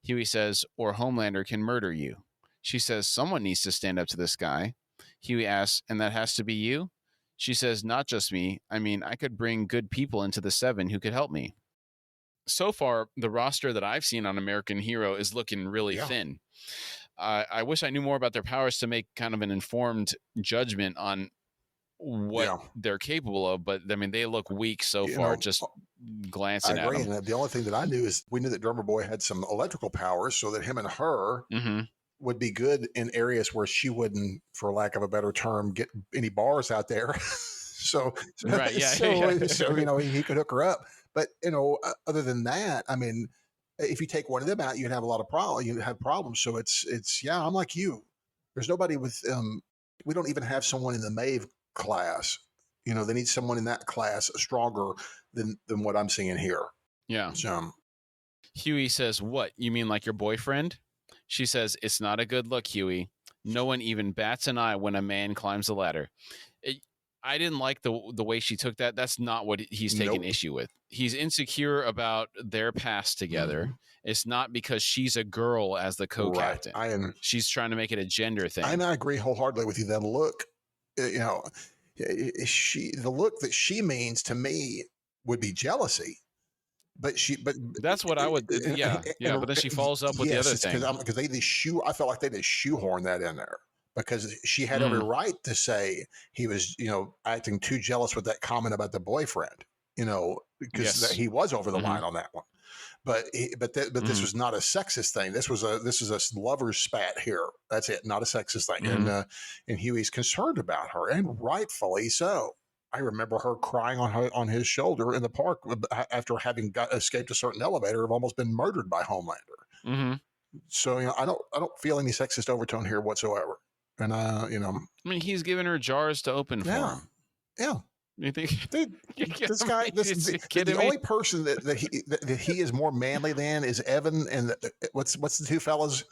Huey says, or Homelander can murder you. She says, someone needs to stand up to this guy. Huey asks, and that has to be you? She says, not just me. I mean, I could bring good people into the 7 who could help me. So far, the roster that I've seen on American Hero is looking really thin. I wish I knew more about their powers to make kind of an informed judgment on what they're capable of, but I mean, they look weak so far, just glancing at them. I agree. And the only thing that I knew is we knew that Drummer Boy had some electrical powers, so that him and her would be good in areas where she wouldn't, for lack of a better term, get any bars out there. So he could hook her up. But, other than that, I mean, if you take one of them out, you'd have a lot of problems. You have problems. So I'm like you. There's nobody with, we don't even have someone in the Maeve class. They need someone in that class stronger than what I'm seeing here. Yeah. So, Huey says, what? You mean like your boyfriend? She says, it's not a good look, Huey. No one even bats an eye when a man climbs the ladder. I didn't like the way she took that. That's not what he's taking issue with. He's insecure about their past together. It's not because she's a girl as the co-captain. Right. She's trying to make it a gender thing. And I agree wholeheartedly with you. That look, the look that she means to me would be jealousy. But that's what I would. Yeah. But then she follows up with the other thing because I felt like they just shoehorn that in there. Because she had every right to say he was, acting too jealous with that comment about the boyfriend, because he was over the line on that one. But this was not a sexist thing. This is a lover's spat here. That's it, not a sexist thing. And Huey's concerned about her, and rightfully so. I remember her crying on his shoulder in the park after having escaped a certain elevator, have almost been murdered by Homelander. So I don't feel any sexist overtone here whatsoever. And I mean, he's given her jars to open for him. Yeah. You think this guy? The only person that he is more manly than is Evan, and what's the two fellas?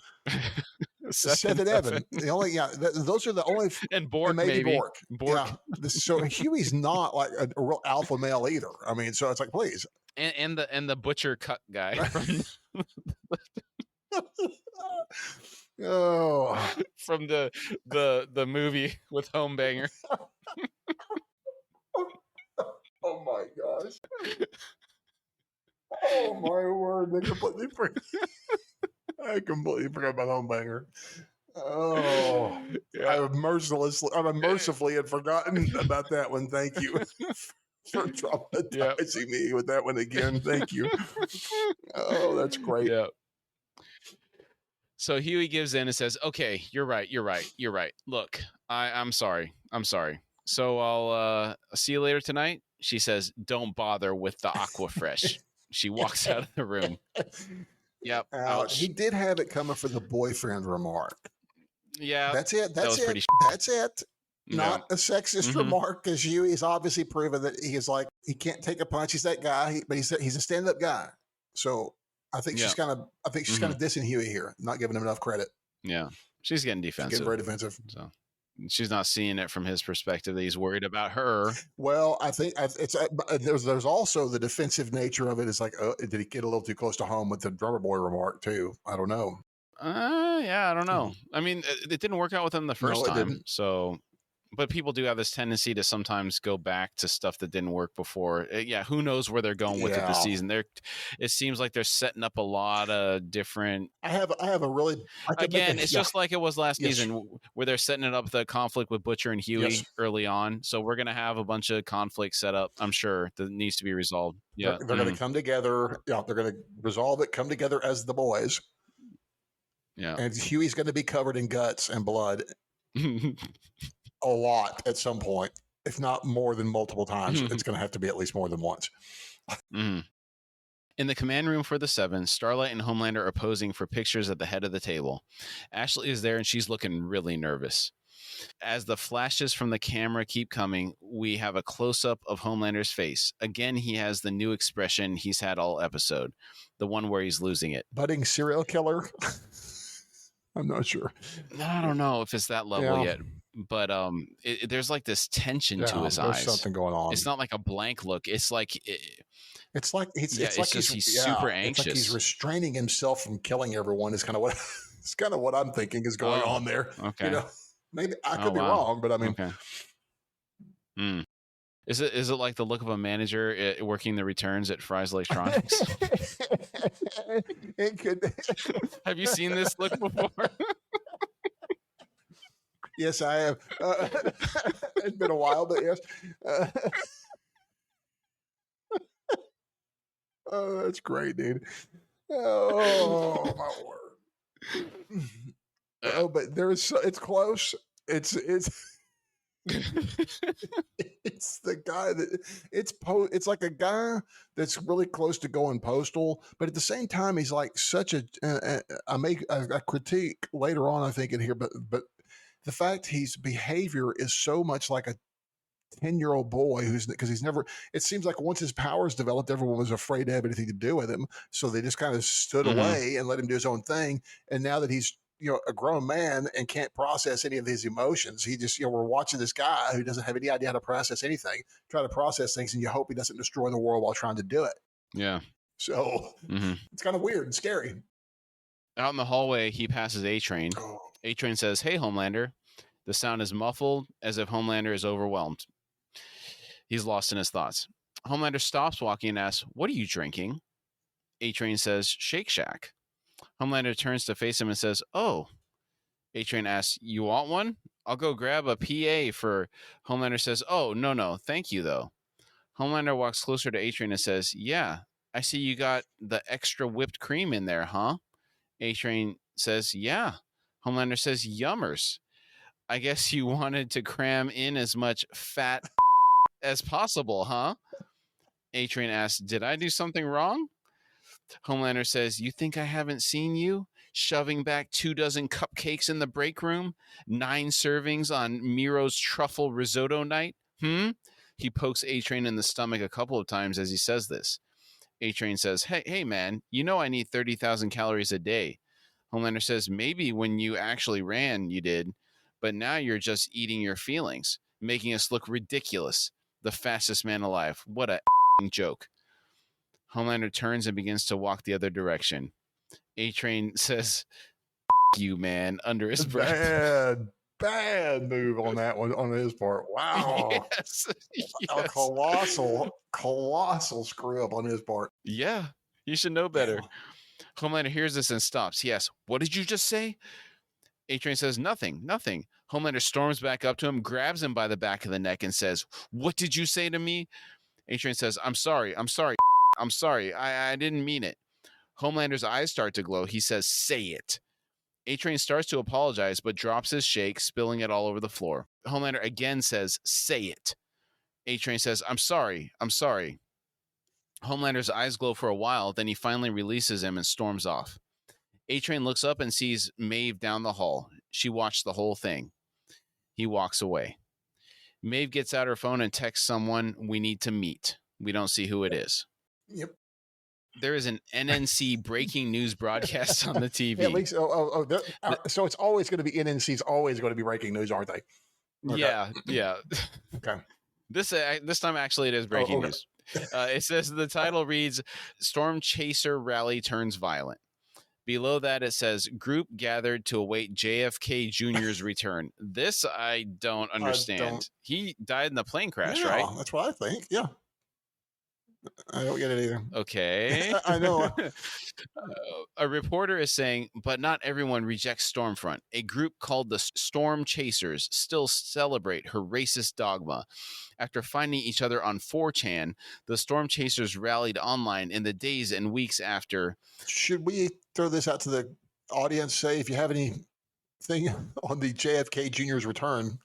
Seth and Evan. The only those are the only, and Bork, and maybe Bork. Yeah. So Huey's not like a real alpha male either. I mean, so it's like, please. And the butcher cut guy from from the movie with Homebanger. Oh my gosh. Oh my word. I completely forgot about Homebanger. Oh, yeah. I mercifully had forgotten about that one. Thank you for traumatizing me with that one again. Thank you. Oh, that's great. Yeah. So Huey gives in and says, "Okay, you're right. Look, I'm sorry. So I'll see you later tonight." She says, "Don't bother with the Aquafresh." She walks out of the room. Yep. Ouch. He did have it coming for the boyfriend remark. Yeah. That's it. That's that was it. That's it. Not a sexist remark, because Huey's obviously proven that he is like, he can't take a punch. He's that guy, but he's a stand-up guy. So I think she's kind of dissing Huey here, not giving him enough credit. Yeah, she's getting defensive. She's getting very defensive. So she's not seeing it from his perspective that he's worried about her. Well, I think it's there's also the defensive nature of it. It's like, oh, did he get a little too close to home with the drummer boy remark too? I don't know. Yeah, I don't know. I mean, it didn't work out with him the first time. Didn't. So, but people do have this tendency to sometimes go back to stuff that didn't work before. Yeah, who knows where they're going with it this season? It seems like they're setting up a lot of different. I have a really it's just like it was last season, where they're setting it up the conflict with Butcher and Huey early on. So we're gonna have a bunch of conflict set up, I'm sure, that needs to be resolved. Yeah, they're gonna come together. Yeah, they're gonna resolve it. Come together as the boys. Yeah, and Huey's going to be covered in guts and blood a lot at some point, if not more than multiple times. It's going to have to be at least more than once. In the command room for the Seven, Starlight and Homelander are posing for pictures at the head of the table. Ashley is there, and she's looking really nervous. As the flashes from the camera keep coming, we have a close-up of Homelander's face. Again, he has the new expression he's had all episode, the one where he's losing it. Budding serial killer? I'm not sure. I don't know if it's that level yet, but there's like this tension to his eyes. There's something going on. It's not like a blank look. It's like he's super anxious. It's like he's restraining himself from killing everyone. Is kind of what I'm thinking is going on there. Okay, maybe I could be wrong, but I mean, okay. Is it like the look of a manager working the returns at Fry's Electronics? It could. Have you seen this look before? Yes, I have. It's been a while, but yes. Oh, that's great, dude. Oh, my word. Oh, but it's close. It's it's the guy that it's like a guy that's really close to going postal, but at the same time he's like such a I make a critique later on, I think, in here, but the fact his behavior is so much like a 10-year-old boy because he's never, it seems like once his powers developed, everyone was afraid to have anything to do with him, so they just kind of stood away and let him do his own thing. And now that he's a grown man and can't process any of his emotions, he just, we're watching this guy who doesn't have any idea how to process anything, try to process things, and you hope he doesn't destroy the world while trying to do it. Yeah. So it's kind of weird and scary. Out in the hallway, he passes A-Train. A-Train says, "Hey, Homelander." The sound is muffled, as if Homelander is overwhelmed. He's lost in his thoughts. Homelander stops walking and asks, "What are you drinking?" A-Train says, "Shake Shack." Homelander turns to face him and says, "Oh." A-Train asks, "You want one? I'll go grab a PA for..." Homelander says, "Oh, no, thank you, though." Homelander walks closer to A-Train and says, "Yeah, I see you got the extra whipped cream in there, huh?" A-Train says, "Yeah." Homelander says, "Yummers. I guess you wanted to cram in as much fat as possible, huh?" A-Train asks, "Did I do something wrong?" Homelander says, "You think I haven't seen you shoving back 24 cupcakes in the break room? 9 servings on Miro's truffle risotto night? He pokes A-Train in the stomach a couple of times as he says this. A-Train says, Hey, man, I need 30,000 calories a day." Homelander says, "Maybe when you actually ran, you did, but now you're just eating your feelings, making us look ridiculous. The fastest man alive. What a joke." Homelander turns and begins to walk the other direction. A-Train says, "You, man," under his breath. Bad move on that one, on his part. Wow. Yes. A colossal screw up on his part. Yeah, you should know better. Yeah. Homelander hears this and stops. He asks, "What did you just say?" A-Train says, Nothing. Homelander storms back up to him, grabs him by the back of the neck, and says, "What did you say to me?" A-Train says, I'm sorry. I'm sorry. I didn't mean it. Homelander's eyes start to glow. He says, say it. A-Train starts to apologize, but drops his shake, spilling it all over the floor. Homelander again says, say it. A-Train says, I'm sorry. Homelander's eyes glow for a while, then he finally releases him and storms off. A-Train looks up and sees Maeve down the hall. She watched the whole thing. He walks away. Maeve gets out her phone and texts someone, we need to meet. We don't see who it is. Yep. There is an NNC breaking news broadcast on the TV. At least, so it's always going to be NNC's always going to be breaking news, aren't they? Okay. Yeah. Okay. This time, actually, it is breaking news. It says the title reads, Storm Chaser Rally Turns Violent. Below that, it says, group gathered to await JFK Jr.'s return. This I don't understand. He died in the plane crash, right? That's what I think. Yeah. I don't get it either. Okay. I know. A reporter is saying, but not everyone rejects Stormfront. A group called the Storm Chasers still celebrate her racist dogma. After finding each other on 4chan, the Storm Chasers rallied online in the days and weeks after. Should we throw this out to the audience? Say, if you have anything on the JFK Jr.'s return,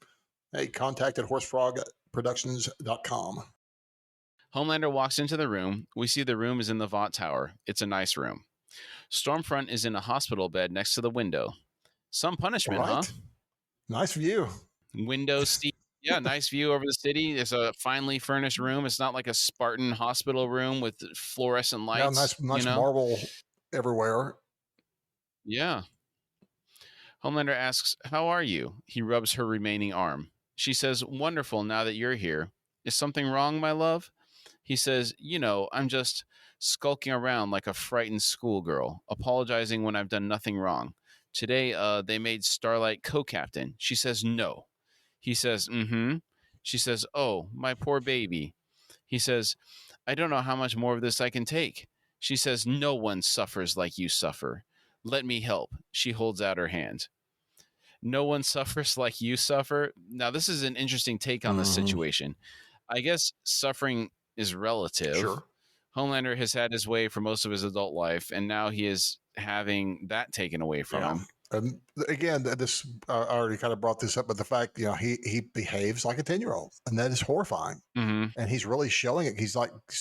hey, contact at horsefrogproductions.com. Homelander walks into the room. We see the room is in the Vought Tower. It's a nice room. Stormfront is in a hospital bed next to the window. Some punishment, huh? Nice view. Window seat. Yeah, nice view over the city. It's a finely furnished room. It's not like a Spartan hospital room with fluorescent lights. Yeah, nice marble everywhere. Yeah. Homelander asks, how are you? He rubs her remaining arm. She says, wonderful now that you're here. Is something wrong, my love? He says, I'm just skulking around like a frightened schoolgirl, apologizing when I've done nothing wrong. Today, they made Starlight co-captain. She says, no. He says, mm-hmm. She says, oh, my poor baby. He says, I don't know how much more of this I can take. She says, no one suffers like you suffer. Let me help. She holds out her hand. No one suffers like you suffer. Now, this is an interesting take on this situation. I guess suffering is relative. Sure. Homelander has had his way for most of his adult life, and now he is having that taken away from him. And again, this I already kind of brought this up, but the fact, he behaves like a 10-year-old, and that is horrifying. Mm-hmm. And he's really showing it. He's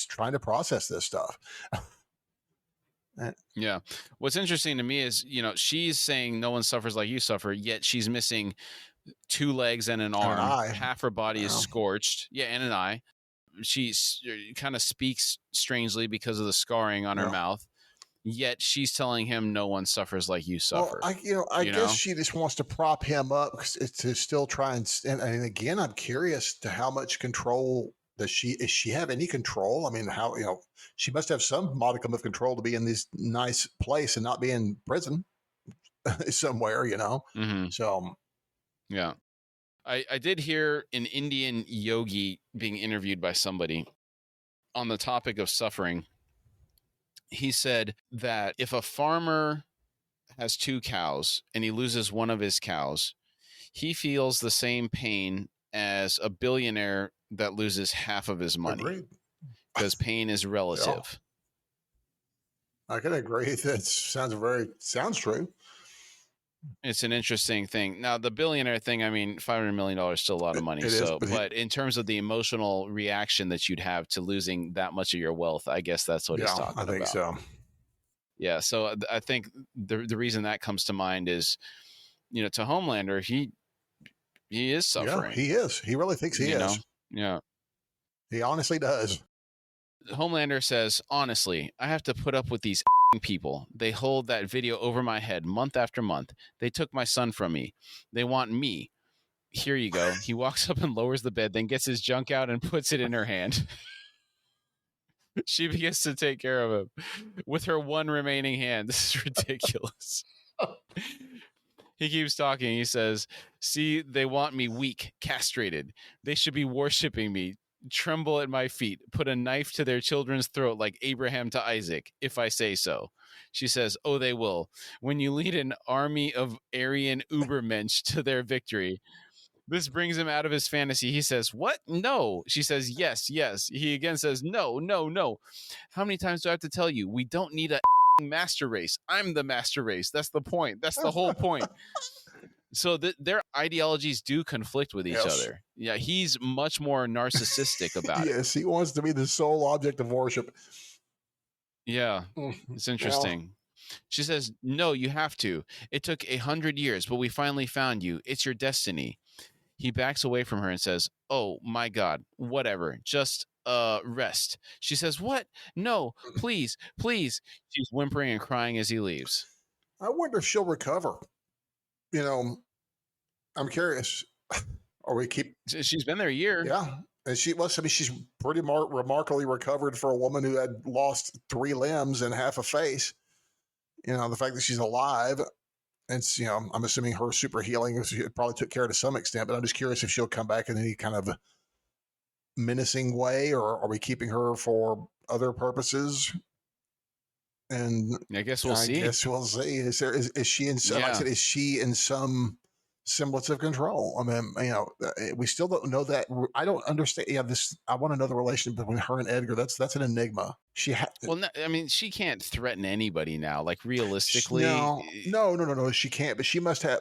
trying to process this stuff. Yeah. What's interesting to me is, she's saying no one suffers like you suffer, yet she's missing 2 legs and an arm. Half her body is scorched. Yeah, and an eye. She kind of speaks strangely because of the scarring on her mouth. Yet she's telling him no one suffers like you suffer. Well, I guess she just wants to prop him up to still try and again, I'm curious to how much control does she have any control? I mean, how, she must have some modicum of control to be in this nice place and not be in prison somewhere, Mm-hmm. So, yeah. I did hear an Indian yogi being interviewed by somebody on the topic of suffering. He said that if a farmer has 2 cows and he loses one of his cows, he feels the same pain as a billionaire that loses half of his money. Because pain is relative. I can agree. That sounds true. It's an interesting thing. Now, the billionaire thing, I mean, $500 million is still a lot of money. But in terms of the emotional reaction that you'd have to losing that much of your wealth, I guess that's what he's talking about. I think so. Yeah. So I think the reason that comes to mind is, to Homelander, he is suffering. Yeah, he is. He really thinks he is. Yeah. He honestly does. Homelander says, honestly, I have to put up with these people. They hold that video over my head month after month. They took my son from me. They want me. Here you go. He walks up and lowers the bed, then gets his junk out and puts it in her hand. She begins to take care of him with her one remaining hand. This is ridiculous. He keeps talking. He says, see, they want me weak, castrated. They should be worshiping me, tremble at my feet, put a knife to their children's throat like Abraham to Isaac, if I say so. She says, oh, they will. When you lead an army of Aryan Ubermensch to their victory, This brings him out of his fantasy. He says, "What? No." She says, "Yes, yes." He again says, "No, no, no." How many times do I have to tell you? We don't need a master race. I'm the master race. That's the point. That's the whole point. So their ideologies do conflict with each Yes. other. Yeah, he's much more narcissistic about it. Yes, he wants to be the sole object of worship. Yeah, it's interesting. She says, "No, you have to. It took 100 years, but we finally found you. It's your destiny." He backs away from her and says, "Oh my God, whatever. Just rest." She says, "What? No, please, please." She's whimpering and crying as he leaves. I wonder if she'll recover. You know, I'm curious. Or we keep. She's been there a year. Yeah. And she's pretty remarkably recovered for a woman who had lost 3 limbs and half a face. The fact that she's alive, it's, I'm assuming her super healing probably took care to some extent, but I'm just curious if she'll come back in any kind of menacing way, or are we keeping her for other purposes? And I guess we'll see. Is she in some, like I said, is she in some semblance of control? I mean, we still don't know that. I don't understand. Yeah, I want to know the relationship between her and Edgar. That's an enigma. Well, no, I mean, she can't threaten anybody now. Like realistically, no, she can't. But she must have,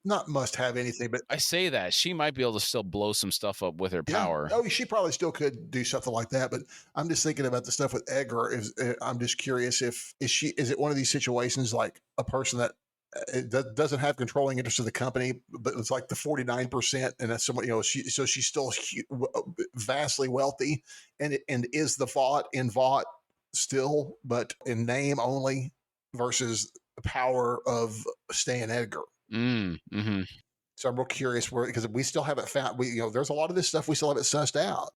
not must have anything. But I say that she might be able to still blow some stuff up with her power. Oh, she probably still could do something like that. But I'm just thinking about the stuff with Edgar. I'm just curious is it one of these situations like a person that doesn't have controlling interest of the company, but it's like the 49%, and that's someone, she's still vastly wealthy, and is the Vought still, but in name only, versus the power of Stan Edgar. Mm-hmm. So I'm real curious because we still haven't found, there's a lot of this stuff we still haven't sussed out.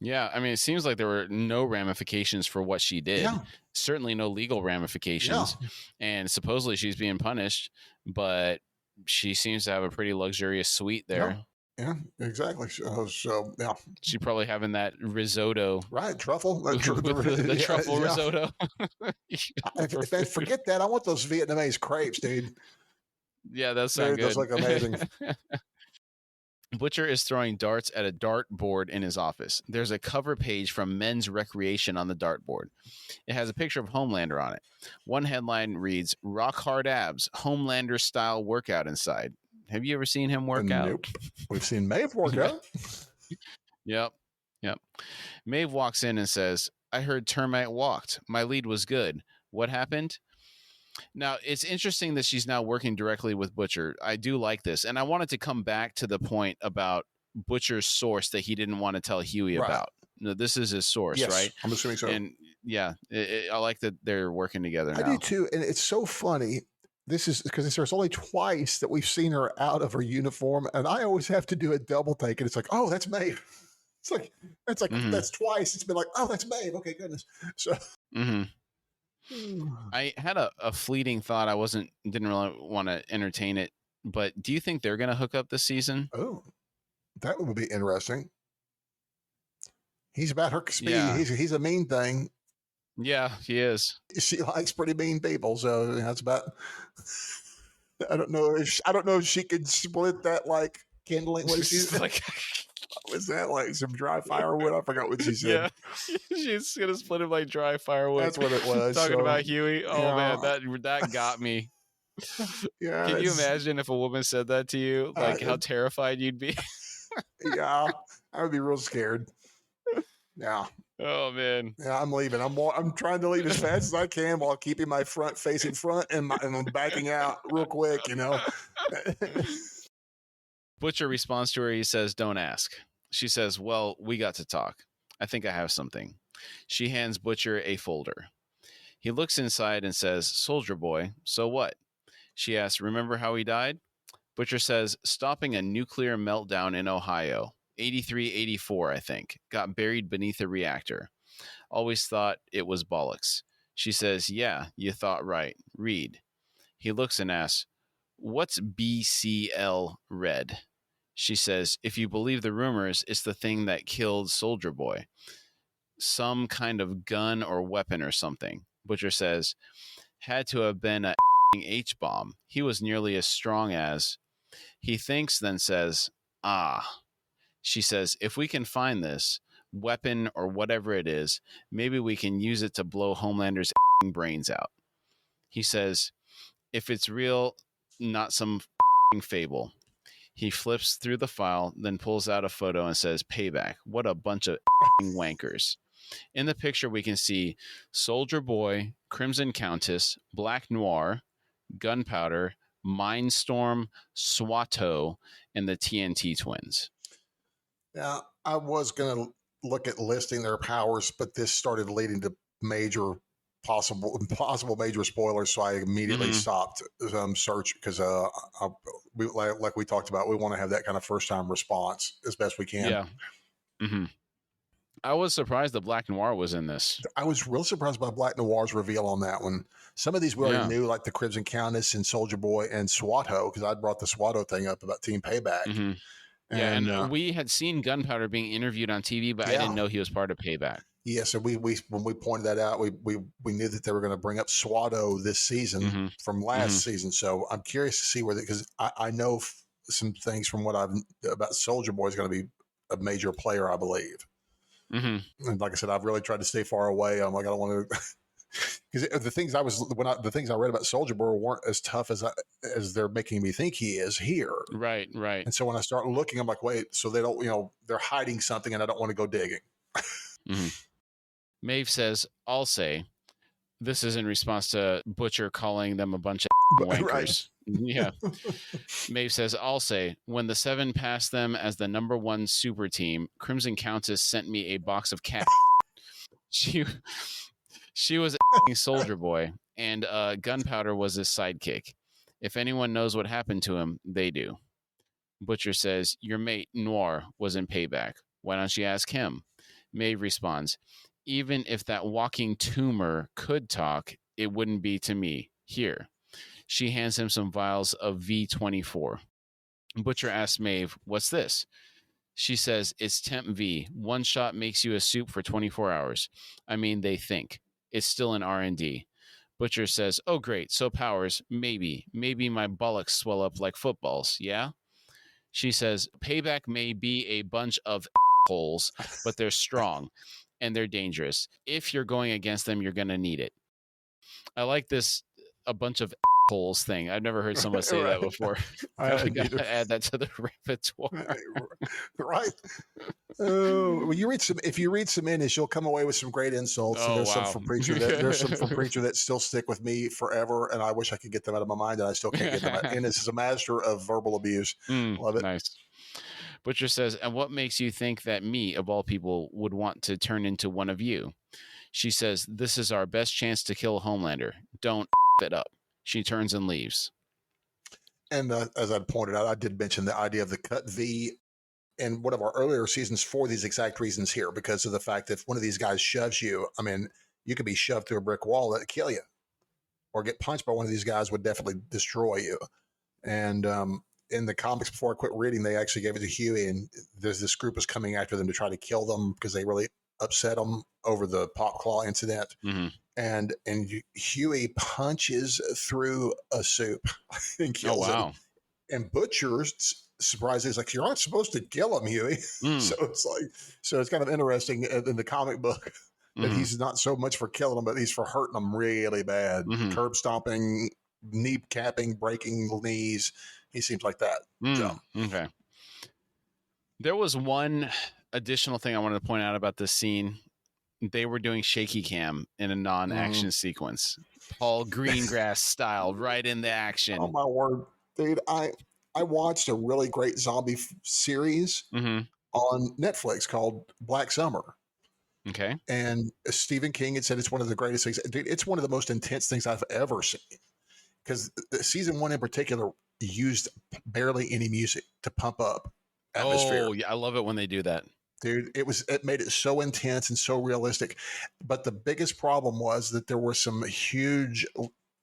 Yeah, I mean, it seems like there were no ramifications for what she did. Yeah. Certainly no legal ramifications. Yeah. And supposedly she's being punished, but she seems to have a pretty luxurious suite there. Yeah, exactly. So yeah. She's probably having that risotto. Right, truffle. The truffle risotto. Forget that. I want those Vietnamese crepes, dude. Yeah, that sounds good. Those look amazing. Butcher is throwing darts at a dart board in his office. There's a cover page from Men's Recreation on the dartboard. It has a picture of Homelander on it. One headline reads, "Rock hard abs, Homelander style workout inside." Have you ever seen him work out? Nope. We've seen Maeve work out. Yep. Maeve walks in and says, "I heard Termite walked. My lead was good. What happened?" Now, it's interesting that she's now working directly with Butcher. I do like this. And I wanted to come back to the point about Butcher's source that he didn't want to tell Huey about. No, this is his source, right? I'm assuming so. And yeah, I like that they're working together now. I do too. And it's so funny. This is because there's only twice that we've seen her out of her uniform. And I always have to do a double take. And it's like, oh, that's Maeve. It's like, that's twice. It's been like, oh, that's Maeve. Okay, goodness. So. Mm-hmm. I had a fleeting thought. Didn't really want to entertain it, but do you think they're going to hook up this season? Oh, that would be interesting. He's about her speed. Yeah. He's a mean thing. Yeah, he is. She likes pretty mean people, so that's about. I don't know if she could split that like kindling. What she's like. Was that like some dry firewood? I forgot what she said. Yeah, she's gonna split him like dry firewood. That's what it was. Talking about Huey. Oh man, that got me. Yeah. Can you imagine if a woman said that to you? Like how terrified you'd be. Yeah, I would be real scared. Yeah. Oh man. Yeah, I'm leaving. I'm trying to leave as fast as I can while keeping my front facing front and I'm backing out real quick. Butcher responds to her. He says, "Don't ask." She says, "Well, we got to talk. I think I have something." She hands Butcher a folder. He looks inside and says, "Soldier Boy, so what?" She asks, "Remember how he died?" Butcher says, "Stopping a nuclear meltdown in Ohio. 83, 84, I think. Got buried beneath a reactor. Always thought it was bollocks." She says, "Yeah, you thought right. Read." He looks and asks, "What's BCL red?" She says, "If you believe the rumors, it's the thing that killed Soldier Boy. Some kind of gun or weapon or something." Butcher says, "Had to have been a H-bomb. He was nearly as strong as..." He thinks, then says, She says, if we can find this weapon or whatever it is, maybe we can use it to blow Homelander's brains out. He says, if it's real, not some fable. He flips through the file, then pulls out a photo and says, payback. What a bunch of wankers. In the picture, we can see Soldier Boy, Crimson Countess, Black Noir, Gunpowder, Mindstorm, Swatto, and the TNT twins. Yeah, I was going to look at listing their powers, but this started leading to major possible major spoilers, so I immediately stopped search because like we talked about, we want to have that kind of first time response as best we can. Yeah. Mm-hmm. I was surprised that Black Noir was in this. I was real surprised by Black Noir's reveal on that one. Some of these we already knew, like the Crimson Countess and Soldier Boy and Swatto, because I'd brought the Swatto thing up about Team Payback. Mm-hmm. Yeah, and we had seen Gunpowder being interviewed on TV, but I didn't know he was part of Payback. Yeah, so we when we pointed that out, we knew that they were going to bring up Swatto this season from last season. So I'm curious to see where, because I know some things from what I've about Soldier Boy is going to be a major player, I believe. And like I said, I've really tried to stay far away. I'm like, I don't want to, because the things the things I read about Soldier Boy weren't as tough as they're making me think he is here. Right. And so when I start looking, I'm like, wait, so they don't, they're hiding something, and I don't want to go digging. Maeve says, I'll say, this is in response to Butcher calling them a bunch of wankers. Right. Yeah. Maeve says, I'll say, when the 7 passed them as the number 1 super team, Crimson Countess sent me a box of cat. She was a Soldier Boy, and Gunpowder was his sidekick. If anyone knows what happened to him, they do. Butcher says, your mate, Noir, was in Payback. Why don't you ask him? Maeve responds, even if that walking tumor could talk, it wouldn't be to me. Here. She hands him some vials of V24. Butcher asks Maeve, what's this? She says, it's Temp V. One shot makes you a soup for 24 hours. I mean, they think. It's still in R&D. Butcher says, oh, great. So powers, maybe my bollocks swell up like footballs, yeah? She says, Payback may be a bunch of holes, but they're strong. And they're dangerous. If you're going against them, you're going to need it. I like this a bunch of holes thing. I've never heard someone say that before. I got to add that to the repertoire. Right. Well, if you read some Ennis, you'll come away with some great insults. Oh, there's wow. some from Preacher that still stick with me forever, and I wish I could get them out of my mind, and I still can't get them out. Ennis is a master of verbal abuse. Love it. Nice. Butcher says, and what makes you think that me, of all people, would want to turn into one of you? She says, this is our best chance to kill Homelander. Don't it up. She turns and leaves. And as I pointed out, I did mention the idea of the cut V in one of our earlier seasons for these exact reasons here, because of the fact that if one of these guys shoves you, I mean, you could be shoved through a brick wall that'd kill you, or get punched by one of these guys would definitely destroy you. And in the comics, before I quit reading, they actually gave it to Huey, and there's this group is coming after them to try to kill them because they really upset them over the pop claw incident. And Huey punches through a soup and kills him. And Butcher, surprisingly, is like, you're not supposed to kill him, Huey. So it's kind of interesting in the comic book that he's not so much for killing him, but he's for hurting him really bad. Curb stomping, knee capping, breaking knees. He seems like that. Okay. There was one additional thing I wanted to point out about this scene. They were doing shaky cam in a non-action sequence. Paul Greengrass style, right in the action. Oh, my word. Dude, I watched a really great zombie series on Netflix called Black Summer. Okay. And Stephen King had said it's one of the greatest things. Dude, it's one of the most intense things I've ever seen. Because season 1 in particular used barely any music to pump up atmosphere. Oh, yeah, I love it when they do that. Dude, it made it so intense and so realistic. But the biggest problem was that there were some huge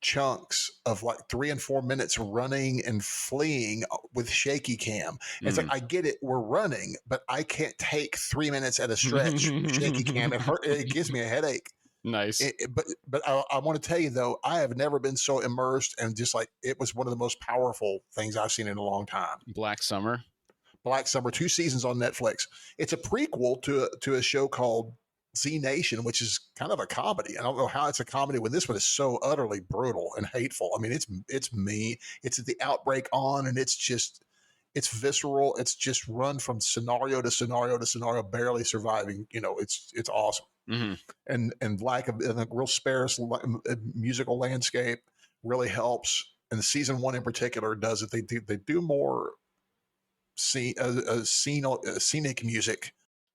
chunks of like 3 and 4 minutes running and fleeing with shaky cam. It's like, I get it, we're running, but I can't take 3 minutes at a stretch shaky cam. It gives me a headache. Nice. But I want to tell you, though, I have never been so immersed, and just like, it was one of the most powerful things I've seen in a long time. Black Summer. Black Summer, 2 seasons on Netflix. It's a prequel to a show called Z Nation, which is kind of a comedy. I don't know how it's a comedy when this one is so utterly brutal and hateful. I mean, it's mean. It's the outbreak on, and it's visceral. It's just run from scenario to scenario to scenario, barely surviving. It's awesome. Mm-hmm. And lack of a real sparse musical landscape really helps. And the season 1 in particular does it. They do more scenic music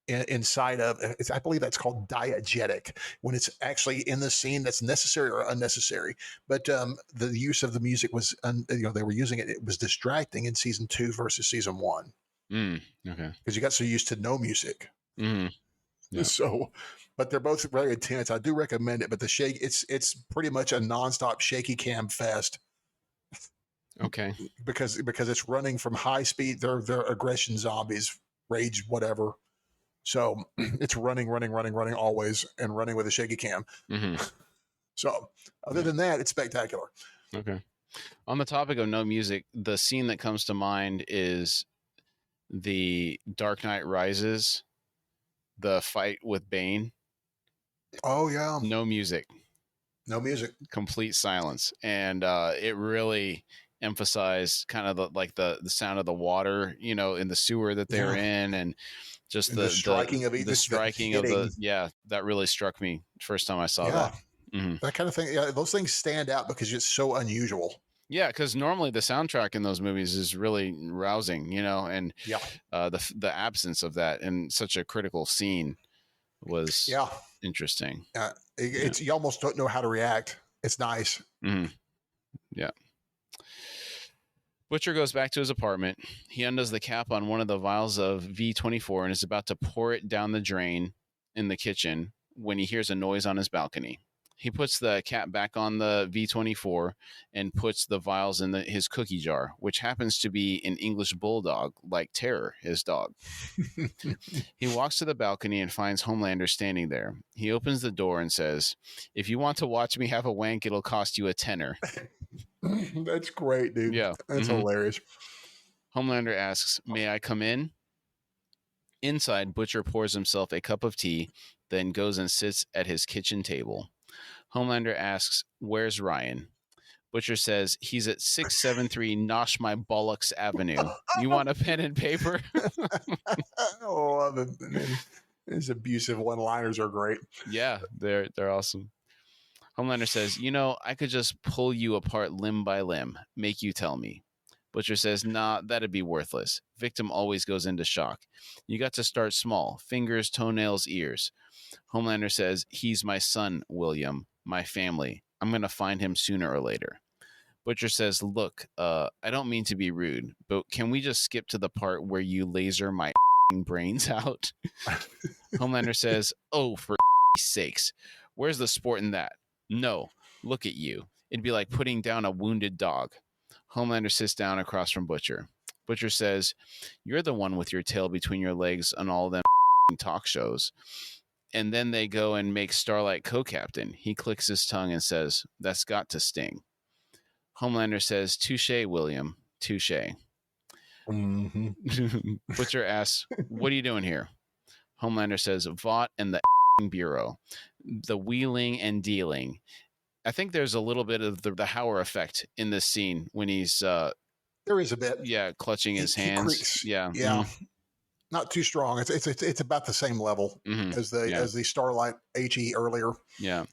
inside of it. I believe that's called diegetic, when it's actually in the scene that's necessary or unnecessary. But the use of the music was, they were using it. It was distracting in season 2 versus season 1. Okay. Because you got so used to no music. Mm-hmm. Yeah. So, but they're both very intense. I do recommend it. But it's pretty much a nonstop shaky cam fest. Okay. Because it's running from high speed. They're aggression zombies, rage, whatever. So it's running always, and running with a shaky cam. Mm-hmm. So other than that, it's spectacular. Okay. On the topic of no music, the scene that comes to mind is the Dark Knight Rises, the fight with Bane. Oh yeah. No music. Complete silence. And it really emphasized kind of the sound of the water, in the sewer that they were in, and just the striking of that really struck me first time I saw that. Mm-hmm. That kind of thing. Yeah, those things stand out because it's so unusual. Yeah, because normally the soundtrack in those movies is really rousing, and the absence of that in such a critical scene was interesting. It's you almost don't know how to react. It's nice. Mm-hmm. Yeah. Butcher goes back to his apartment. He undoes the cap on one of the vials of V24 and is about to pour it down the drain in the kitchen when he hears a noise on his balcony. He puts the cap back on the V24 and puts the vials in his cookie jar, which happens to be an English bulldog, like Terror, his dog. He walks to the balcony and finds Homelander standing there. He opens the door and says, "If you want to watch me have a wank, it'll cost you a tenner." That's great, dude. Yeah. That's hilarious. Homelander asks, "May I come in?" Inside, Butcher pours himself a cup of tea, then goes and sits at his kitchen table. Homelander asks, "Where's Ryan?" Butcher says, "He's at 673 Nosh My Bollocks Avenue. You want a pen and paper?" His abusive one-liners are great. Yeah, they're awesome. Homelander says, "I could just pull you apart limb by limb, make you tell me." Butcher says, "Nah, that'd be worthless. Victim always goes into shock. You got to start small. Fingers, toenails, ears." Homelander says, "He's my son, William. My family. I'm going to find him sooner or later." Butcher says, "Look, I don't mean to be rude, but can we just skip to the part where you laser my brains out?" Homelander says, "Oh, for sakes. Where's the sport in that? No, look at you. It'd be like putting down a wounded dog." Homelander sits down across from Butcher. Butcher says, "You're the one with your tail between your legs on all them talk shows." And then they go and make Starlight co-captain. He clicks his tongue and says, "That's got to sting." Homelander says, "Touche, William. Touche." Mm-hmm. Butcher asks, "What are you doing here?" Homelander says, "Vought and the Bureau. The wheeling and dealing." I think there's a little bit of the Hauer effect in this scene when he's there is a bit. Yeah, clutching his hands. Yeah. Mm-hmm. Not too strong. It's about the same level as the Starlight HE earlier. Yeah.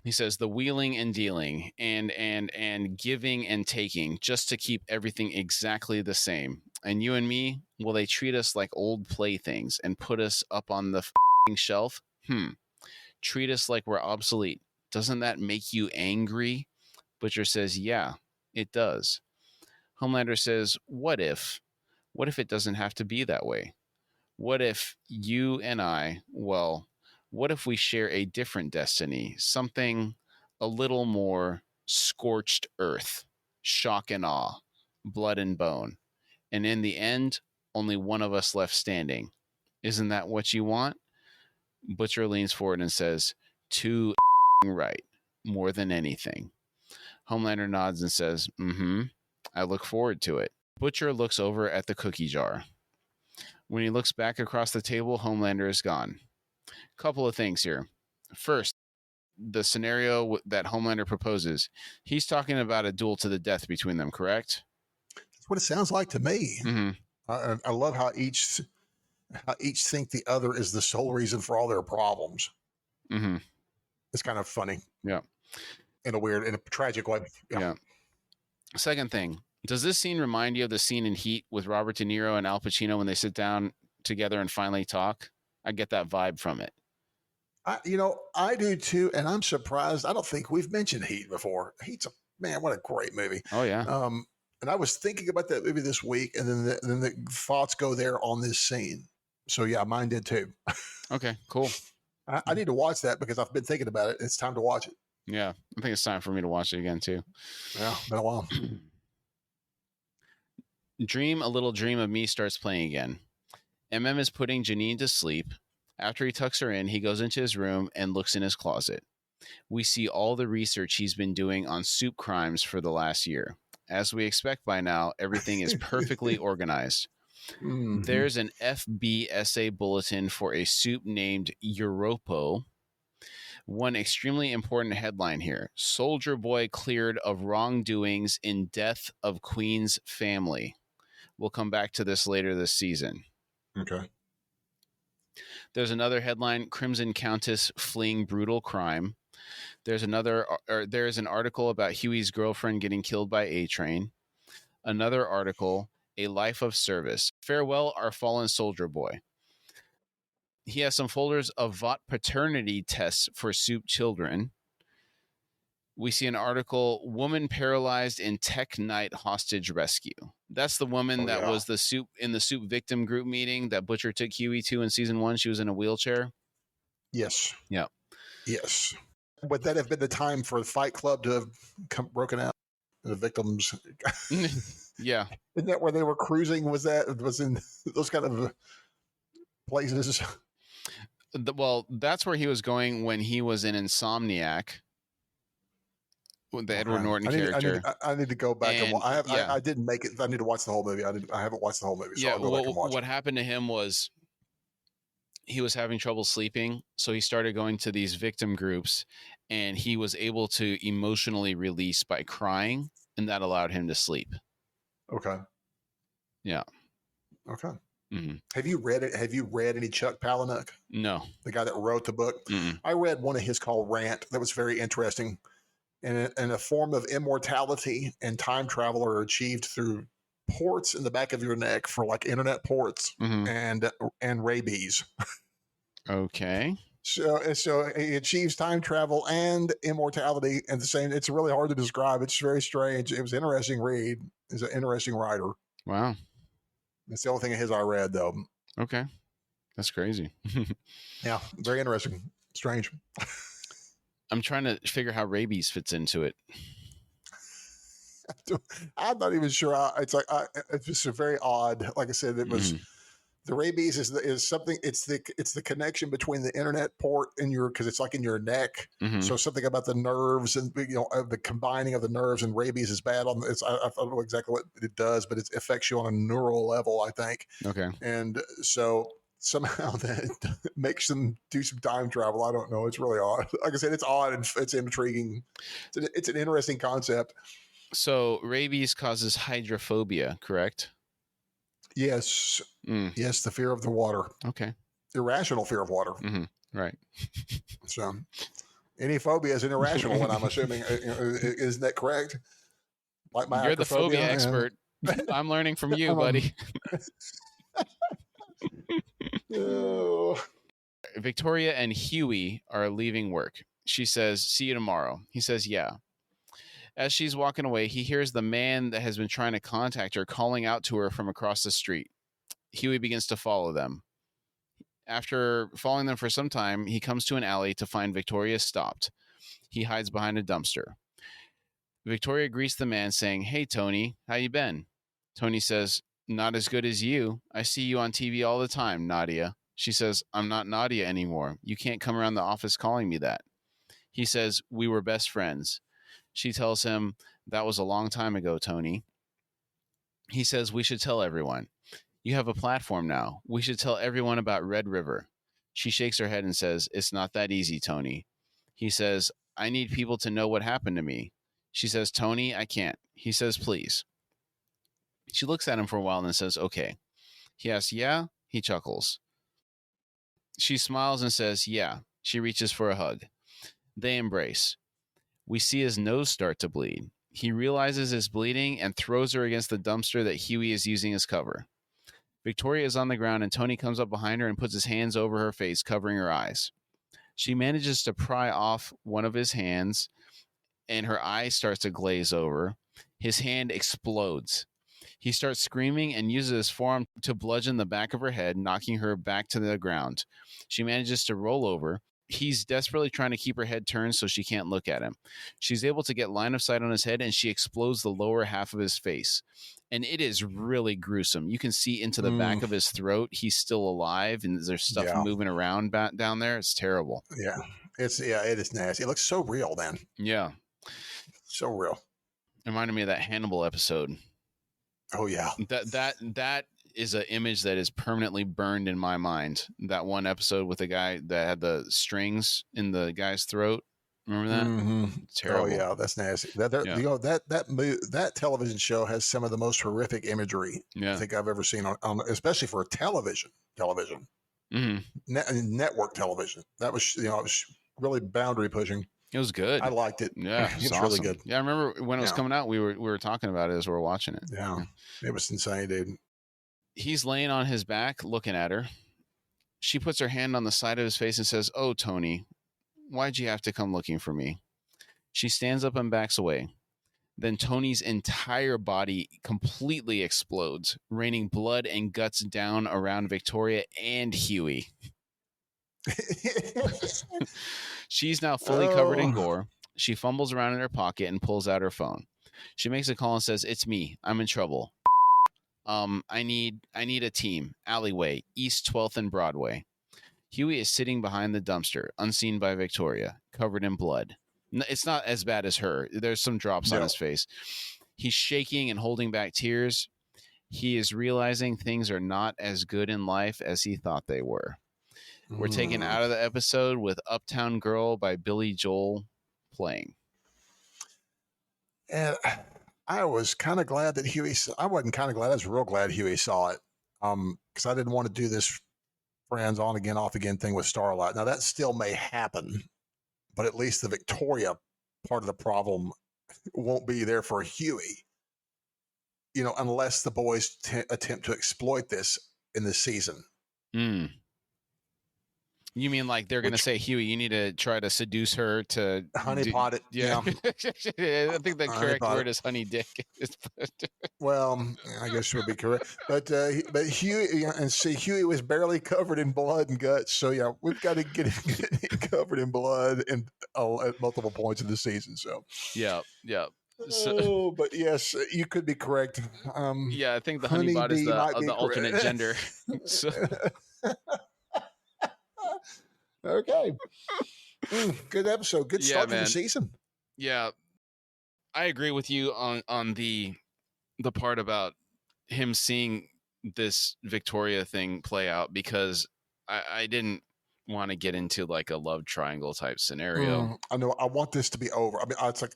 He says the wheeling and dealing and giving and taking just to keep everything exactly the same. And you and me, well, they treat us like old playthings and put us up on the shelf. Treat us like we're obsolete. Doesn't that make you angry? Butcher says, "Yeah, it does." Homelander says, What if it doesn't have to be that way? What if you and I, what if we share a different destiny? Something a little more scorched earth, shock and awe, blood and bone. And in the end, only one of us left standing. Isn't that what you want? Butcher leans forward and says, "Too right, more than anything." Homelander nods and says, "I look forward to it." Butcher looks over at the cookie jar. When he looks back across the table, Homelander is gone. Couple of things here. First, the scenario that Homelander proposes, he's talking about a duel to the death between them, correct? That's what it sounds like to me. Mm-hmm. I love how each think the other is the sole reason for all their problems. Mm-hmm. It's kind of funny. Yeah. In a tragic way. Yeah. Second thing, does this scene remind you of the scene in Heat with Robert De Niro and Al Pacino when they sit down together and finally talk? I get that vibe from it. I do too, and I'm surprised. I don't think we've mentioned Heat before. Heat's what a great movie. Oh yeah. And I was thinking about that movie this week, and then the thoughts go there on this scene. So yeah, mine did too. Okay, cool. I need to watch that because I've been thinking about it. It's time to watch it. Yeah, I think it's time for me to watch it again too. Yeah, been a while. Dream a Little Dream of Me starts playing again. MM is putting Janine to sleep. After he tucks her in, he goes into his room and looks in his closet. We see all the research he's been doing on soup crimes for the last year. As we expect by now, everything is perfectly organized. Mm-hmm. There's an FBSA bulletin for a soup named Europo. One extremely important headline here. Soldier Boy cleared of wrongdoings in death of Queen's family. We'll come back to this later this season. Okay. There's another headline, Crimson Countess fleeing brutal crime. There's an article about Huey's girlfriend getting killed by A-Train. Another article, A Life of Service. Farewell, our fallen soldier boy. He has some folders of Vought paternity tests for soup children. We see an article, Woman Paralyzed in Tech Night Hostage Rescue. That's the woman was the soup in the soup victim group meeting that Butcher took Huey to in season 1. She was in a wheelchair. Yes. Yeah. Yes. Would that have been the time for the Fight Club to have broken out? The victims. Yeah. Isn't that where they were cruising? Was in those kind of places? Well, that's where he was going when he was in Insomniac. The Edward Norton character. I need to go back and I didn't make it. I need to watch the whole movie. I haven't watched the whole movie. So I'll go back and watch what happened to him was he was having trouble sleeping, so he started going to these victim groups, and he was able to emotionally release by crying, and that allowed him to sleep. Okay. Yeah. Okay. Mm-hmm. Have you read it? Have you read any Chuck Palahniuk? No. The guy that wrote the book. Mm-mm. I read one of his called Rant. That was very interesting. And a form of immortality and time travel are achieved through ports in the back of your neck for like internet ports and rabies. Okay. So he achieves time travel and immortality at the same. It's really hard to describe. It's very strange. It was an interesting read. He's an interesting writer. Wow. That's the only thing of his I read though. Okay. That's crazy. Yeah. Very interesting. Strange. I'm trying to figure how rabies fits into it. I'm not even sure. It's just very odd. Like I said, it was the rabies is something. It's the connection between the internet port and because it's like in your neck. Mm-hmm. So something about the nerves and the combining of the nerves and rabies is bad on. I don't know exactly what it does, but it affects you on a neural level, I think. Okay. And so somehow that makes them do some time travel. I don't know. It's really odd. Like I said, it's odd and it's intriguing. It's an interesting concept. So rabies causes hydrophobia, correct? Yes. Yes, the fear of the water. Okay. Irrational fear of water. Mm-hmm. Right. So any phobia is an irrational one, I'm assuming. Isn't that correct? Like You're the phobia expert. I'm learning from you, buddy. Oh. Victoria and Huey are leaving work. She says, see you tomorrow. He says, yeah. As she's walking away, he hears the man that has been trying to contact her calling out to her from across the street. Huey begins to follow them. After following them for some time, he comes to an alley to find Victoria stopped. He hides behind a dumpster. Victoria greets the man saying, hey, Tony, how you been? Tony says, not as good as you. I see you on TV all the time, Nadia. She says, I'm not Nadia anymore. You can't come around the office calling me that. He says, we were best friends. She tells him, that was a long time ago, Tony. He says, we should tell everyone. You have a platform now. We should tell everyone about Red River. She shakes her head and says, it's not that easy, Tony. He says, I need people to know what happened to me. She says, Tony, I can't. He says, please. She looks at him for a while and then says, okay. He asks, yeah? He chuckles. She smiles and says, yeah. She reaches for a hug. They embrace. We see his nose start to bleed. He realizes it's bleeding and throws her against the dumpster that Huey is using as cover. Victoria is on the ground and Tony comes up behind her and puts his hands over her face, covering her eyes. She manages to pry off one of his hands and her eye starts to glaze over. His hand explodes. He starts screaming and uses his forearm to bludgeon the back of her head, knocking her back to the ground. She manages to roll over. He's desperately trying to keep her head turned so she can't look at him. She's able to get line of sight on his head, and she explodes the lower half of his face. And it is really gruesome. You can see into the back of his throat. He's still alive, and there's stuff moving around down there. It's terrible. Yeah. It is nasty. It looks so real, man. Yeah. So real. Reminded me of that Hannibal episode. Oh, yeah. That is an image that is permanently burned in my mind. That one episode with the guy that had the strings in the guy's throat. Remember that? Mm-hmm. Terrible. Oh yeah, that's nasty. That television show has some of the most horrific imagery I think I've ever seen on especially for television. Mm-hmm. Network television. That was it was really boundary pushing. It was good. I liked it. Yeah, it's awesome. really good. Yeah, I remember when it was coming out. We were talking about it as we were watching it. Yeah, it was insane, dude. He's laying on his back, looking at her. She puts her hand on the side of his face and says, "Oh, Tony, why'd you have to come looking for me?" She stands up and backs away. Then Tony's entire body completely explodes, raining blood and guts down around Victoria and Huey. She's now fully covered in gore. She fumbles around in her pocket and pulls out her phone. She makes a call and says, "It's me. I'm in trouble. I need a team. Alleyway, East 12th and Broadway." Huey is sitting behind the dumpster, unseen by Victoria, covered in blood. It's not as bad as her. There's some drops on his face. He's shaking and holding back tears. He is realizing things are not as good in life as he thought they were. We're taken out of the episode with Uptown Girl by Billy Joel playing. And I was kind of glad that I wasn't kind of glad. I was real glad Huey saw it. Because I didn't want to do this friends on again, off again thing with Starlight. Now that still may happen, but at least the Victoria part of the problem won't be there for Huey, unless the boys attempt to exploit this in this season. You mean like they're going to say, Huey, you need to try to seduce her to honeypot it? Yeah. I think the correct word is honey dick. Well, I guess it would be correct. But Huey, and see, Huey was barely covered in blood and guts. So, yeah, we've got to get him covered in blood at multiple points in the season. So, yeah. So, but yes, you could be correct. Yeah, I think the honeybot is the alternate gender. So. Okay. Good episode. Good start to the season. Yeah. I agree with you on the part about him seeing this Victoria thing play out, because I didn't want to get into like a love triangle type scenario. I know. I want this to be over. I mean, it's like,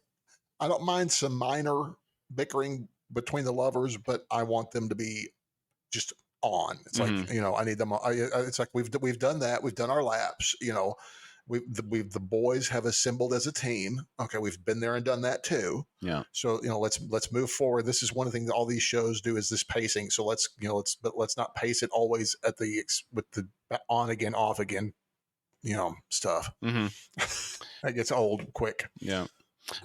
I don't mind some minor bickering between the lovers, but I want them to be just on. It's like, I need them. It's like we've done that. We've done our laps. The boys have assembled as a team. Okay, we've been there and done that too. Yeah. So let's move forward. This is one of the things that all these shows do, is this pacing. So let's not pace it always at with the on again, off again, stuff. That gets old quick. Yeah,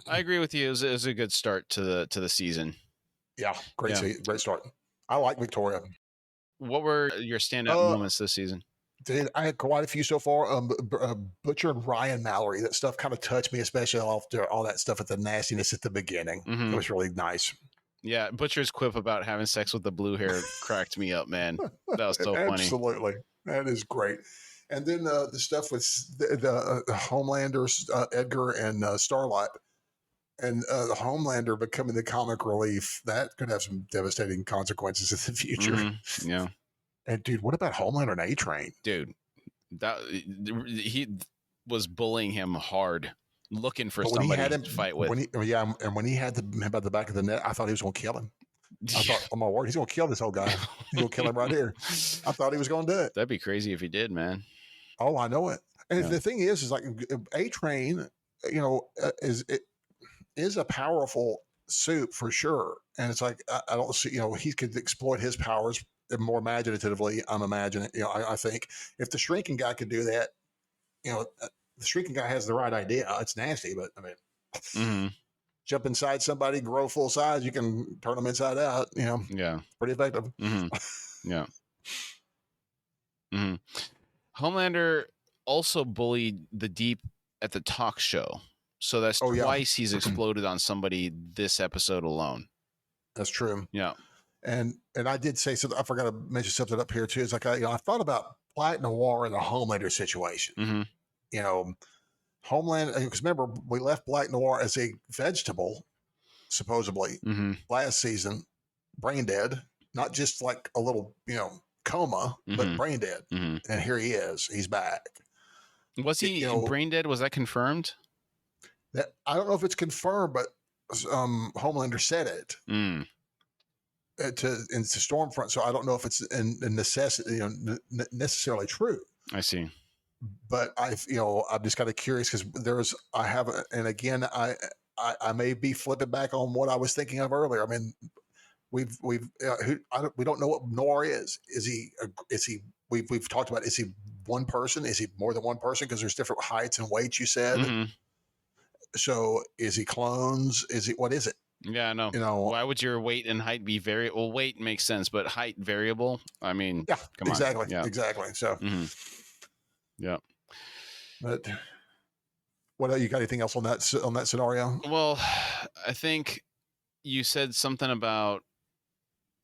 I agree with you. It was a good start to the season. Yeah, great start. I like Victoria. What were your standout moments this season? I had quite a few so far. Butcher and Ryan Mallory. That stuff kind of touched me, especially after all that stuff at the nastiness at the beginning. It was really nice. Yeah, Butcher's quip about having sex with the blue hair cracked me up, man. That was so funny. Absolutely. That is great. And then the stuff with the Homelanders, Edgar and Starlight. And the Homelander becoming the comic relief, that could have some devastating consequences in the future. Yeah. And dude, what about Homelander and A-Train? Dude, that he was bullying him hard, looking for But when he had somebody him, to fight with. and when he had him at the back of the net, I thought he was going to kill him. I thought, oh my word, he's going to kill this whole guy. He's going to kill him right here. I thought he was going to do it. That'd be crazy if he did, man. Oh, I know it. And Yeah. the thing is like A-Train, is a powerful suit for sure. And it's like, I don't see, he could exploit his powers more imaginatively. I'm imagining, I think if the shrinking guy could do that, the shrinking guy has the right idea. It's nasty, but I mean, jump inside somebody, grow full size, you can turn them inside out, Yeah. pretty effective. Yeah. Homelander also bullied the Deep at the talk show. So that's twice he's exploded on somebody this episode alone. That's true. Yeah. And I did say something. I forgot to mention something up here too. It's like I thought about Black Noir in the Homelander situation. Homeland, because remember we left Black Noir as a vegetable, supposedly last season, brain dead, not just like a little coma, but brain dead. And here he is. He's back. Was he brain dead? Was that confirmed? That I don't know if it's confirmed, but Homelander said it. To Stormfront, so I don't know if it's necessarily true. I see, but I'm just kind of curious because and again I may be flipping back on what I was thinking of earlier. I mean, we don't know what Noir is. Is he? We've talked about, is he one person? Is he more than one person? Because there's different heights and weights. You said. So is he clones? Is he? What is it? Yeah, no. Why would your weight and height be well, weight makes sense, but height variable? I mean, yeah, come exactly. on. Yeah. Exactly. So, yeah. But what you got? Anything else on that scenario? Well, I think you said something about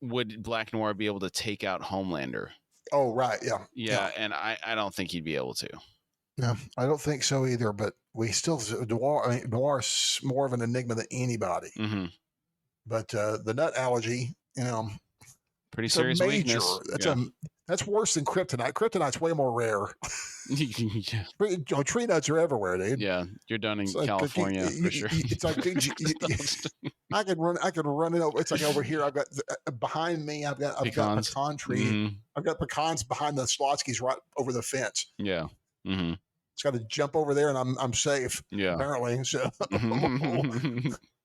would Black Noir be able to take out Homelander? Oh, right. Yeah. And I don't think he'd be able to. Yeah, I don't think so either. But we still Noir is more of an enigma than anybody. But the nut allergy, pretty serious weakness. That's worse than kryptonite. Kryptonite's way more rare. Tree nuts are everywhere, dude. Yeah, you're done in California for sure. It's like, dude, I could run it over. It's like over here. I've got behind me. I've got a pecan tree. I've got pecans behind the Slotskys right over the fence. Yeah. It's got to jump over there, and I'm safe. Yeah. Apparently. So.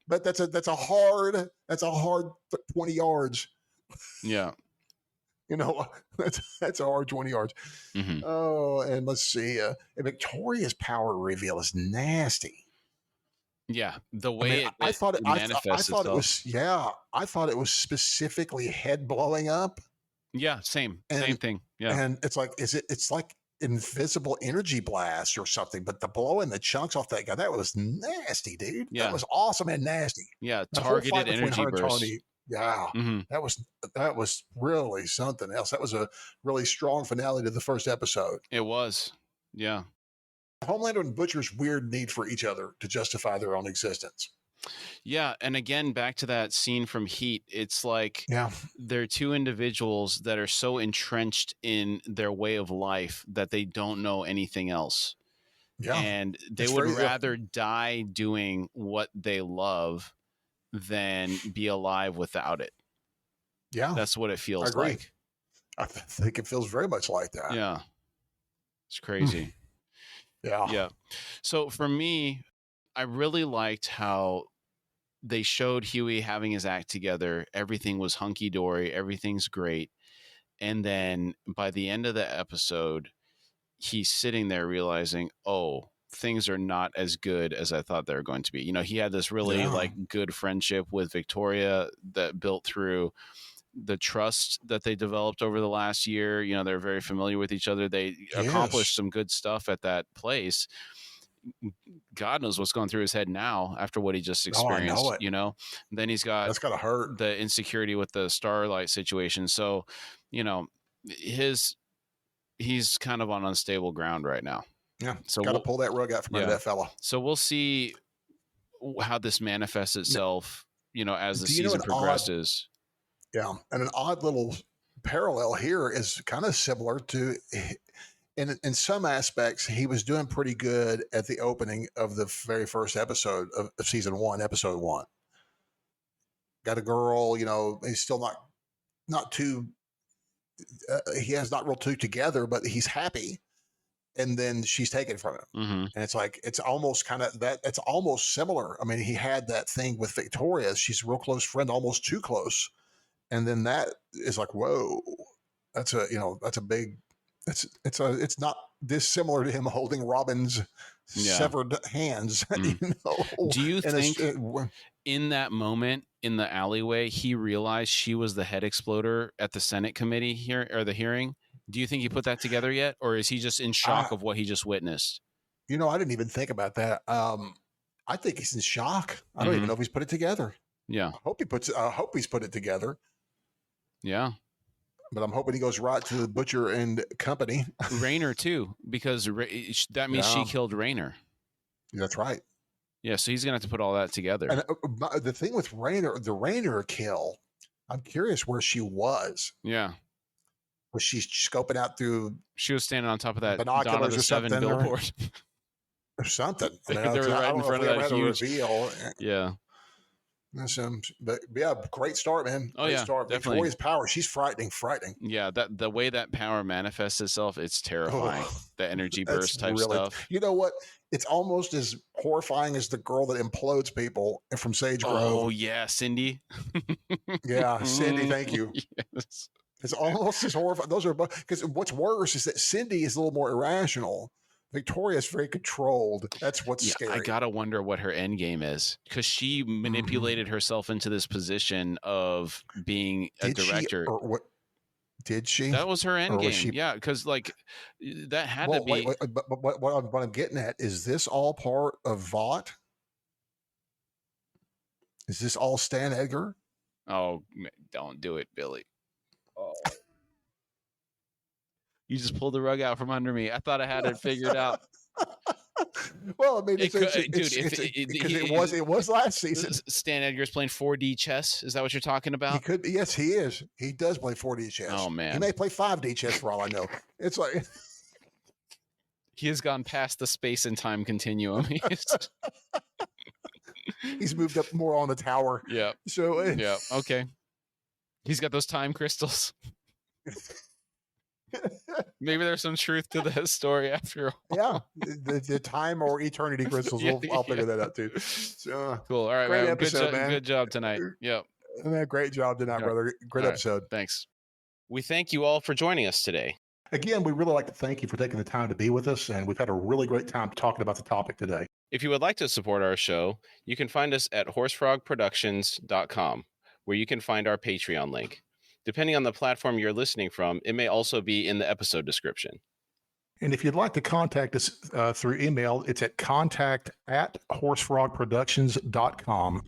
But that's a hard 20 yards. Yeah. That's a hard 20 yards. Oh, and let's see. Victoria's power reveal is nasty. Yeah, the way I thought it was specifically head blowing up. Yeah, same thing. Yeah, and it's like, it's like invisible energy blast or something, but the blowing the chunks off that guy, that was nasty, dude. Yeah, that was awesome and nasty. Yeah, targeted energy burst. Yeah, that was really something else. That was a really strong finale to the first episode. It was. Yeah. Homelander and Butcher's weird need for each other to justify their own existence. Yeah, and again, back to that scene from Heat, it's like they're two individuals that are so entrenched in their way of life that they don't know anything else. Yeah. And they would rather die doing what they love than be alive without it. Yeah. That's what it feels like. I think it feels very much like that. Yeah. It's crazy. Yeah. So for me, I really liked how they showed Huey having his act together. Everything was hunky-dory. Everything's great. And then by the end of the episode, he's sitting there realizing, oh, things are not as good as I thought they were going to be. He had this really good friendship with Victoria that built through the trust that they developed over the last year. They're very familiar with each other. They accomplished some good stuff at that place. God knows what's going through his head now after what he just experienced, Then he's got that's gotta hurt, the insecurity with the Starlight situation. So, he's kind of on unstable ground right now. Yeah. So gotta pull that rug out from under that fella. So we'll see how this manifests itself, as the Do you know season an progresses. Yeah, and an odd little parallel here is kind of similar to, in some aspects, he was doing pretty good at the opening of the very first episode of season 1, episode 1. Got a girl, he's still not too, he has not real too together, but he's happy. And then she's taken from him. Mm-hmm. And it's like, it's almost kind of that, it's almost similar. I mean, he had that thing with Victoria. She's a real close friend, almost too close. And then that is like, whoa, that's a big, it's not dissimilar to him holding Robin's severed hands. Do you think in that moment in the alleyway, he realized she was the head exploder at the Senate committee here or the hearing? Do you think he put that together yet? Or is he just in shock of what he just witnessed? I didn't even think about that. I think he's in shock. I don't even know if he's put it together. Yeah. I hope he's put it together. Yeah. But I'm hoping he goes right to the Butcher and Company. Raynor too, because that means she killed Raynor. That's right. Yeah, so he's going to have to put all that together. And the thing with Raynor, the Raynor kill, I'm curious where she was. Yeah. Was she scoping out through? She was standing on top of that binoculars or something, billboard. Or something. They were right in front of that huge reveal. Yeah. But yeah, great start, man. Great start. Definitely. Victoria's power, she's frightening. Yeah, the way that power manifests itself, it's terrifying. The energy burst type stuff. You know what? It's almost as horrifying as the girl that implodes people from Sage Grove. Oh yeah, Cindy. Yeah, Cindy. Thank you. Yes. It's almost as horrifying. Those are because what's worse is that Cindy is a little more irrational. Victoria is very controlled. That's what's scary. I gotta wonder what her end game is, because she manipulated herself into this position of being a director. Did she? That was her end game. Yeah, because that had to be. But what I'm getting at is this all part of Vought? Is this all Stan Edgar? Oh, don't do it, Billy. Oh. You just pulled the rug out from under me. I thought I had it figured out. Well, I mean, it was last season. Stan Edgar's playing 4D chess. Is that what you're talking about? He could. Yes, he is. He does play 4D chess. Oh man, he may play 5D chess for all I know. It's like he has gone past the space and time continuum. He's moved up more on the tower. Yeah. So yeah. Okay. He's got those time crystals. Maybe there's some truth to that story after all. Yeah, the time or eternity crystals. I'll figure that out too. So, cool. All right, great man. episode, man. Good job tonight. Yep. Man, great job tonight, brother. Great episode. Thanks. We thank you all for joining us today. Again, we really like to thank you for taking the time to be with us, and we've had a really great time talking about the topic today. If you would like to support our show, you can find us at horsefrogproductions.com, where you can find our Patreon link. Depending on the platform you're listening from, it may also be in the episode description. And if you'd like to contact us through email, it's at contact@horsefrogproductions.com.